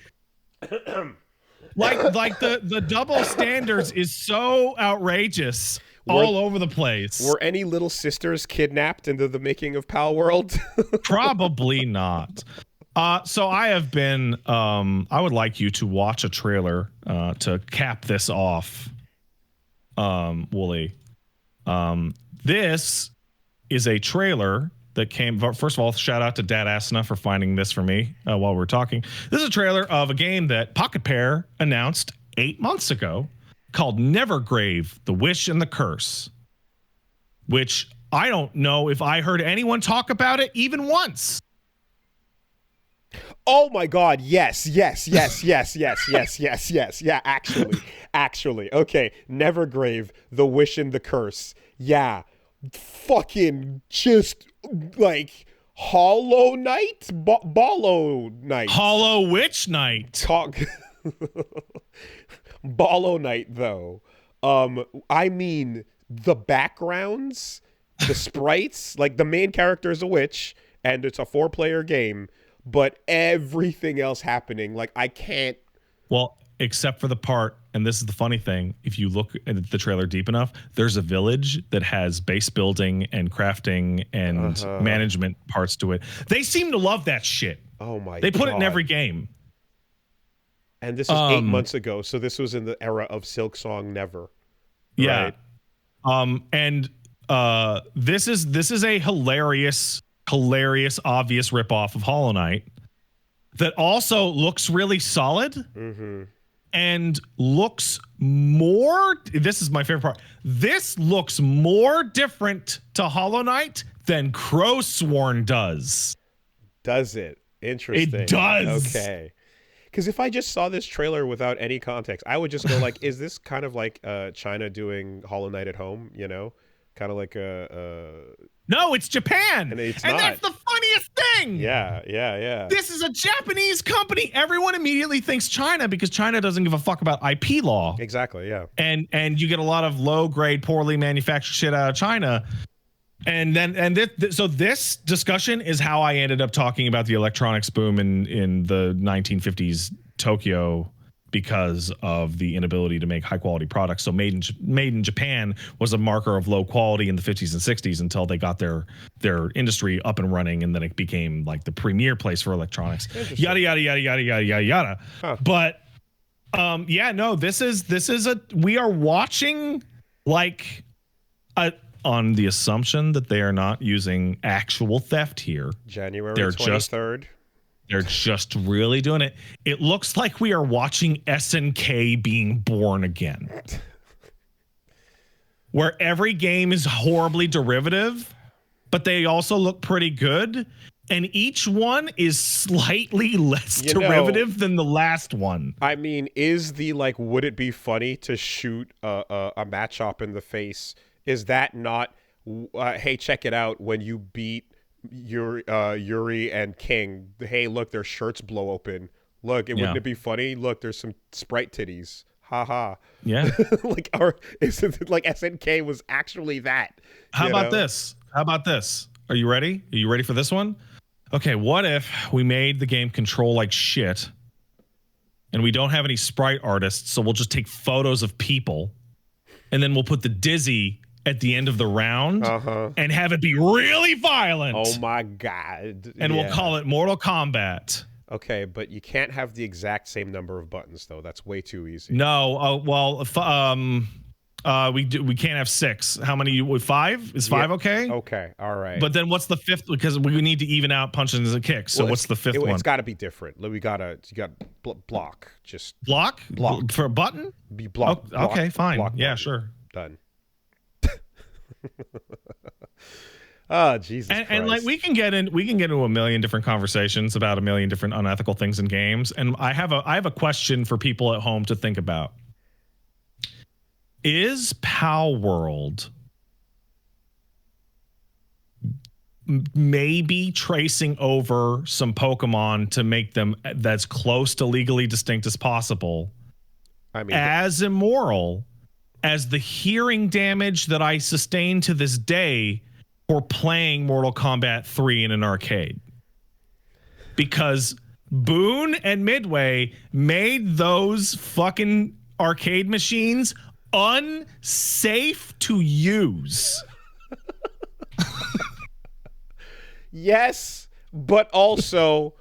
like the double standards is so outrageous all over the place. Were any little sisters kidnapped into the making of Palworld? Probably not. So I have been, I would like you to watch a trailer to cap this off, Wooly. This is a trailer that came, first of all, shout out to Dad Asna for finding this for me while we're talking. This is a trailer of a game that Pocket Pair announced 8 months ago called Nevergrave, The Wish and the Curse, which I don't know if I heard anyone talk about it even once. Oh my God, yes. Yeah, actually. Okay, Nevergrave, The Wish and the Curse. Yeah, fucking just like Hollow Knight? Ballo Knight. Hollow Witch Knight. Ballo Knight, though. I mean, the backgrounds, the sprites, like the main character is a witch, and it's a 4-player game, but everything else happening, like I can't. Well, except for the part, and this is the funny thing, if you look at the trailer deep enough, there's a village that has base building and crafting and management parts to it. They seem to love that shit. Oh my God. They put it in every game. And this was 8 months ago, so this was in the era of Silksong Never. Yeah. Right? And this is a hilarious, obvious ripoff of Hollow Knight that also looks really solid. Mm-hmm. and looks more. This is my favorite part. This looks more different to Hollow Knight than Crowsworn does. Does it? Interesting. It does. Okay. Because if I just saw this trailer without any context, I would just go like, "Is this kind of like China doing Hollow Knight at home?" You know, kind of like No, it's Japan, and it's and not. that's the funniest thing. Yeah. This is a Japanese company. Everyone immediately thinks China because China doesn't give a fuck about IP law. Exactly. Yeah. And you get a lot of low grade, poorly manufactured shit out of China. So this discussion is how I ended up talking about the electronics boom in the 1950s Tokyo, because of the inability to make high quality products. So made in Japan was a marker of low quality in the 50s and 60s until they got their industry up and running, and then it became like the premier place for electronics. Yada yada yada yada yada yada yada. Huh. But this is we are watching like on the assumption that they are not using actual theft here. January They're 23rd. They're just really doing it. It looks like we are watching SNK being born again. Where every game is horribly derivative, but they also look pretty good. And each one is slightly less derivative than the last one. I mean, is the like, would it be funny to shoot a match up in the face? Is that not, hey, check it out, when you beat Yuri and King, hey, look, their shirts blow open. Look, wouldn't it be funny? Look, there's some Sprite titties. Ha ha. Yeah. Is it like SNK was actually that? How about this? Are you ready? Are you ready for this one? Okay, what if we made the game control like shit and we don't have any sprite artists, so we'll just take photos of people and then we'll put the dizzy at the end of the round and have it be really violent. Oh my God. And we'll call it Mortal Kombat. Okay, but you can't have the exact same number of buttons though. That's way too easy. No, we can't have 6. How many? 5? Is 5 okay? Okay, all right. But then what's the 5th? Because we need to even out punches and kicks. So what's the 5th one? It's got to be different. You got block. Just block for a button. Be block. Oh, okay, fine. Block yeah, button. sure. Done. Oh, Jesus Christ. And like we can get into a million different conversations about a million different unethical things in games. And I have a question for people at home to think about. Is Palworld maybe tracing over some Pokemon to make them that's close to legally distinct as possible? I mean, as immoral as the hearing damage that I sustain to this day for playing Mortal Kombat 3 in an arcade. Because Boone and Midway made those fucking arcade machines unsafe to use. Yes, but also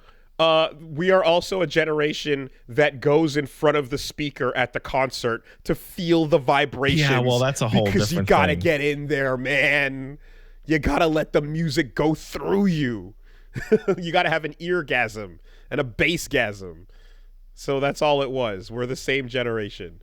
we are also a generation that goes in front of the speaker at the concert to feel the vibrations. Yeah, well, that's a whole different thing. Because you gotta get in there, man. You gotta let the music go through you. You gotta have an eargasm and a bassgasm. So that's all it was. We're the same generation.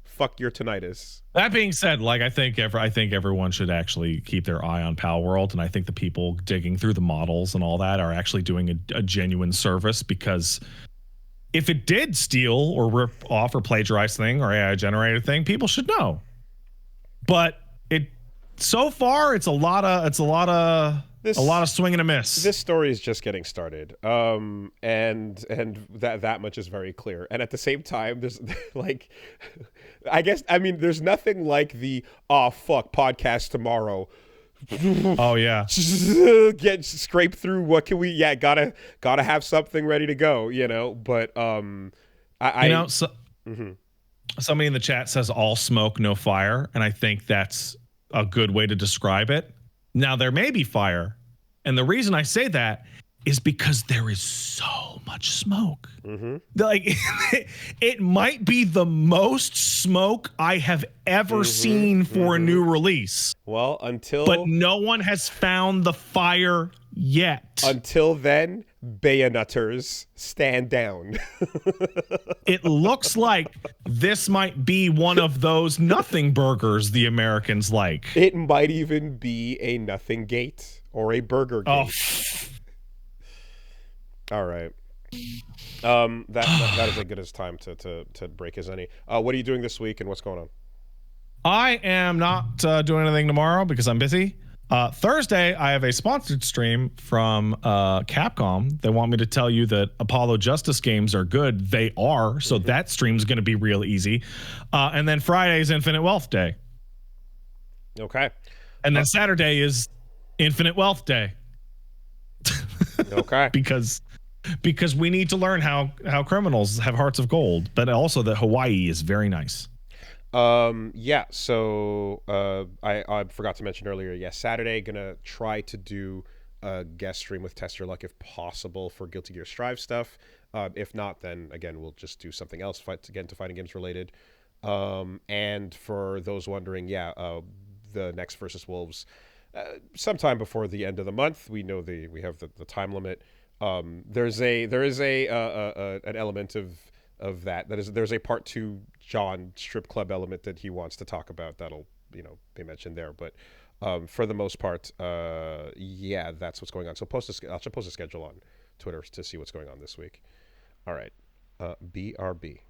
Fuck your tinnitus. That being said, like I think everyone should actually keep their eye on Palworld, and I think the people digging through the models and all that are actually doing a genuine service, because if it did steal or rip off or plagiarize thing or AI generated thing, people should know. But so far it's a lot of swing and a miss. This story is just getting started, and that much is very clear. And at the same time, there's like, there's nothing like the fuck podcast tomorrow. Oh yeah, get scrape through. What can we? Yeah, gotta have something ready to go. You know, but somebody in the chat says all smoke, no fire, and I think that's a good way to describe it. Now, there may be fire, and the reason I say that is because there is so much smoke. Like, it might be the most smoke I have ever seen for a new release. Well, but no one has found the fire yet. Until then, Bayonetters, stand down. it looks like this might be one of those nothing burgers the Americans like. It might even be a nothing gate or a burger gate. All right. That is as good as time to break as any. What are you doing this week and what's going on? I am not doing anything tomorrow because I'm busy. Thursday, I have a sponsored stream from Capcom. They want me to tell you that Apollo Justice games are good. They are. So that stream's going to be real easy. And then Friday is Infinite Wealth Day. Okay. And then Saturday is Infinite Wealth Day. Okay. because we need to learn how criminals have hearts of gold, but also that Hawaii is very nice. Yeah, so I forgot to mention earlier, Saturday gonna try to do a guest stream with Test Your Luck if possible for Guilty Gear Strive stuff. If not, then again we'll just do something else to fighting games related. And for those wondering, the next Versus Wolves sometime before the end of the month. We know we have the time limit. There is an element of there's a part 2 John strip club element that he wants to talk about that'll be mentioned there, but for the most part that's what's going on. So I'll post a schedule on Twitter to see what's going on this week. All right. BRB.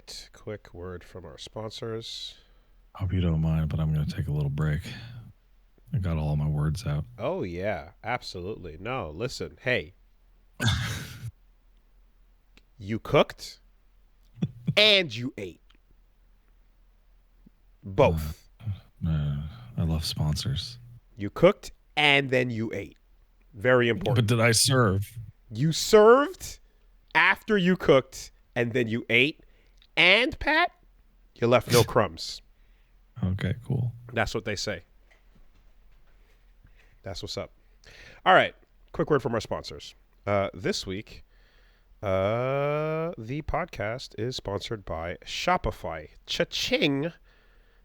right. Quick word from our sponsors. Hope you don't mind, but I'm going to take a little break. I got all my words out. Oh, yeah, absolutely. No, listen. Hey, you cooked and you ate. Both. I love sponsors. You cooked and then you ate. Very important. But did I serve? You served after you cooked and then you ate. And, Pat, you left no crumbs. Okay, cool. That's what they say. That's what's up. All right. Quick word from our sponsors. This week, the podcast is sponsored by Shopify. Cha-ching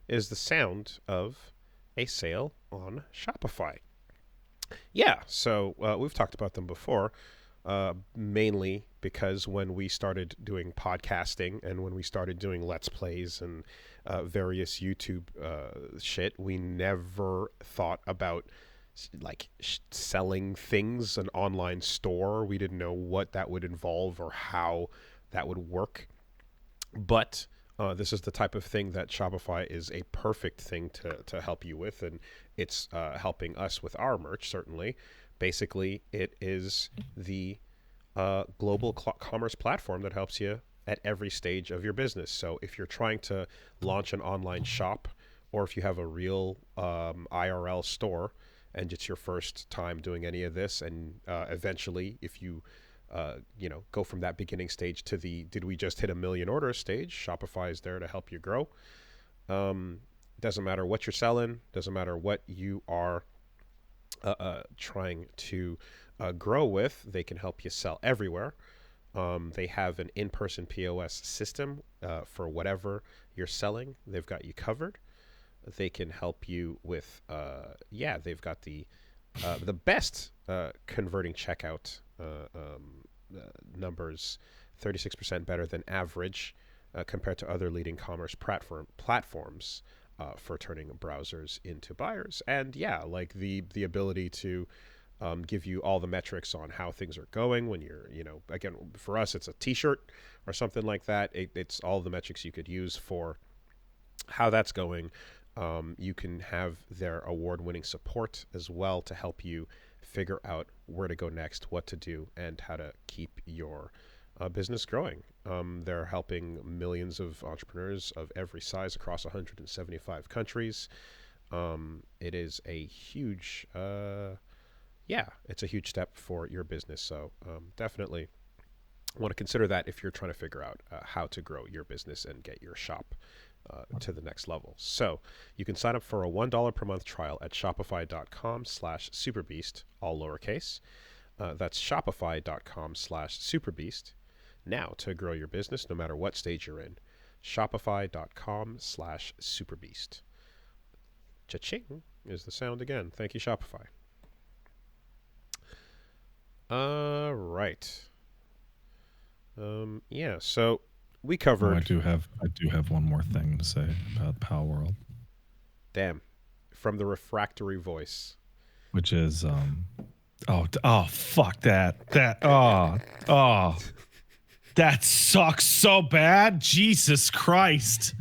is the sound of a sale on Shopify. Yeah, so we've talked about them before, mainly because when we started doing podcasting and when we started doing Let's Plays and various YouTube shit, we never thought about selling things, an online store. We didn't know what that would involve or how that would work. But this is the type of thing that Shopify is a perfect thing to help you with, and it's helping us with our merch, certainly. Basically, it is the global commerce platform that helps you at every stage of your business. So if you're trying to launch an online shop, or if you have a real IRL store, and it's your first time doing any of this, and eventually, if you go from that beginning stage to the did we just hit 1 million orders stage, Shopify is there to help you grow. Doesn't matter what you're selling, doesn't matter what you are trying to grow with, they can help you sell everywhere. They have an in-person POS system for whatever you're selling. They've got you covered. They can help you with, they've got the best converting checkout numbers, 36% better than average compared to other leading commerce platforms for turning browsers into buyers. And the ability to give you all the metrics on how things are going when you're, again, for us, it's a t-shirt or something like that. It's all the metrics you could use for how that's going. You can have their award-winning support as well to help you figure out where to go next, what to do, and how to keep your business growing. They're helping millions of entrepreneurs of every size across 175 countries. It is a huge, it's a huge step for your business. So definitely want to consider that if you're trying to figure out how to grow your business and get your shop to the next level. So you can sign up for a $1 per month trial at shopify.com/superbeast, all lowercase. That's shopify.com/superbeast. Now to grow your business, no matter what stage you're in. Shopify.com/superbeast. Cha-ching is the sound again. Thank you, Shopify. All right. So we covered. I do have one more thing to say about Palworld. Damn, from the refractory voice, which is fuck that that sucks so bad. Jesus Christ.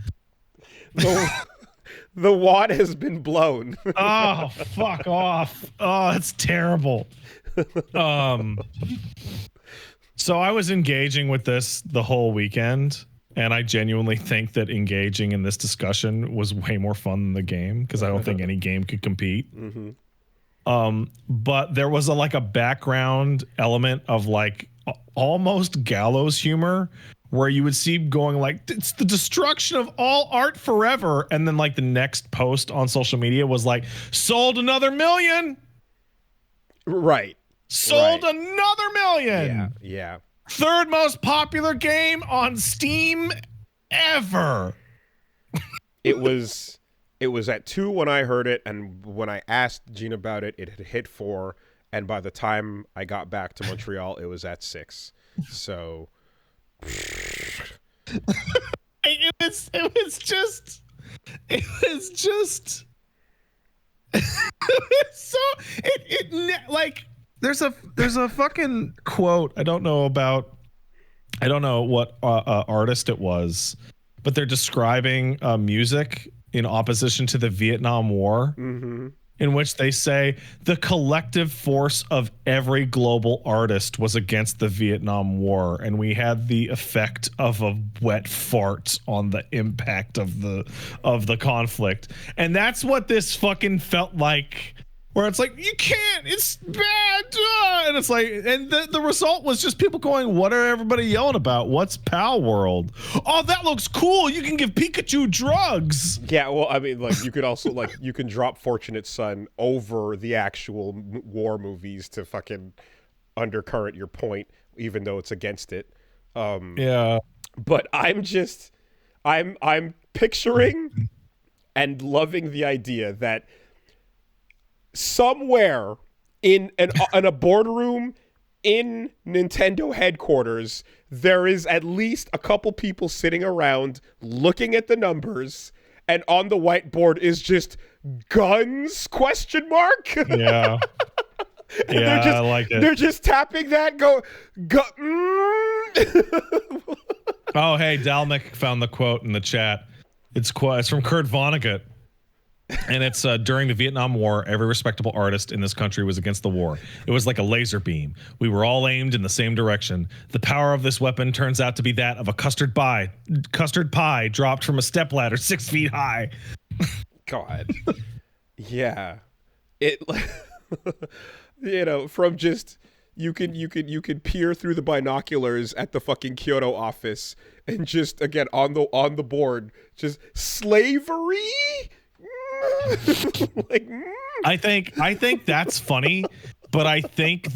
The wad has been blown. Oh, fuck off. Oh, it's terrible. So I was engaging with this the whole weekend, and I genuinely think that engaging in this discussion was way more fun than the game, because I don't think any game could compete. Mm-hmm. But there was a background element of almost gallows humor, where you would see going it's the destruction of all art forever, and then the next post on social media was sold another million. Right. Sold another million. Yeah. Third most popular game on Steam ever. It was at 2 when I heard it, and when I asked Gene about it, it had hit 4, and by the time I got back to Montreal, it was at 6. So it was just so there's a fucking quote. I don't know about I don't know what artist it was, but they're describing music in opposition to the Vietnam War, in which they say the collective force of every global artist was against the Vietnam War, and we had the effect of a wet fart on the impact of the conflict. And that's what this fucking felt like. Where it's like, you can't, it's bad. And it's like, and the result was just people going, what are everybody yelling about? What's Palworld? Oh, that looks cool. You can give Pikachu drugs. Yeah, well, I mean, like, you could also, like, you can drop Fortunate Son over the actual war movies to fucking undercurrent your point, even though it's against it. Yeah. But I'm picturing and loving the idea that somewhere in a boardroom in Nintendo headquarters, there is at least a couple people sitting around looking at the numbers, and on the whiteboard is just guns ? Yeah. Yeah, I like it. They're just tapping that. Oh, hey, Dalmic found the quote in the chat. It's from Kurt Vonnegut. And it's during the Vietnam War, every respectable artist in this country was against the war. It was like a laser beam. We were all aimed in the same direction. The power of this weapon turns out to be that of a custard pie dropped from a stepladder 6 feet high. God. Yeah. It, you know, from just, you can peer through the binoculars at the fucking Kyoto office and just, again, on the board, just slavery? Like, I think that's funny, but I think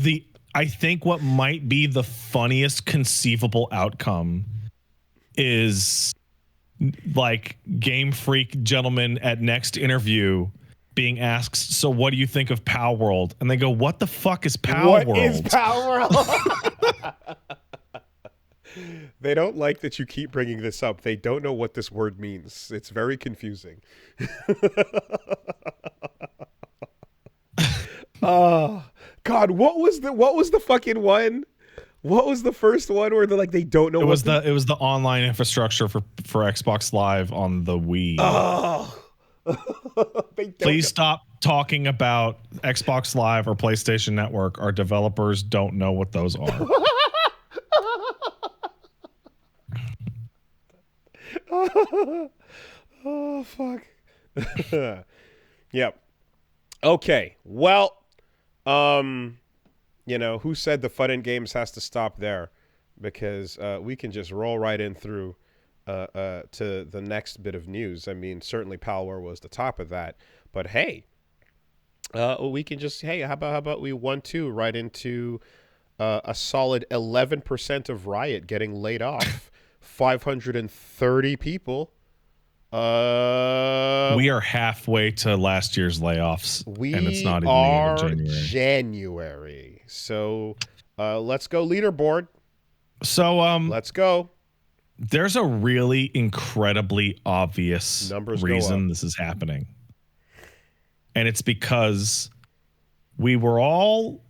what might be the funniest conceivable outcome is like Game Freak gentlemen at next interview being asked, so what do you think of Palworld? And they go, what the fuck is Palworld? What is Palworld? They don't like that you keep bringing this up. They don't know what this word means. It's very confusing. Oh, God, what was the fucking one? What was the first one where they're like, they don't know? It was the online infrastructure for Xbox Live on the Wii. Oh. Please stop talking about Xbox Live or PlayStation Network. Our developers don't know what those are. Oh, fuck. Yep. Okay. Well, you know, who said the fun in games has to stop there? Because we can just roll right in through to the next bit of news. I mean, certainly Palworld was the top of that, but hey, we can just, hey, how about we 1-2 right into a solid 11% of Riot getting laid off, 530 people. We are halfway to last year's layoffs, and it's not even the end of January. So let's go leaderboard. So let's go. There's a really incredibly obvious Numbers reason this is happening. And it's because we were all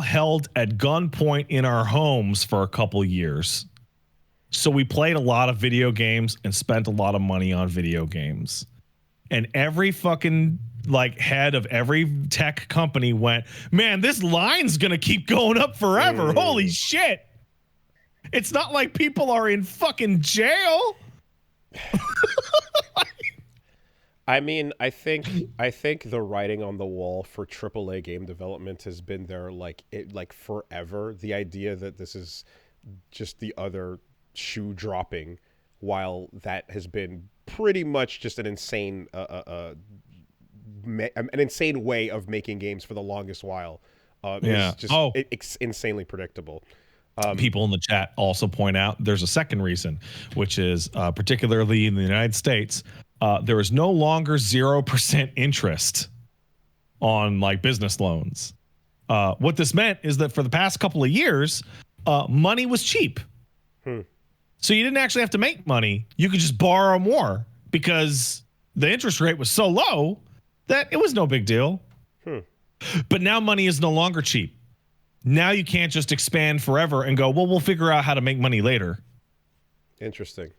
held at gunpoint in our homes for a couple years. So we played a lot of video games and spent a lot of money on video games. And every fucking like head of every tech company went, man, this line's going to keep going up forever. Holy shit. It's not like people are in fucking jail. I mean, I think the writing on the wall for AAA game development has been there like forever. The idea that this is just the other shoe dropping, while that has been pretty much just an insane way of making games for the longest while. It's just it's insanely predictable. People in the chat also point out there's a second reason, which is particularly in the United States, there is no longer 0% interest on like business loans. What this meant is that for the past couple of years, money was cheap. So you didn't actually have to make money. You could just borrow more because the interest rate was so low that it was no big deal. But now money is no longer cheap. Now you can't just expand forever and go, well, we'll figure out how to make money later. Interesting.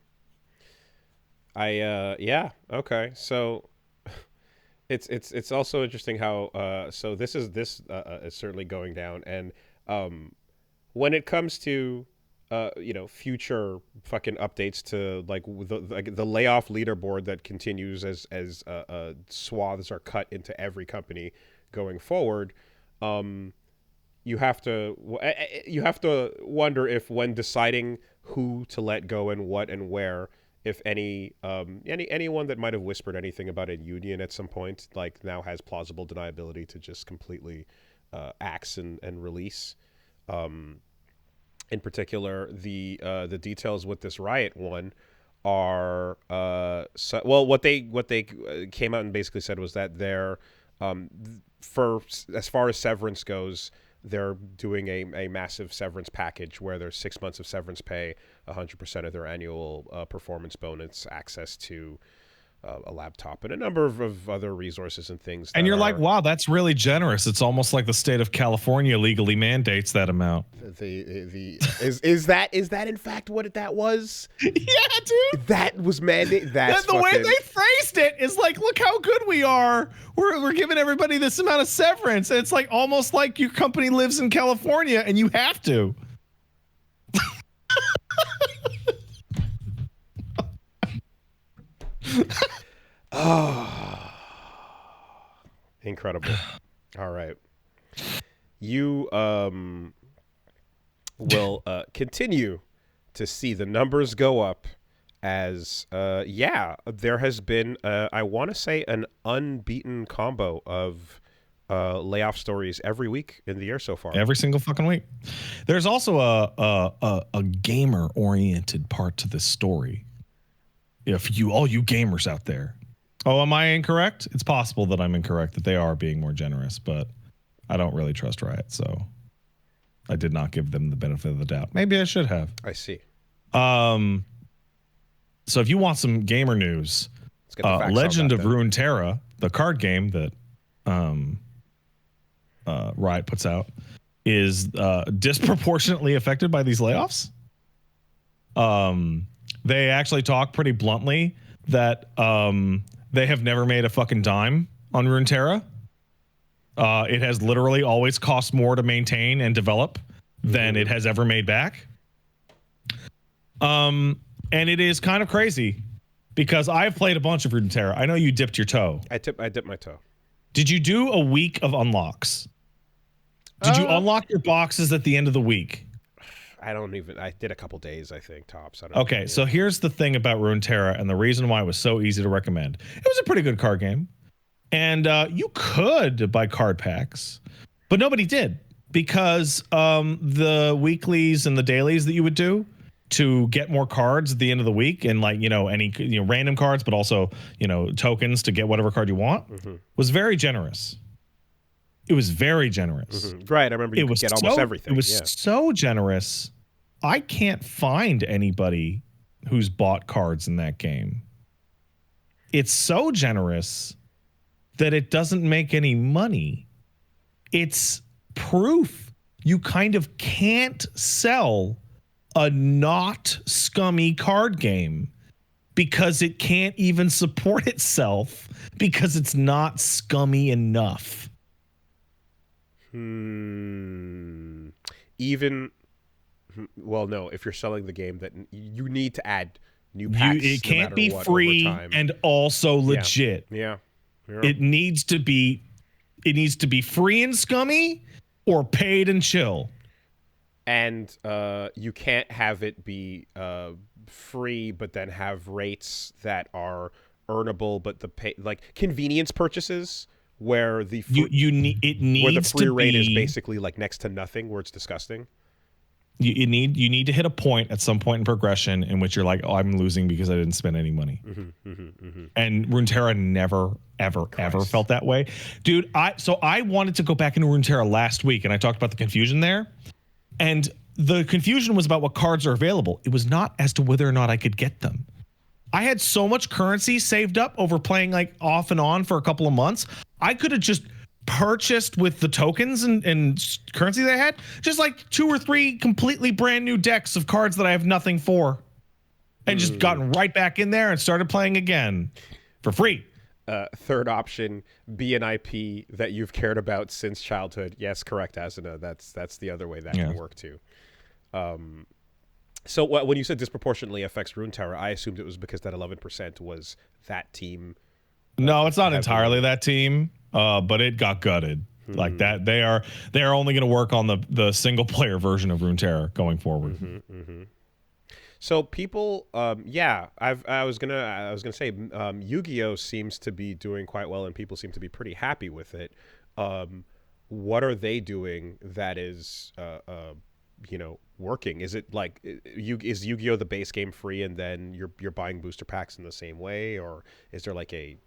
Yeah, okay. So it's also interesting how so this is certainly going down, and when it comes to future fucking updates to like the layoff leaderboard that continues as swaths are cut into every company going forward, you have to wonder if, when deciding who to let go and what and where, if anyone that might have whispered anything about a union at some point, like, now has plausible deniability to just completely axe and release. In particular, the details with this Riot one are what they came out and basically said was that they're for as far as severance goes, they're doing a massive severance package where there's 6 months of severance pay, 100% of their annual performance bonus, access to a laptop, and a number of other resources and things. And you're like, wow, that's really generous. It's almost like the state of California legally mandates that amount. Is that in fact what that was? Yeah, dude. That was mandated. That's the way they phrased it is like, look how good we are. We're giving everybody this amount of severance. And it's like almost like your company lives in California and you have to. Oh, incredible. All right. You will continue to see the numbers go up as there has been I want to say an unbeaten combo of layoff stories every week in the air so far. Every single fucking week. There's also a gamer oriented part to this story. If all you gamers out there. Oh, am I incorrect? It's possible that I'm incorrect, that they are being more generous, but I don't really trust Riot, so I did not give them the benefit of the doubt. Maybe I should have. I see. So if you want some gamer news, Legend of Runeterra, the card game that Riot puts out, is disproportionately affected by these layoffs. They actually talk pretty bluntly that they have never made a fucking dime on Runeterra. It has literally always cost more to maintain and develop than it has ever made back. And it is kind of crazy because I've played a bunch of Runeterra. I know you dipped your toe. I dipped my toe. Did you do a week of unlocks? Did you unlock your boxes at the end of the week? I did a couple days, I think, tops. Okay, so here's the thing about Runeterra and the reason why it was so easy to recommend. It was a pretty good card game. And you could buy card packs, but nobody did because the weeklies and the dailies that you would do to get more cards at the end of the week and any random cards, but also tokens to get whatever card you want was very generous. It was very generous. Right, I remember you could get almost everything. It was so generous. I can't find anybody who's bought cards in that game. It's so generous that it doesn't make any money. It's proof you kind of can't sell a not scummy card game because it can't even support itself because it's not scummy enough. No, if you're selling the game, that you need to add new packs. It can't be free and also legit. Yeah. It needs to be free and scummy or paid and chill. And you can't have it be free but then have rates that are earnable, but convenience purchases where the free rate is basically like next to nothing, where it's disgusting. You need to hit a point at some point in progression in which you're like, oh, I'm losing because I didn't spend any money. And Runeterra never, ever felt that way. Dude, I wanted to go back into Runeterra last week, and I talked about the confusion there. And the confusion was about what cards are available. It was not as to whether or not I could get them. I had so much currency saved up over playing like off and on for a couple of months. I could have just purchased with the tokens and currency they had, just like 2 or 3 completely brand new decks of cards that I have nothing for, and just gotten right back in there and started playing again for free. Third option, be an IP that you've cared about since childhood. Yes, correct, Asuna. That's the other way that can work too. So when you said disproportionately affects Runeterra, I assumed it was because that 11% was that team. No, it's not entirely that team, but it got gutted. Like that, they are only going to work on the single player version of Runeterra going forward. So people, I was gonna say, Yu-Gi-Oh seems to be doing quite well, and people seem to be pretty happy with it. What are they doing that is, working? Is it like is Yu-Gi-Oh the base game free, and then you're buying booster packs in the same way, or is there like a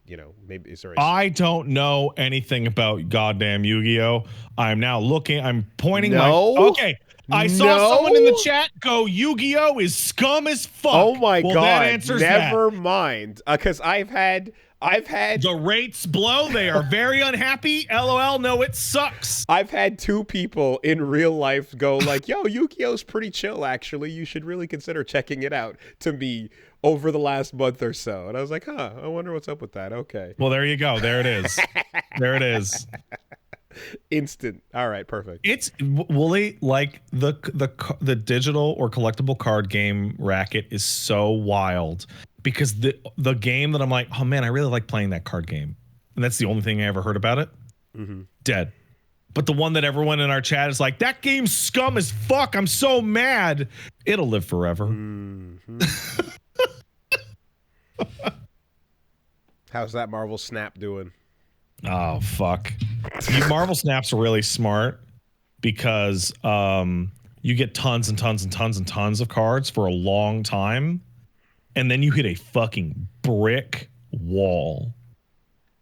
maybe is there? I don't know anything about goddamn Yu-Gi-Oh. I'm now looking. I'm pointing. Okay. I saw someone in the chat go, Yu-Gi-Oh is scum as fuck. Oh my god! That answers Never mind, because I've had the rates blow. They are very unhappy. LOL. No, it sucks. I've had 2 people in real life go like, "Yo, Yu-Gi-Oh's pretty chill. Actually, you should really consider checking it out." To me, over the last month or so, and I was like, "Huh, I wonder what's up with that." Okay. Well, there you go. There it is. There it is. Instant. All right, perfect. It's Wooly, like the digital or collectible card game racket is so wild, because the game that I'm like, oh man, I really like playing that card game, and that's the only thing I ever heard about it. Dead. But the one that everyone in our chat is like, that game's scum as fuck. I'm so mad. It'll live forever. How's that Marvel Snap doing? Oh fuck! Marvel Snap's really smart, because you get tons and tons and tons and tons of cards for a long time, and then you hit a fucking brick wall,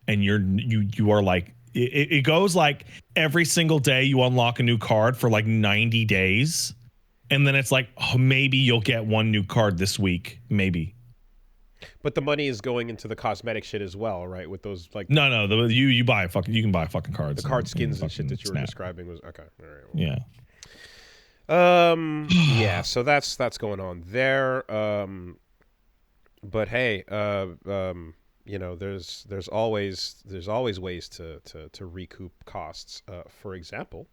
and you are like, it goes like every single day you unlock a new card for like 90 days, and then it's like, oh, maybe you'll get one new card this week, maybe. But the money is going into the cosmetic shit as well, right? With those like you can buy fucking cards. The card skins and shit that you were describing was okay. All right. Well. Yeah. Yeah. So that's going on there. But hey, there's always ways to recoup costs. For example,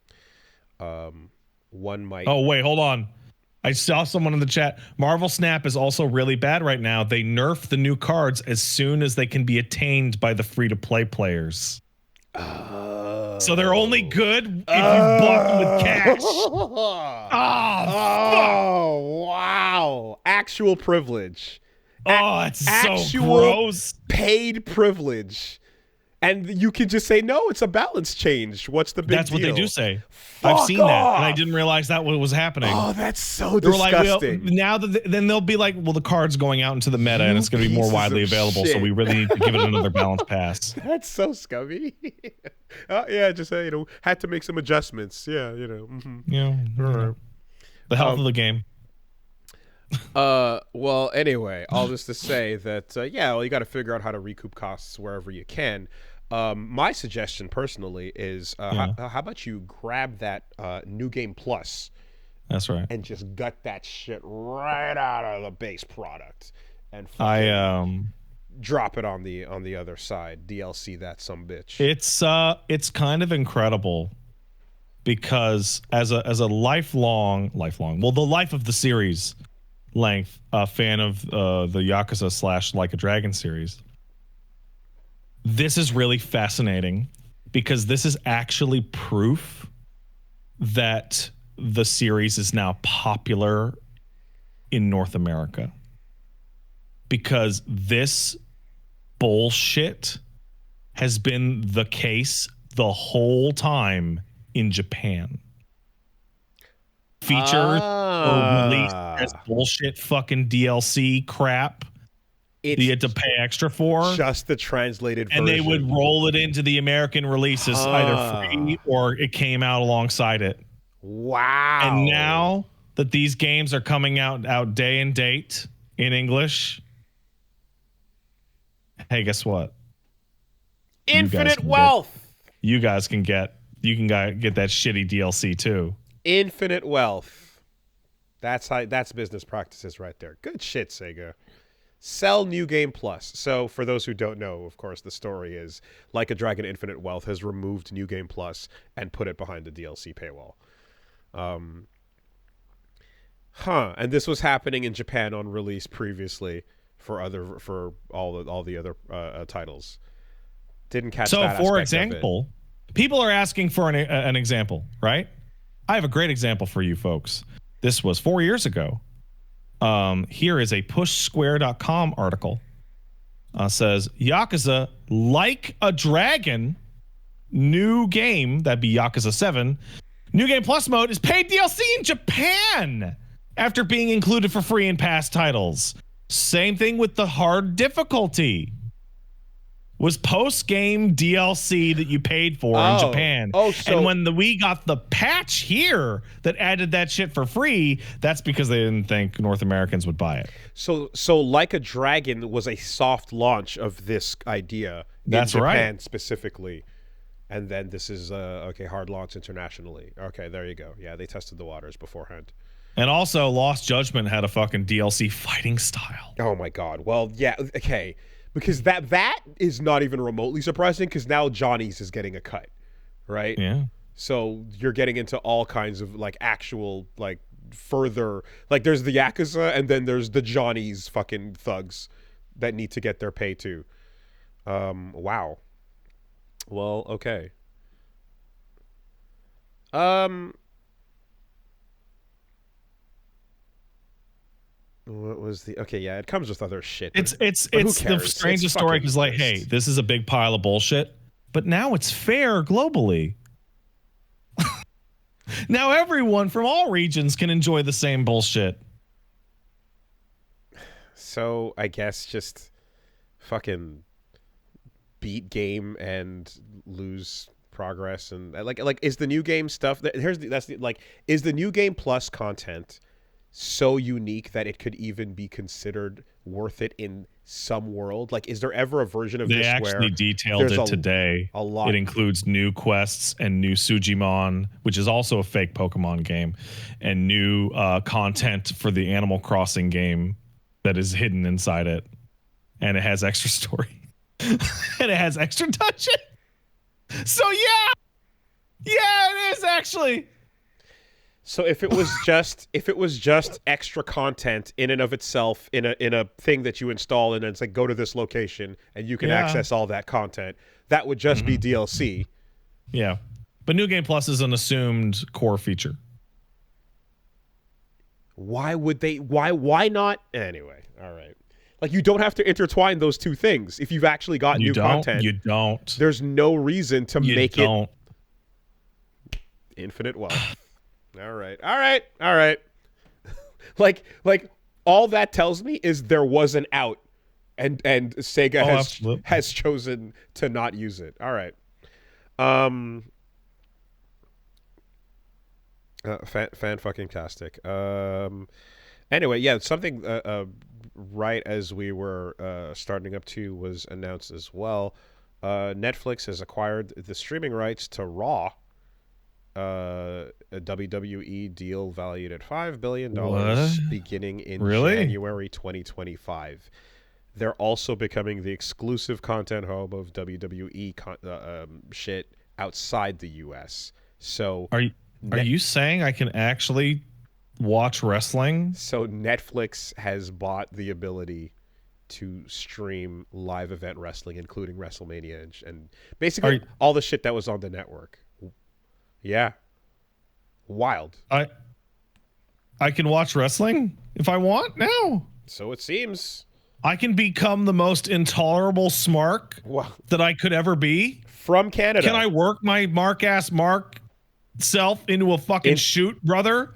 one might. Oh wait, hold on. I saw someone in the chat. Marvel Snap is also really bad right now. They nerf the new cards as soon as they can be attained by the free-to-play players. So they're only good if you bought them with cash. Oh, wow. Actual privilege. It's so gross. Paid privilege. And you can just say, no, it's a balance change. What's the big deal? That's what they do say. I've seen that, and I didn't realize that was happening. Oh, that's so disgusting. Like, now then they'll be like, well, the card's going out into the meta, and it's going to be more widely available, so we really need to give it another balance pass. That's so scummy. Yeah, just had to make some adjustments. Yeah, The health of the game. Well, anyway, all this to say that, you got to figure out how to recoup costs wherever you can. My suggestion personally is, how about you grab that New Game Plus? That's right. And just gut that shit right out of the base product, and drop it on the other side. DLC that some bitch. It's kind of incredible, because as a lifelong, well, the life of the series length fan of the Yakuza / Like a Dragon series, this is really fascinating, because this is actually proof that the series is now popular in North America, because this bullshit has been the case the whole time in Japan. Features or released as bullshit fucking DLC crap that you had to pay extra for. Just the translated version. And they would roll it into the American releases either free or it came out alongside it. Wow. And now that these games are coming out day and date in English, hey, guess what? Infinite wealth. you guys can get that shitty DLC too. Infinite wealth. That's business practices right there. Good shit, Sega. Sell New Game Plus. So for those who don't know, of course, the story is Like a Dragon Infinite Wealth has removed New Game Plus and put it behind the DLC paywall. And this was happening in Japan on release previously for all the other titles. Didn't catch so that. So for example, people are asking for an example, right? I have a great example for you folks. This was 4 years ago. Here is a pushsquare.com article. Says Yakuza Like a Dragon new game, that'd be Yakuza 7, New Game Plus mode is paid DLC in Japan after being included for free in past titles. Same thing with the hard difficulty. Was post-game DLC that you paid for in Japan. And when we got the patch here that added that shit for free, that's because they didn't think North Americans would buy it. So Like a Dragon was a soft launch of this idea in Japan specifically. And then this is, hard launch internationally. Okay, there you go. Yeah, they tested the waters beforehand. And also, Lost Judgment had a fucking DLC fighting style. Oh my god. Well, yeah, okay. Because that is not even remotely surprising, because now Johnny's is getting a cut, right? Yeah. So you're getting into all kinds of like actual like further, like there's the Yakuza and then there's the Johnny's fucking thugs that need to get their pay too. Wow. Well, okay. What was the yeah, it comes with other shit. It's the strangest story because like, hey, this is a big pile of bullshit, but now it's fair globally. Now everyone from all regions can enjoy the same bullshit. So I guess just fucking beat game and lose progress and like is the new game stuff is the new game plus content so unique that it could even be considered worth it in some world? Like, is there ever a version of this where they actually detailed it today? A lot. It includes new quests and new Sujimon, which is also a fake Pokemon game, and new content for the Animal Crossing game that is hidden inside it, and it has extra story, and it has extra dungeon. So yeah, it is actually. So if it was just extra content in and of itself in a thing that you install and it's like go to this location and you can access all that content, that would just be DLC. Yeah. But New Game Plus is an assumed core feature. Why would they why not? Anyway, all right. Like, you don't have to intertwine those two things if you've actually got new content. You don't. There's no reason to make it infinite wealth. All right. like all that tells me is there was an out, and Sega has chosen to not use it. All right. Fan fucking tastic. Anyway, yeah, something right as we were starting up to was announced as well. Netflix has acquired the streaming rights to Raw. A WWE deal valued at $5 billion beginning in January 2025. They're also becoming the exclusive content home of WWE shit outside the U.S. So are you saying I can actually watch wrestling? So Netflix has bought the ability to stream live event wrestling, including WrestleMania and basically all the shit that was on the network. Yeah. Wild. I can watch wrestling if I want now. So it seems. I can become the most intolerable smark that I could ever be. From Canada. Can I work my Mark self into a fucking shoot, brother?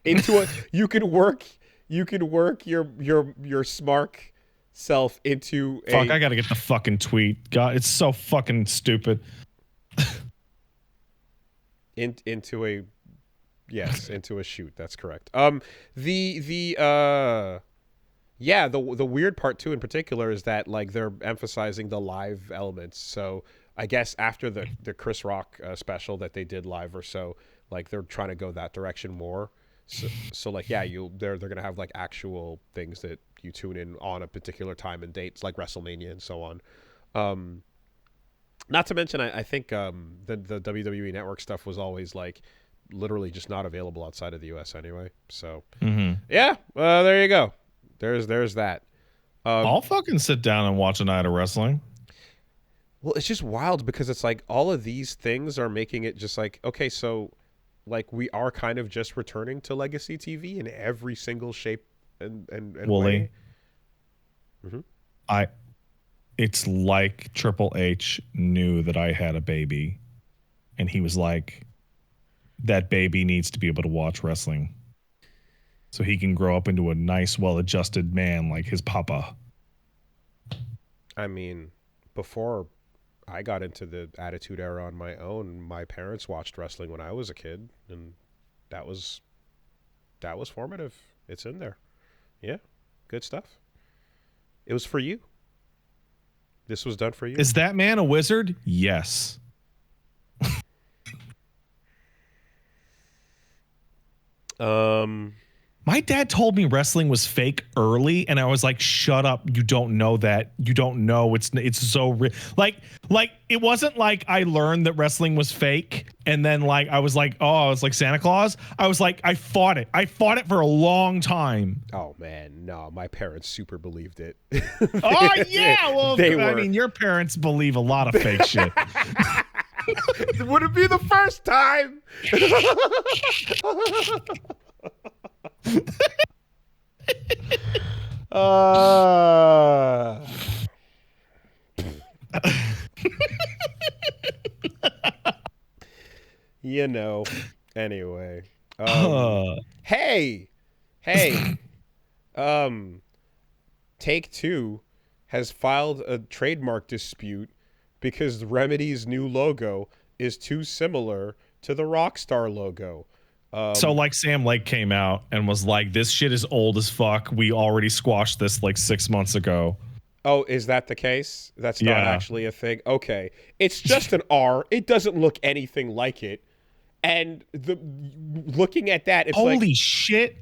You can work your smark self into a... Fuck, I gotta get the fucking tweet. God, it's so fucking stupid. Into a shoot. That's correct. The weird part too in particular is that like they're emphasizing the live elements. So I guess after the Chris Rock special that they did live or so, like they're trying to go that direction more. So like yeah, they're gonna have like actual things that you tune in on a particular time and dates, like WrestleMania and so on. Not to mention, I think the WWE Network stuff was always like literally just not available outside of the U.S. anyway. So yeah, there you go. There's that. I'll fucking sit down and watch a night of wrestling. Well, it's just wild because it's like all of these things are making it just like, okay, so like we are kind of just returning to legacy TV in every single shape and Wooly, way. It's like Triple H knew that I had a baby, and he was like, that baby needs to be able to watch wrestling so he can grow up into a nice, well-adjusted man like his papa. I mean, before I got into the Attitude Era on my own, my parents watched wrestling when I was a kid, and that was formative. It's in there. Yeah, good stuff. It was for you. This was done for you. Is that man a wizard? Yes. My dad told me wrestling was fake early, and I was like, "Shut up! You don't know that. You don't know it's so like it wasn't like I learned that wrestling was fake, and then like I was like, oh, it's like Santa Claus. I was like, I fought it. I fought it for a long time. Oh man, no, my parents super believed it. Oh yeah, well, I mean, your parents believe a lot of fake shit. Would it be the first time? You know. Anyway. Hey. Take-Two has filed a trademark dispute because Remedy's new logo is too similar to the Rockstar logo. So like Sam Lake came out and was like, this shit is old as fuck. We already squashed this like 6 months ago. Oh, is that the case? That's not actually a thing? Okay. It's just an R. It doesn't look anything like it. And looking at that, it's like... Holy shit.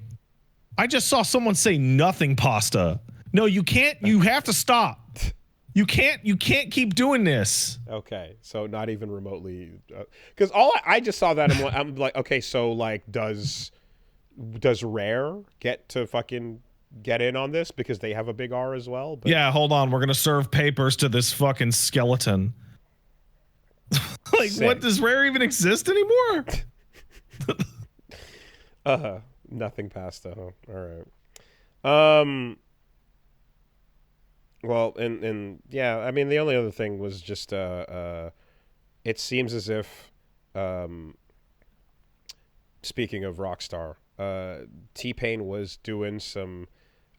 I just saw someone say nothing pasta. No, you can't. You have to stop. You can't keep doing this. Okay, so not even remotely, because I just saw that I'm like, okay, so like does Rare get to fucking get in on this because they have a big R as well? But... Yeah, hold on, we're gonna serve papers to this fucking skeleton. Like, sick. What, does Rare even exist anymore? Nothing pasta, huh? All right. Well, and yeah, I mean, the only other thing was just it seems as if, speaking of Rockstar, T-Pain was doing some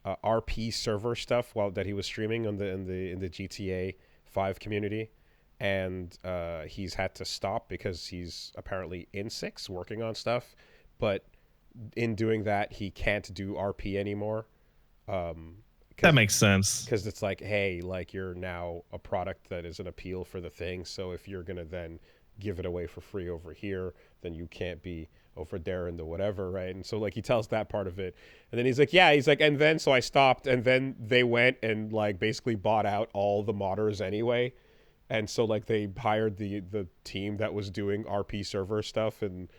RP server stuff that he was streaming in the GTA 5 community, and he's had to stop because he's apparently in 6 working on stuff, but in doing that, he can't do RP anymore. That makes sense. Because it's like, hey, like you're now a product that is an appeal for the thing. So if you're going to then give it away for free over here, then you can't be over there in the whatever, right? And so like he tells that part of it. And then he's like, yeah, he's like, and then so I stopped. And then they went and like basically bought out all the modders anyway. And so like they hired the team that was doing RP server stuff and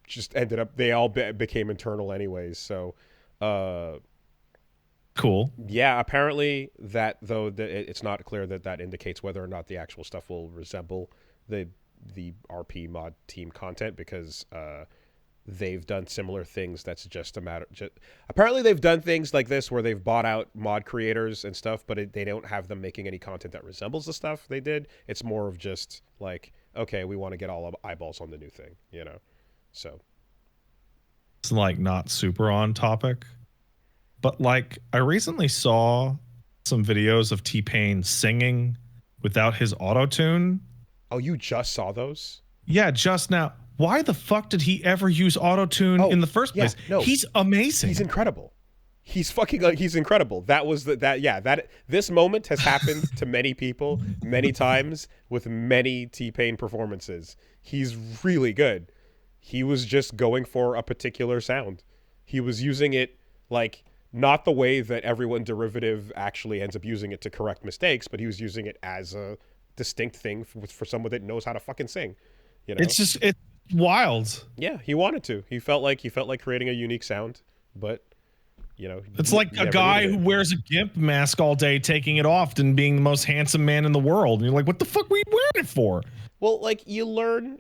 just ended up, they all became internal anyways. So, cool. Yeah, apparently that though it's not clear that indicates whether or not the actual stuff will resemble the RP mod team content because they've done similar things. That's just a matter. Apparently they've done things like this where they've bought out mod creators and stuff, but they don't have them making any content that resembles the stuff they did. It's more of just like, okay, we want to get all of eyeballs on the new thing, you know. So it's like not super on topic. But like I recently saw some videos of T-Pain singing without his auto-tune. Oh, you just saw those? Yeah, just now. Why the fuck did he ever use auto-tune in the first place? No, he's amazing. He's incredible. He's fucking he's incredible. This moment has happened to many people many times with many T-Pain performances. He's really good. He was just going for a particular sound. He was using it like not the way that everyone derivative actually ends up using it to correct mistakes, but he was using it as a distinct thing for someone that knows how to fucking sing. You know? It's wild. Yeah, he wanted to. He felt like creating a unique sound, but you know, it's like a guy who wears a GIMP mask all day, taking it off and being the most handsome man in the world. And you're like, what the fuck were you wearing it for? Well, like you learn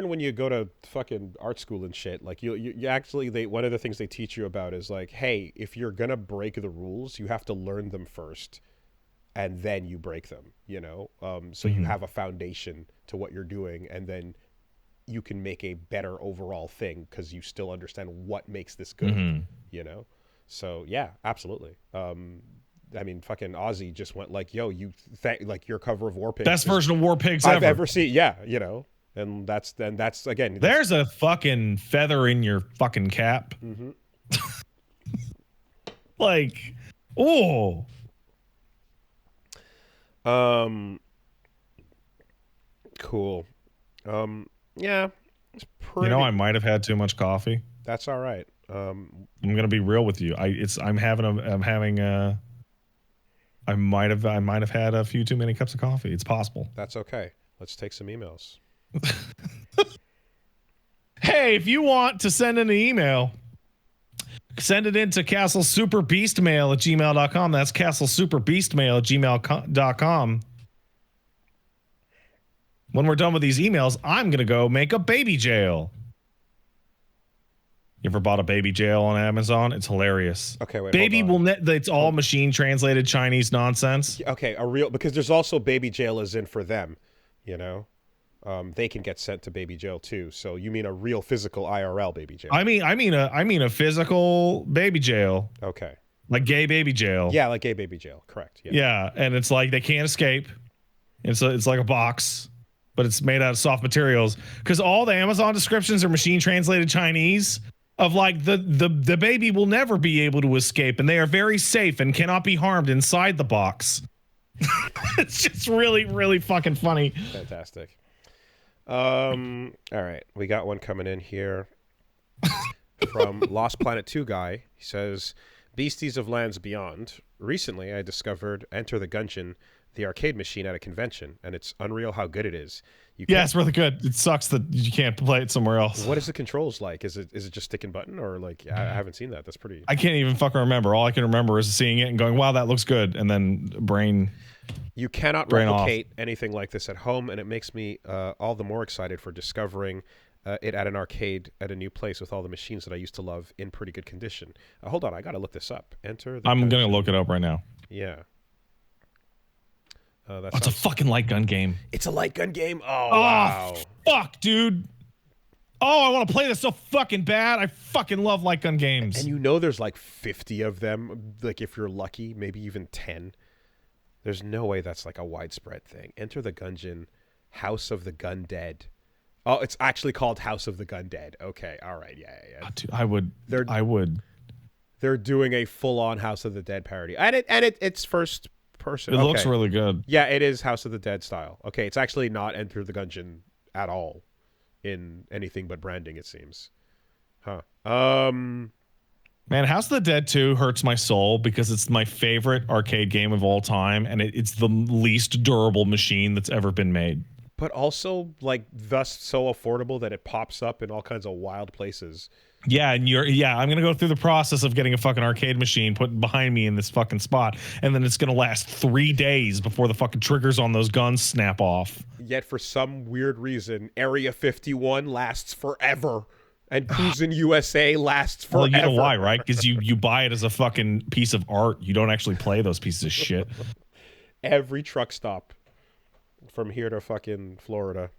when you go to fucking art school and shit. Like you actually, one of the things they teach you about is like, hey, if you're gonna break the rules, you have to learn them first, and then you break them. You know, so you have a foundation to what you're doing, and then you can make a better overall thing because you still understand what makes this good. You know. So yeah, absolutely. I mean, fucking Ozzy just went like, "Yo, like your cover of War Pigs, best version of War Pigs I've ever seen." Yeah, you know, and that's again. There's a fucking feather in your fucking cap. Like, oh. Cool. Yeah. It's pretty... You know, I might have had too much coffee. That's all right. I'm gonna be real with you. I might have had a few too many cups of coffee. It's possible. That's okay. Let's take some emails. Hey, if you want to send in an email, send it into castlesuperbeastmail@gmail.com. That's castlesuperbeastmail@gmail.com. When we're done with these emails, I'm gonna go make a baby jail. You ever bought a baby jail on Amazon? It's hilarious. Okay, wait. Baby will it's all machine translated Chinese nonsense. Okay, because there's also baby jail is in for them, you know. They can get sent to baby jail too. So you mean a real physical IRL baby jail? I mean a physical baby jail. Okay. Like gay baby jail. Yeah, like gay baby jail. Correct. Yeah. Yeah, and it's like they can't escape. And so it's like a box, but it's made out of soft materials. Because all the Amazon descriptions are machine translated Chinese. Of like the baby will never be able to escape, and they are very safe and cannot be harmed inside the box. It's just really, really fucking funny. Fantastic. All right, we got one coming in here from Lost Planet 2 guy. He says, "Beasties of Lands Beyond. Recently, I discovered Enter the Gungeon, the arcade machine at a convention, and it's unreal how good it is. Yeah, it's really good. It sucks that you can't play it somewhere else. What is the controls like? Is it just stick and button, or like I haven't seen that? That's pretty. I can't even fucking remember. All I can remember is seeing it and going, "Wow, that looks good," and then brain. You cannot replicate anything like this at home, and it makes me all the more excited for discovering it at an arcade at a new place with all the machines that I used to love in pretty good condition. Hold on, I gotta look this up. I'm gonna look it up right now. Yeah. It's a fucking light gun game. It's a light gun game? Oh, wow. Fuck, dude. Oh, I want to play this so fucking bad. I fucking love light gun games. And you know there's like 50 of them, like if you're lucky, maybe even 10. There's no way that's like a widespread thing. Enter the Gungeon, House of the Gun Dead. Oh, it's actually called House of the Gun Dead. Okay, all right, yeah. Oh, dude, I would. They're doing a full-on House of the Dead parody. And it's first person. It looks really good. Yeah, it is House of the Dead style. Okay, it's actually not Enter the Gungeon at all in anything but branding, it seems. Huh. Man, House of the Dead 2 hurts my soul because it's my favorite arcade game of all time, and it's the least durable machine that's ever been made. But also, like, thus so affordable that it pops up in all kinds of wild places. Yeah, and I'm gonna go through the process of getting a fucking arcade machine put behind me in this fucking spot, and then it's gonna last 3 days before the fucking triggers on those guns snap off. Yet for some weird reason, Area 51 lasts forever, and Cruisin' USA lasts forever. Well, you know why, right? Because you buy it as a fucking piece of art. You don't actually play those pieces of shit. Every truck stop from here to fucking Florida.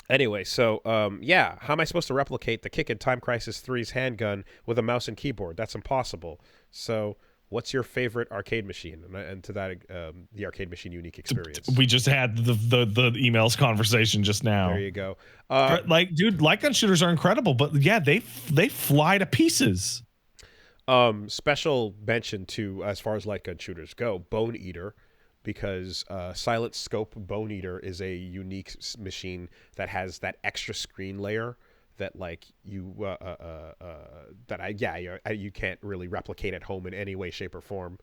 Anyway, so, yeah, how am I supposed to replicate the Kick in Time Crisis 3's handgun with a mouse and keyboard? That's impossible. So what's your favorite arcade machine? And to that, the arcade machine unique experience. We just had the emails conversation just now. There you go. Like, dude, light gun shooters are incredible, but yeah, they fly to pieces. Special mention to, as far as light gun shooters go, Bone Eater, because Silent Scope Bone Eater is a unique machine that has that extra screen layer that like you you can't really replicate at home in any way, shape, or form.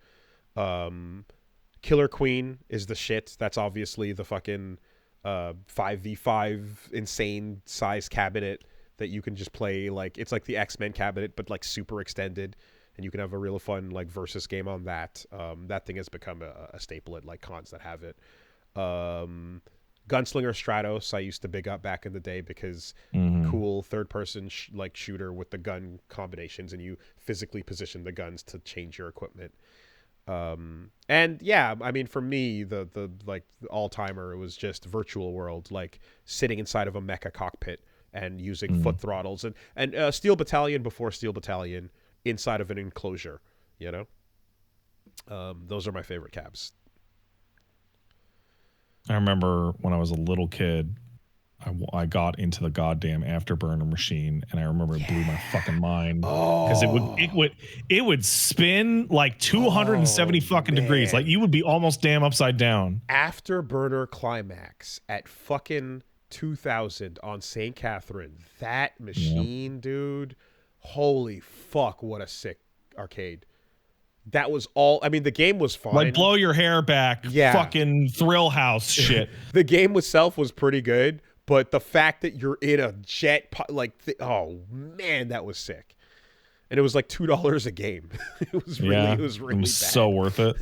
Killer Queen is the shit. That's obviously the fucking 5v5 insane size cabinet that you can just play. Like, it's like the X-Men cabinet, but like super extended, and you can have a real fun like versus game on that. That thing has become a staple at like cons that have it. Gunslinger Stratos I used to big up back in the day because cool third-person like shooter with the gun combinations, and you physically position the guns to change your equipment. And yeah, I mean, for me, the like all-timer, it was just Virtual World, like sitting inside of a mecha cockpit and using foot throttles, and Steel Battalion before Steel Battalion inside of an enclosure, you know. Those are my favorite cabs. I remember when I was a little kid, I got into the goddamn Afterburner machine, and I remember it blew my fucking mind because it would spin like 270 fucking degrees, like you would be almost damn upside down. Afterburner Climax at fucking 2000 on St. Catherine, that machine, dude, holy fuck, what a sick arcade. That was all. I mean, the game was fine. Like blow your hair back, fucking Thrill House shit. The game itself was pretty good, but the fact that you're in a jet, oh man, that was sick. And it was like $2 a game. It was really bad. So worth it.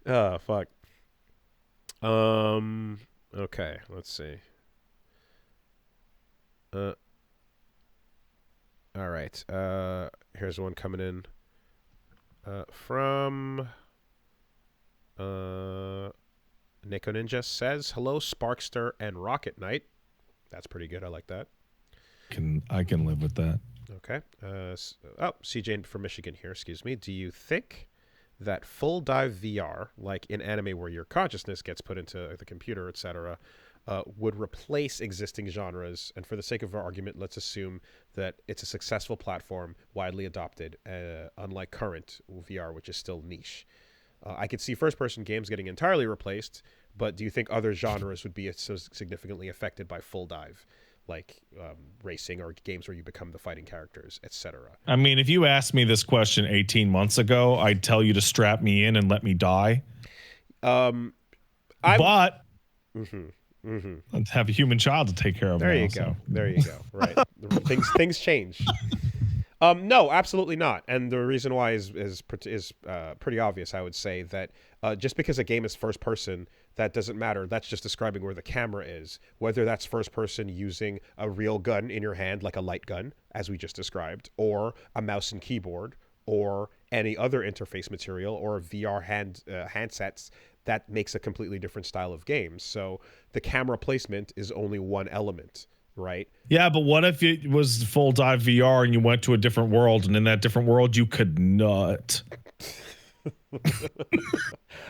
Oh fuck. Okay, let's see. All right. Here's one coming in. From Nico Ninja says, hello, Sparkster and Rocket Knight. That's pretty good. I like that. I can live with that. Okay. CJ from Michigan here, excuse me. Do you think that full dive VR, like in anime where your consciousness gets put into the computer, etc., would replace existing genres? And for the sake of our argument, let's assume that it's a successful platform, widely adopted, unlike current VR, which is still niche. I could see first-person games getting entirely replaced, but do you think other genres would be so significantly affected by full dive, like racing or games where you become the fighting characters, etc.? I mean, if you asked me this question 18 months ago, I'd tell you to strap me in and let me die. But... Let's have a human child to take care of. There you go. Right. things change. No, absolutely not. And the reason why is pretty obvious. I would say that just because a game is first person, that doesn't matter. That's just describing where the camera is. Whether that's first person using a real gun in your hand, like a light gun, as we just described, or a mouse and keyboard, or any other interface material, or VR handsets, that makes a completely different style of game. So the camera placement is only one element, right? Yeah, but what if it was full dive VR and you went to a different world, and in that different world you could nut?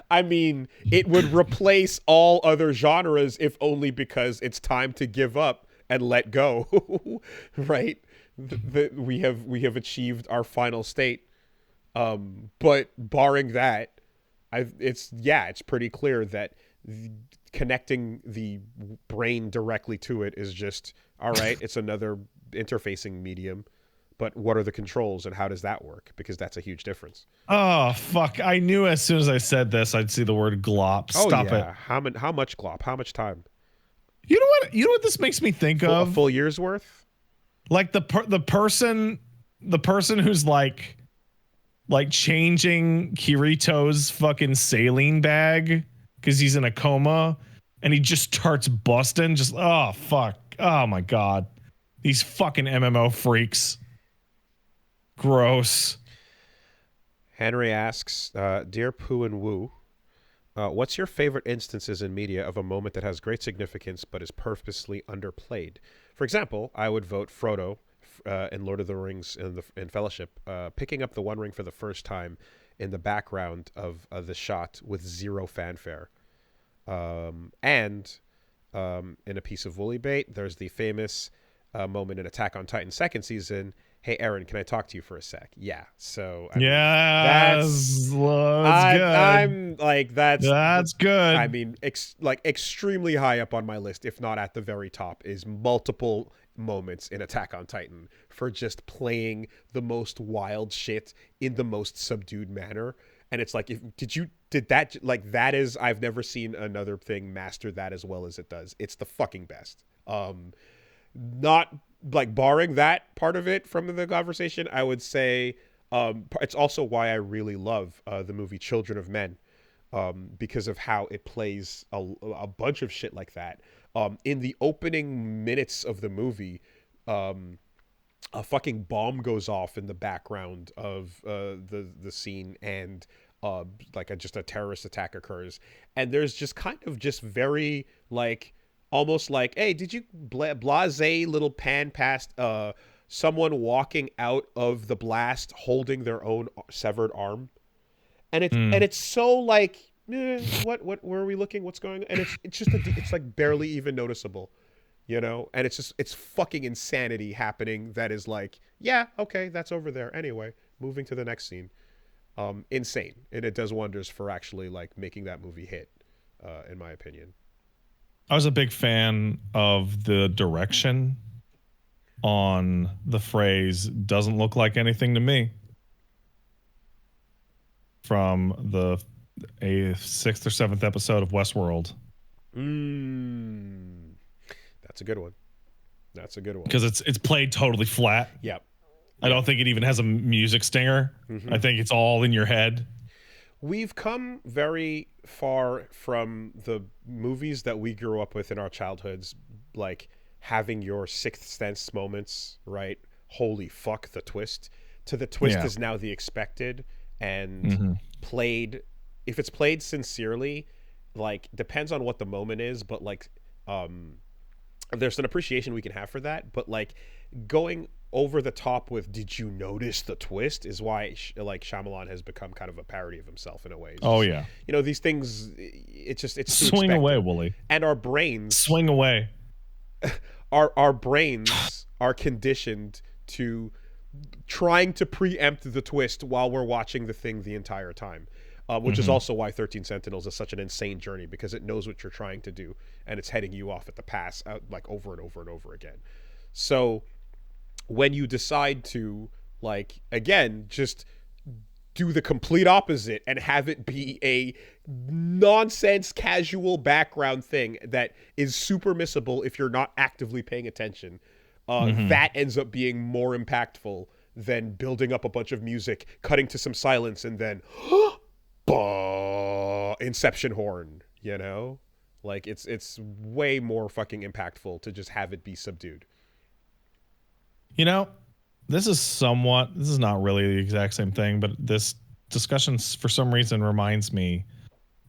I mean, it would replace all other genres, if only because it's time to give up and let go, right? We have achieved our final state. But barring that, it's pretty clear that connecting the brain directly to it is just, all right, it's another interfacing medium, but what are the controls and how does that work? Because that's a huge difference. Oh, fuck. I knew as soon as I said this, I'd see the word glop. Stop it. How much glop? How much time? You know what this makes me think of? A full year's worth? Like the person who's like changing Kirito's fucking saline bag because he's in a coma, and he just starts busting. Just, oh, fuck. Oh, my God. These fucking MMO freaks. Gross. Henry asks, Dear Pooh and Woo, what's your favorite instances in media of a moment that has great significance but is purposely underplayed? For example, I would vote Frodo in Lord of the Rings in Fellowship, picking up the One Ring for the first time in the background of the shot with zero fanfare. And in a piece of woolly bait, there's the famous moment in Attack on Titan second season. Hey, Aaron, can I talk to you for a sec? Yeah. So I mean, Yes, that's good. I'm like That's good. I mean, extremely high up on my list, if not at the very top, is multiple moments in Attack on Titan for just playing the most wild shit in the most subdued manner. And it's like, that is, I've never seen another thing master that as well as it does. It's the fucking best. Not like barring that part of it from the conversation, I would say it's also why I really love the movie Children of Men, because of how it plays a bunch of shit like that. In the opening minutes of the movie, a fucking bomb goes off in the background of the scene, and just a terrorist attack occurs, and there's just kind of just very like almost like, hey, did you blase little pan past someone walking out of the blast holding their own severed arm, and it's so like, what where are we looking, what's going on? And it's like barely even noticeable, you know, and it's fucking insanity happening that is like, yeah, okay, that's over there anyway, moving to the next scene. Insane, and it does wonders for actually like making that movie hit, in my opinion. I was a big fan of the direction on the phrase "doesn't look like anything to me" from the sixth or seventh episode of Westworld. That's a good one. That's a good one. Because it's played totally flat. Yep. I don't think it even has a music stinger. I think it's all in your head. We've come very far from the movies that we grew up with in our childhoods, like having your sixth sense moments, right? Holy fuck, the twist. To the twist is now the expected, and played, if it's played sincerely, like depends on what the moment is, but like there's an appreciation we can have for that, but like going over the top with "did you notice the twist" is why like Shyamalan has become kind of a parody of himself in a way. Just, you know, these things, it's swing away, Wooly, and our brains swing away. Our brains are conditioned to trying to preempt the twist while we're watching the thing the entire time, which is also why 13 Sentinels is such an insane journey, because it knows what you're trying to do and it's heading you off at the pass, like over and over and over again. So when you decide to, like, again, just do the complete opposite and have it be a nonsense casual background thing that is super missable if you're not actively paying attention, that ends up being more impactful than building up a bunch of music, cutting to some silence, and then Inception horn, you know? Like, it's way more fucking impactful to just have it be subdued. You know, this is not really the exact same thing, but this discussion for some reason reminds me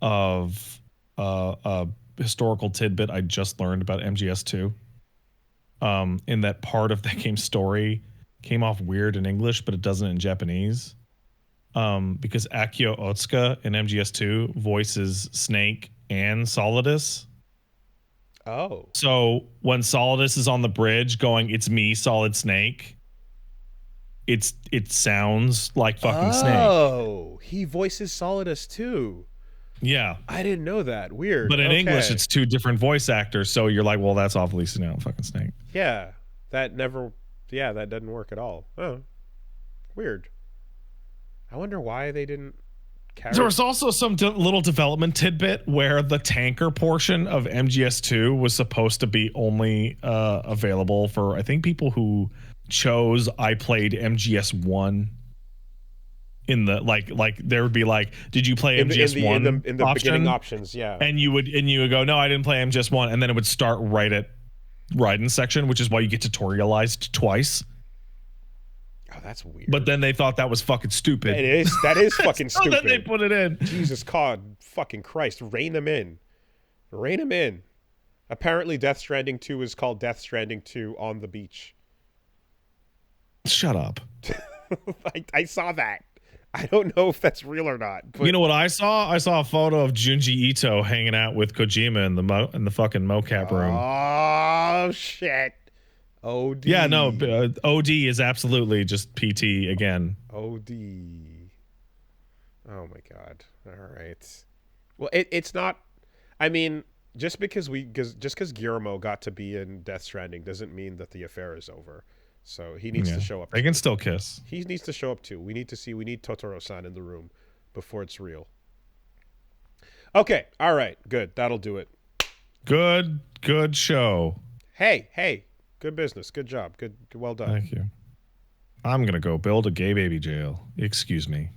of a historical tidbit I just learned about MGS2. In that part of that game's story came off weird in English, but it doesn't in Japanese. Because Akio Otsuka in MGS2 voices Snake and Solidus. Oh. So when Solidus is on the bridge going, "It's me, Solid Snake," it sounds like fucking Snake. Oh, he voices Solidus too. Yeah. I didn't know that. Weird. But in English, it's two different voice actors, so you're like, well, that's awfully fucking Snake. Yeah. That doesn't work at all. Oh. Weird. I wonder why they didn't carry. There was also some little development tidbit where the tanker portion of MGS2 was supposed to be only available for, I think, people who chose I played MGS1. In the like there would be like, did you play MGS1 in the beginning options? Yeah. And you would go, no, I didn't play MGS1, and then it would start right at Raiden section, which is why you get tutorialized twice. Oh, that's weird. But then they thought that was fucking stupid. That is fucking so stupid. Then they put it in. Jesus God, fucking Christ, rein them in. Apparently Death Stranding 2 is called Death Stranding 2 on the beach. Shut up. I saw that. I don't know if that's real or not. But You know what I saw? I saw a photo of Junji Ito hanging out with Kojima in the fucking mocap room. Oh shit. OD. Yeah, no, OD is absolutely just PT again. OD. Oh my god. All right. Well, it's not. I mean, just because Guillermo got to be in Death Stranding doesn't mean that the affair is over. So he needs to show up. They can still kiss. He needs to show up too. We need Totoro-san in the room before it's real. Okay. All right. Good. That'll do it. Good show. Hey. Good business. Good job. Good. Well done. Thank you. I'm gonna go build a gay baby jail. Excuse me.